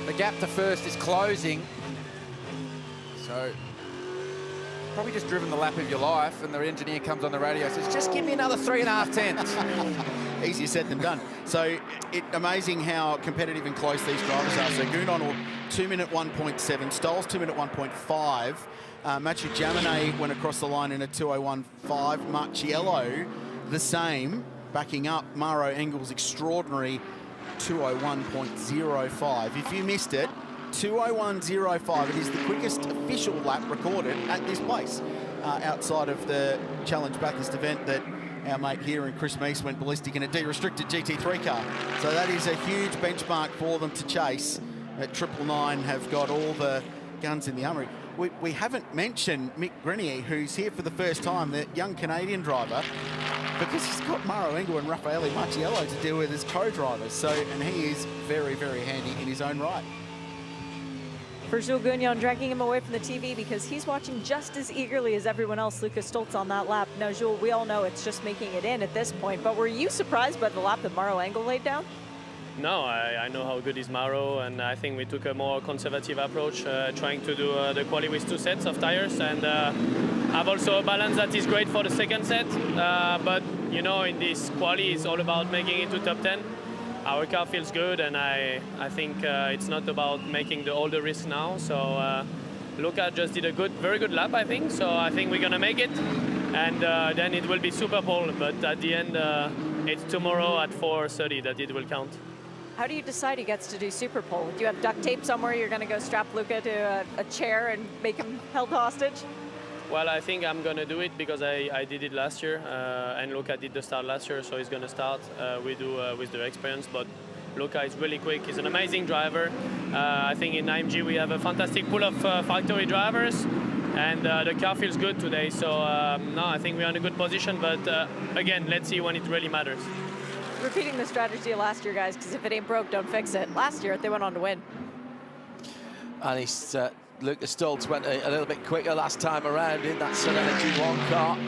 The gap to first is closing. So probably just driven the lap of your life, and the engineer comes on the radio and says, just give me another 3.5 tenths. easier said than done. So amazing how competitive and close these drivers are. So Goononall, 2 minute 1.7, Stoles 2 minute 1.5. Matthew Jaminet went across the line in a 2:01.5. Marciello, the same, backing up Maro Engel's extraordinary 2:01.05. If you missed it, 2:01.05. It is the quickest official lap recorded at this place, outside of the Challenge Bathurst event that our mate here and Chris Meese went ballistic in a de-restricted GT3 car. So that is a huge benchmark for them to chase. At 999 have got all the guns in the armoury. We haven't mentioned Mick Grenier, who's here for the first time, the young Canadian driver, because he's got Maro Engel and Raffaele Marciello to deal with as co-drivers. So, and he is very, very handy in his own right. For Jules Gagnon, dragging him away from the TV because he's watching just as eagerly as everyone else, Lucas Stoltz on that lap. Now, Jules, we all know it's just making it in at this point, but were you surprised by the lap that Maro Engel laid down? No, I know how good is Maro, and I think we took a more conservative approach, trying to do the quali with 2 sets of tires, and have also a balance that is great for the second set. But, you know, in this quali, it's all about making it to top 10. Our car feels good, and I think it's not about making all the risk now. So Luca just did a very good lap, I think. So I think we're gonna make it, and then it will be Super Pole. But at the end, it's tomorrow at 4:30 that it will count. How do you decide he gets to do Super Pole? Do you have duct tape somewhere? You're gonna go strap Luca to a chair and make him held hostage? Well, I think I'm going to do it because I did it last year, and Luca did the start last year, so he's going to start with the experience. But Luca is really quick. He's an amazing driver. I think in IMG we have a fantastic pool of factory drivers, and the car feels good today. So, no, I think we're in a good position. But, again, let's see when it really matters. Repeating the strategy last year, guys, because if it ain't broke, don't fix it. Last year, they went on to win. And he's... Lucas Stoltz went a little bit quicker last time around in that Serenity 1 car.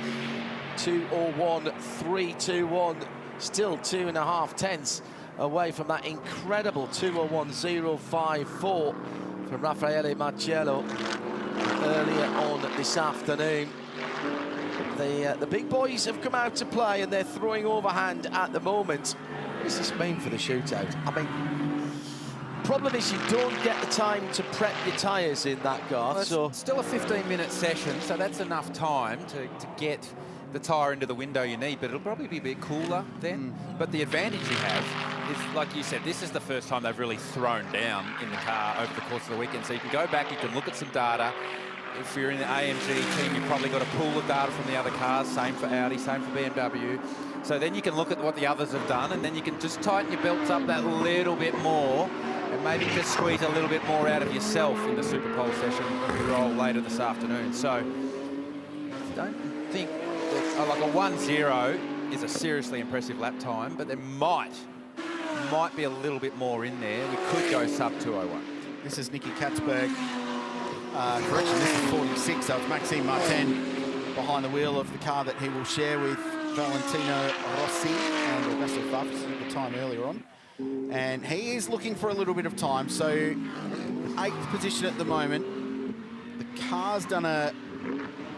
2:01.321, still 2.5 tenths away from that incredible 2:01.054 from Raffaele Marciello earlier on this afternoon. The big boys have come out to play, and they're throwing overhand at the moment. What does this mean for the shootout? I mean, problem is you don't get the time to prep your tyres in that car. Well, so it's still a 15-minute session, so that's enough time to get the tyre into the window you need, but it'll probably be a bit cooler then. But the advantage you have is, like you said, this is the first time they've really thrown down in the car over the course of the weekend. So you can go back, you can look at some data. If you're in the AMG team, you've probably got a pool of data from the other cars, same for Audi, same for BMW. So then you can look at what the others have done, and then you can just tighten your belts up that little bit more, and maybe just squeeze a little bit more out of yourself in the Super Pole session when we roll later this afternoon. So I don't think that, like a 1:0 is a seriously impressive lap time, but there might be a little bit more in there. We could go sub 2:01. This is Nicky Katzberg. Correction, this is 46, so it's Maxime Martin behind the wheel of the car that he will share with Valentino Rossi and Augusto Farfus at the time earlier on. And he is looking for a little bit of time, so 8th position at the moment. The car's done a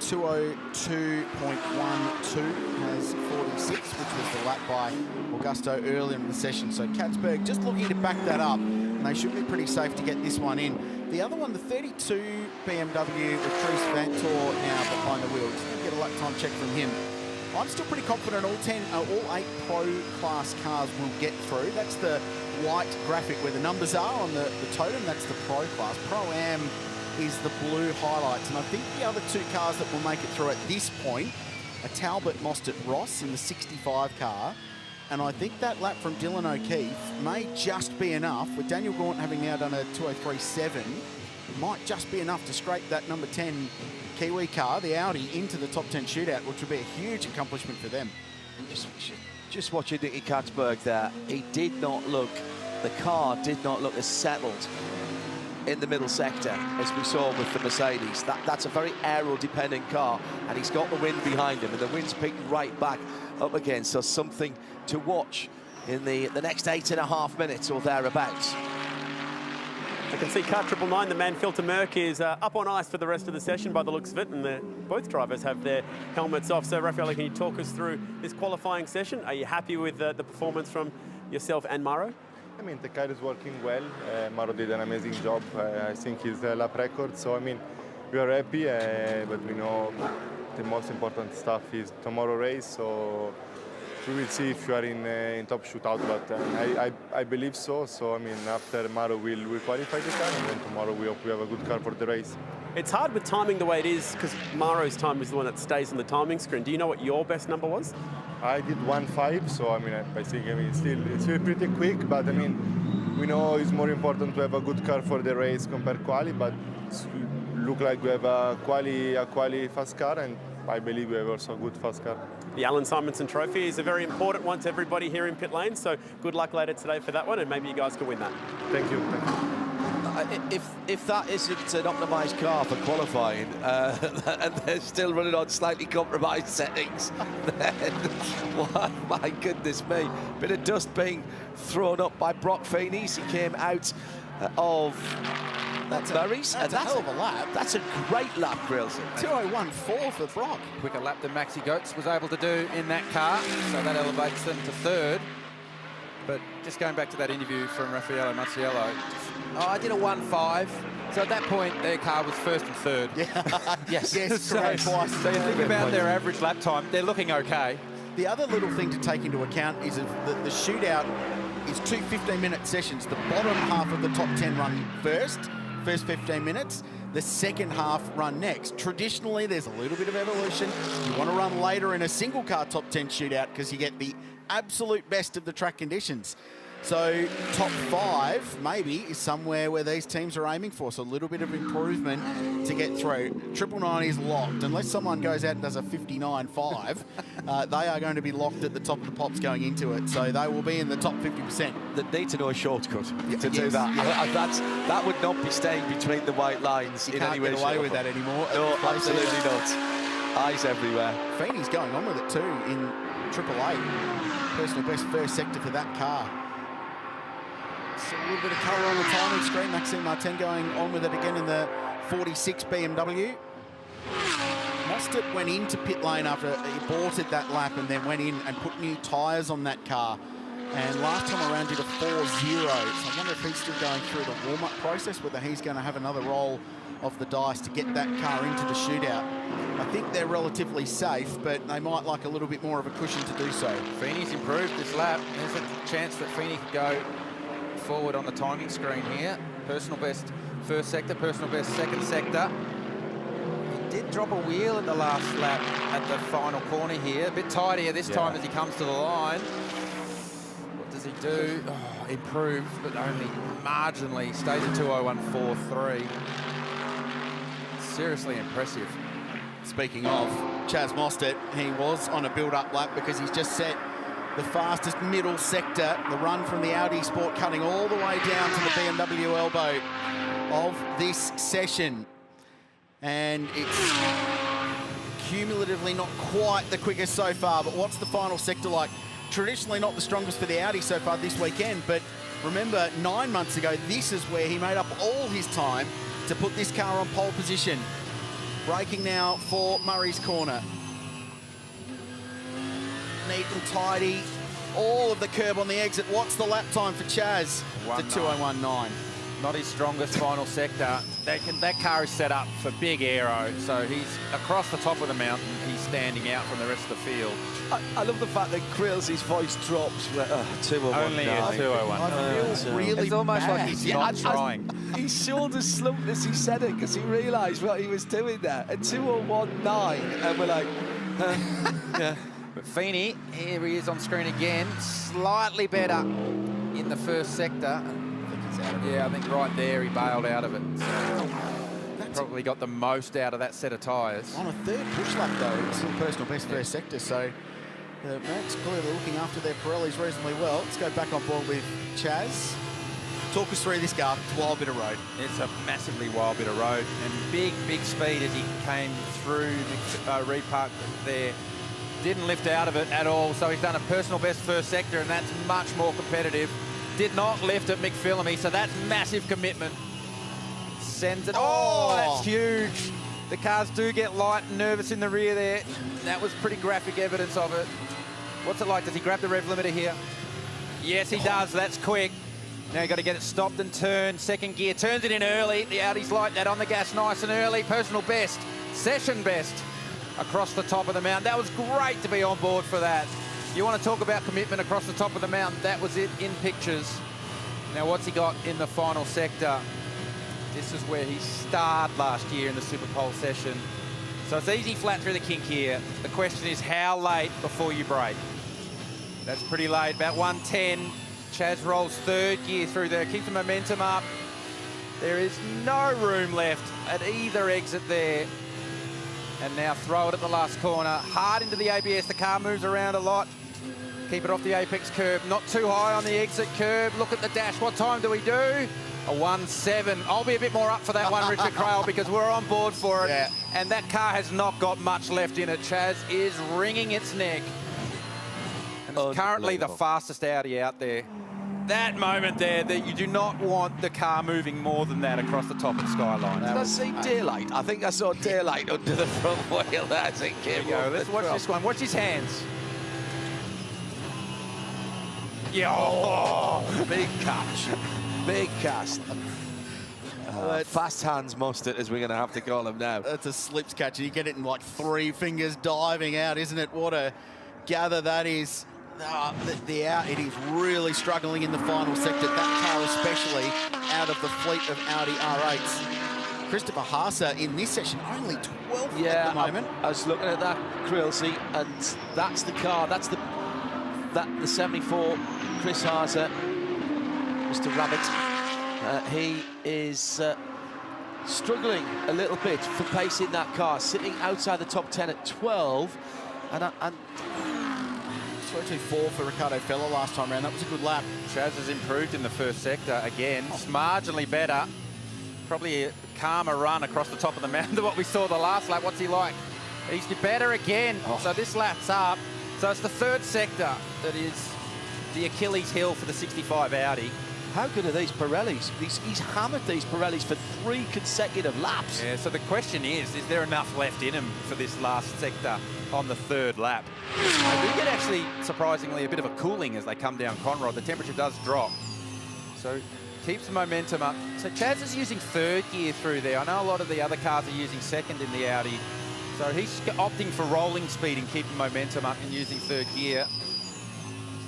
2:02.12, has 46, which was the lap by Augusto earlier in the session. So Katzberg just looking to back that up, and they should be pretty safe to get this one in. The other one, the 32 BMW with Dries Vanthoor now behind the wheel. Just going to get a lap time check from him. I'm still pretty confident all 8 Pro class cars will get through. That's the white graphic where the numbers are on the totem. That's the Pro class. Pro-Am is the blue highlights. And I think the other 2 cars that will make it through at this point are Talbot, Mostert, Ross in the 65 car. And I think that lap from Dylan O'Keefe may just be enough, with Daniel Gaunt having now done a 2:03.7, might just be enough to scrape that number 10 Kiwi car, the Audi, into the top 10 shootout, which would be a huge accomplishment for them. Just watching Nicky Katzberg there, the car did not look as settled in the middle sector as we saw with the Mercedes. That's a very aero-dependent car, and he's got the wind behind him, and the wind's picked right back up again, so something to watch in the next 8.5 minutes or thereabouts. I can see car 999, the man Filter Merc, is up on ice for the rest of the session by the looks of it, and both drivers have their helmets off. So, Raffaele, can you talk us through this qualifying session? Are you happy with the performance from yourself and Mauro? I mean, the car is working well. Mauro did an amazing job. I think he's the lap record. So, I mean, we are happy, but we know the most important stuff is tomorrow race. So, we will see if you are in top shootout. But I believe so. So, I mean, after Mauro will qualify the car, and then tomorrow we hope we have a good car for the race. It's hard with timing the way it is because Mauro's time is the one that stays on the timing screen. Do you know what your best number was? I did 1.5, so I mean, I think it's still pretty quick, but I mean, we know it's more important to have a good car for the race compared to quali, but look like we have a quali fast car, and I believe we have also a good fast car. The Alan Simonson Trophy is a very important one to everybody here in pit lane, so good luck later today for that one, and maybe you guys can win that. Thank you. If that isn't an optimised car for qualifying, and they're still running on slightly compromised settings, then, well, my goodness me, bit of dust being thrown up by Brock Feeney's. He came out of Murray's. That's a hell of a lap. That's a great lap, Grills. 2:01.4 for Brock. Quicker lap than Maxi Goetz was able to do in that car, so that elevates them to third. But just going back to that interview from Raffaele Mazziello, I did a 1.5. So at that point, their car was first and third. Yeah. Yes. So you think about their average lap time, they're looking okay. The other little thing to take into account is that the shootout is 2 15-minute sessions. The bottom half of the top 10 run first 15 minutes. The second half run next. Traditionally, there's a little bit of evolution. You want to run later in a single car top 10 shootout because you get the absolute best of the track conditions. So top 5 maybe is somewhere where these teams are aiming for. So a little bit of improvement to get through. 999 is locked. Unless someone goes out and does a 59.5, they are going to be locked at the top of the pops going into it. So they will be in the top 50%. They need to know a shortcut to do that. Yeah. That would not be staying between the white lines in any way. You can't get away with that anymore. No, absolutely not. Eyes everywhere. Feeney's going on with it too in Triple 8. Personal best first sector for that car. So a little bit of colour on the timing screen. Maxime Martin going on with it again in the 46 BMW. Mostert went into pit lane after he aborted that lap and then went in and put new tyres on that car. And last time around did a 4.0. So I wonder if he's still going through the warm-up process, whether he's going to have another roll of the dice to get that car into the shootout. I think they're relatively safe, but they might like a little bit more of a cushion to do so. Feeney's improved this lap. There's a chance that Feeney could go forward on the timing screen here. Personal best first sector, personal best second sector. He did drop a wheel at the last lap at the final corner here. A bit tighter this time as he comes to the line. What does he do? Oh, improves, but only marginally. Stays at 2:01.43. Seriously impressive. Speaking of Chaz Mostert, he was on a build-up lap because he's just set the fastest middle sector, the run from the Audi Sport cutting all the way down to the BMW elbow of this session. And it's cumulatively not quite the quickest so far, but what's the final sector like? Traditionally not the strongest for the Audi so far this weekend, but remember 9 months ago, this is where he made up all his time to put this car on pole position. Braking now for Murray's corner. Neat and tidy. All of the curb on the exit. What's the lap time for Chaz? To 2:01.9. Not his strongest final sector. That car is set up for big aero, so he's across the top of the mountain. He's standing out from the rest of the field. I love the fact that Grills' voice drops. 2:01. Only at 2:01. I feel really it's almost bad. like he's not trying. His shoulders slumped as he said it because he realised what he was doing there. At 2:01.9, and we're like, yeah. But Feeney, here he is on screen again, slightly better in the first sector. Yeah, I think right there he bailed out of it. So probably got the most out of that set of tyres. On a third push lap though, still personal best first sector, so Max clearly looking after their Pirellis reasonably well. Let's go back on board with Chaz. Talk us through this car. It's a wild bit of road. It's a massively wild bit of road and big speed as he came through the repark there. Didn't lift out of it at all, so he's done a personal best first sector, and that's much more competitive. Did not lift at McPhillamy, so that's massive commitment sends it. Oh, that's huge. The cars do get light and nervous in the rear there. That was pretty graphic evidence of it. What's it like? Does he grab the rev limiter here? Yes, he does. That's quick. Now you've got to get it stopped and turned. Second gear, turns it in early. The Audi's like that on the gas, nice and early. Personal best, session best across the top of the mountain. That was great to be on board for that. You want to talk about commitment across the top of the mountain, that was it in pictures. Now what's he got in the final sector? This is where he starred last year in the Super Pole session. So it's easy flat through the kink here. The question is how late before you brake? That's pretty late, about 110. Chaz rolls third gear through there, keeps the momentum up. There is no room left at either exit there. And now throw it at the last corner, hard into the ABS. The car moves around a lot. Keep it off the apex curb, not too high on the exit curb. Look at the dash, what time do we do? A 1.7. I'll be a bit more up for that one, Richard Crail, because we're on board for it. Yeah. And that car has not got much left in it. Chaz is wringing its neck. And it's currently the fastest Audi out there. That moment there, that you do not want the car moving more than that across the top of the skyline. Did I see daylight? I think I saw daylight under the front wheel. That's it, Kim. Let's watch this one. Watch his hands. Yeah. Oh, big catch. Big cast. Fast hands Mustard, as we're going to have to call him now. That's a slips catch. You get it in like 3 fingers diving out, isn't it? What a gather that is. The out, it is really struggling in the final sector. That car especially out of the fleet of Audi R8s. Christopher Haase in this session only 12th at the moment. I was looking at that, Krilsey, and that's the car. That's the 74 Chris Haase, Mr. Rabbit. He is struggling a little bit for pace in that car, sitting outside the top 10 at 12. And 2.24 for Ricardo Fella last time around. That was a good lap. Chaz has improved in the first sector again. It's marginally better. Probably a calmer run across the top of the mountain than what we saw the last lap. What's he like? He's better again. So this lap's up. So it's the third sector that is the Achilles heel for the 65 Audi. How good are these Pirellis? He's hammered these Pirellis for 3 consecutive laps. Yeah, so the question is there enough left in him for this last sector on the third lap? They do get actually, surprisingly, a bit of a cooling as they come down Conrod. The temperature does drop. So keeps the momentum up. So Chaz is using third gear through there. I know a lot of the other cars are using second in the Audi. So he's opting for rolling speed and keeping momentum up and using third gear.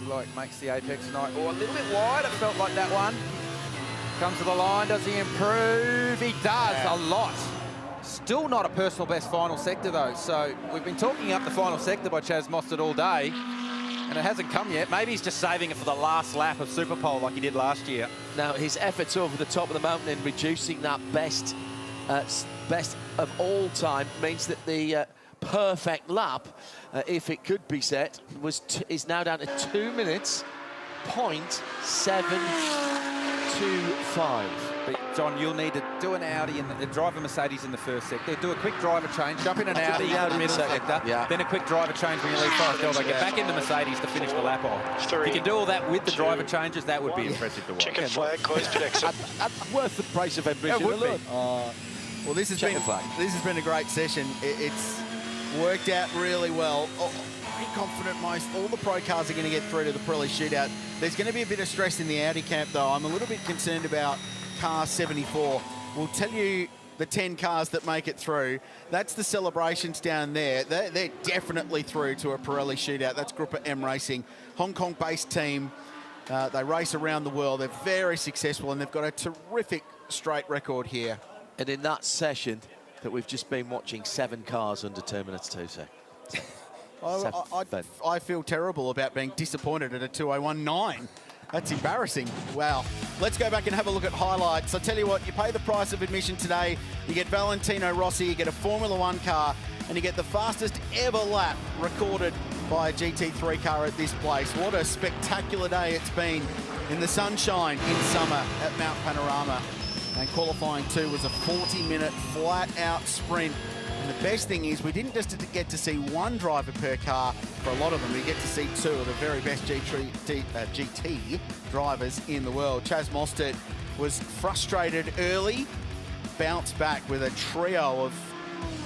Like makes the apex night. Oh, a little bit wide, it felt like that one. Comes to the line, does he improve? He does, a lot. Still not a personal best final sector though. So we've been talking up the final sector by Chaz Mostert all day, and it hasn't come yet. Maybe he's just saving it for the last lap of Super Pole like he did last year. Now his efforts over the top of the mountain in reducing that best of all time means that the perfect lap, if it could be set, is now down to 2 minutes, 0.725. But John, you'll need to do an Audi and drive a Mercedes in the first sector, do a quick driver change, jump in an Audi in the middle sector, then a quick driver change when you leave Forest Elbow, get back in the Mercedes to finish the lap off. If you can do all that with the driver changes, that would be impressive to watch. Chicken flag, closed exit. That's worth the price of admission. Well, this has been a great session. It's worked out really well. Very confident all the pro cars are going to get through to the Pirelli Shootout. There's going to be a bit of stress in the Audi camp, though. I'm a little bit concerned about car 74. We'll tell you the 10 cars that make it through. That's the celebrations down there. They're definitely through to a Pirelli Shootout. That's Group M Racing, Hong Kong-based team. They race around the world. They're very successful, and they've got a terrific straight record here. And in that session that we've just been watching, 7 cars under 2 minutes 2 seconds. I feel terrible about being disappointed at a 2:01.9. That's embarrassing. Wow. Let's go back and have a look at highlights. I tell you what, you pay the price of admission today, you get Valentino Rossi, you get a Formula 1 car, and you get the fastest ever lap recorded by a GT3 car at this place. What a spectacular day it's been in the sunshine in summer at Mount Panorama. And qualifying 2 was a 40-minute flat-out sprint. And the best thing is we didn't just get to see one driver per car for a lot of them. We get to see 2 of the very best GT drivers in the world. Chaz Mostert was frustrated early bounce back with a trio of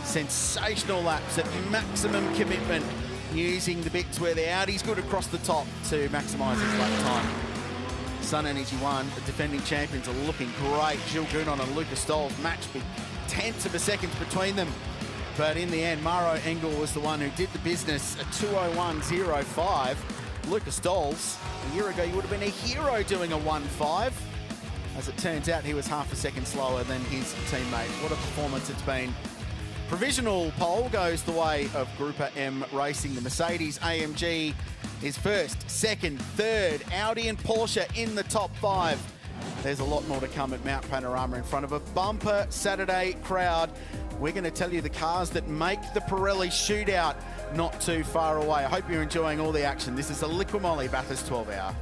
sensational laps at maximum commitment, using the bits where the Audi's good across the top to maximise its lap time. Sun Energy 1, the defending champions, are looking great. Gilles Gounon and Lucas Stoll's match with tenths of a second between them. But in the end, Mauro Engel was the one who did the business, a 2:01.05. Lucas Stoll's, a year ago, you would have been a hero doing a 1:5. As it turns out, he was half a second slower than his teammate. What a performance it's been. Provisional pole goes the way of Grouper M Racing. The Mercedes AMG is first, second, third. Audi and Porsche in the top 5. There's a lot more to come at Mount Panorama in front of a bumper Saturday crowd. We're going to tell you the cars that make the Pirelli Shootout not too far away. I hope you're enjoying all the action. This is the Liqui Moly Bathurst 12 Hour.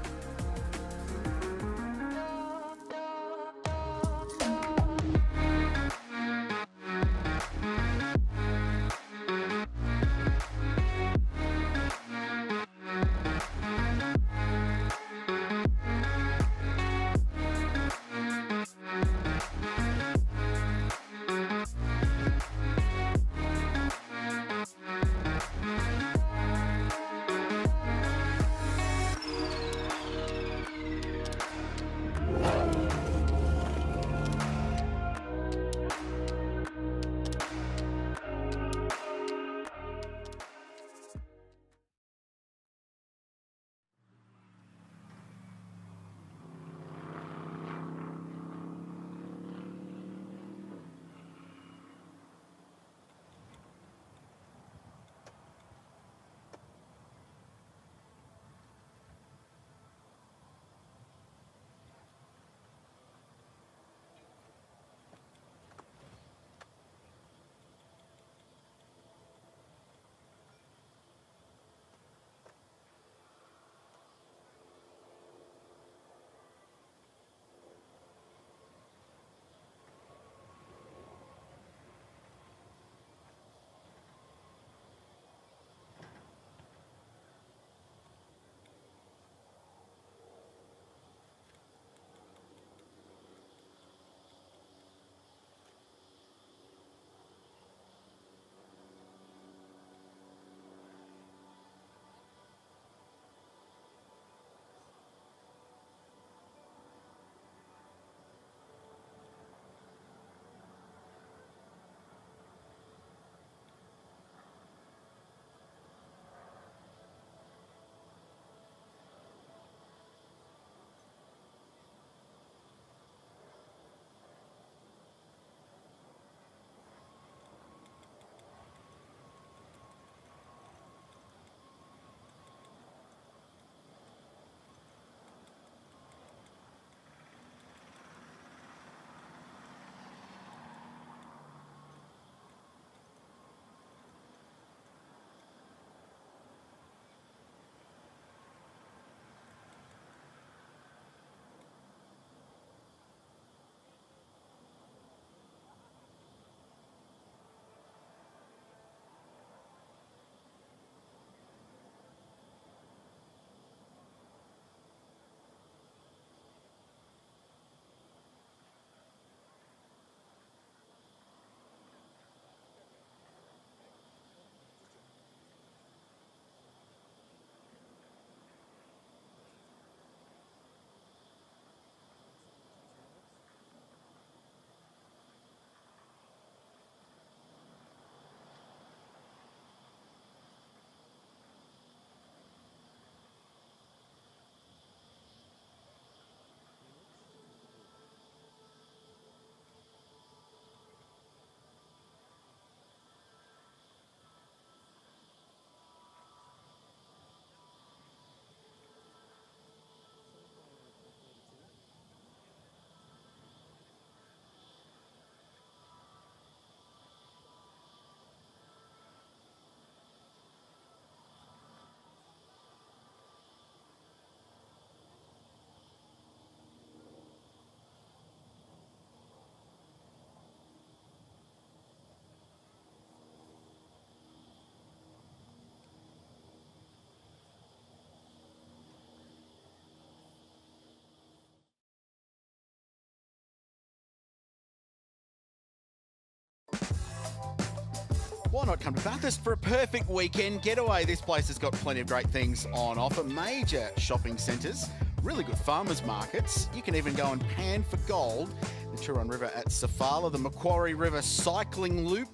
Why not come to Bathurst for a perfect weekend getaway? This place has got plenty of great things on offer. Major shopping centres, really good farmers markets. You can even go and pan for gold. The Turon River at Safala, the Macquarie River cycling loop.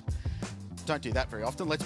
Don't do that very often. Let's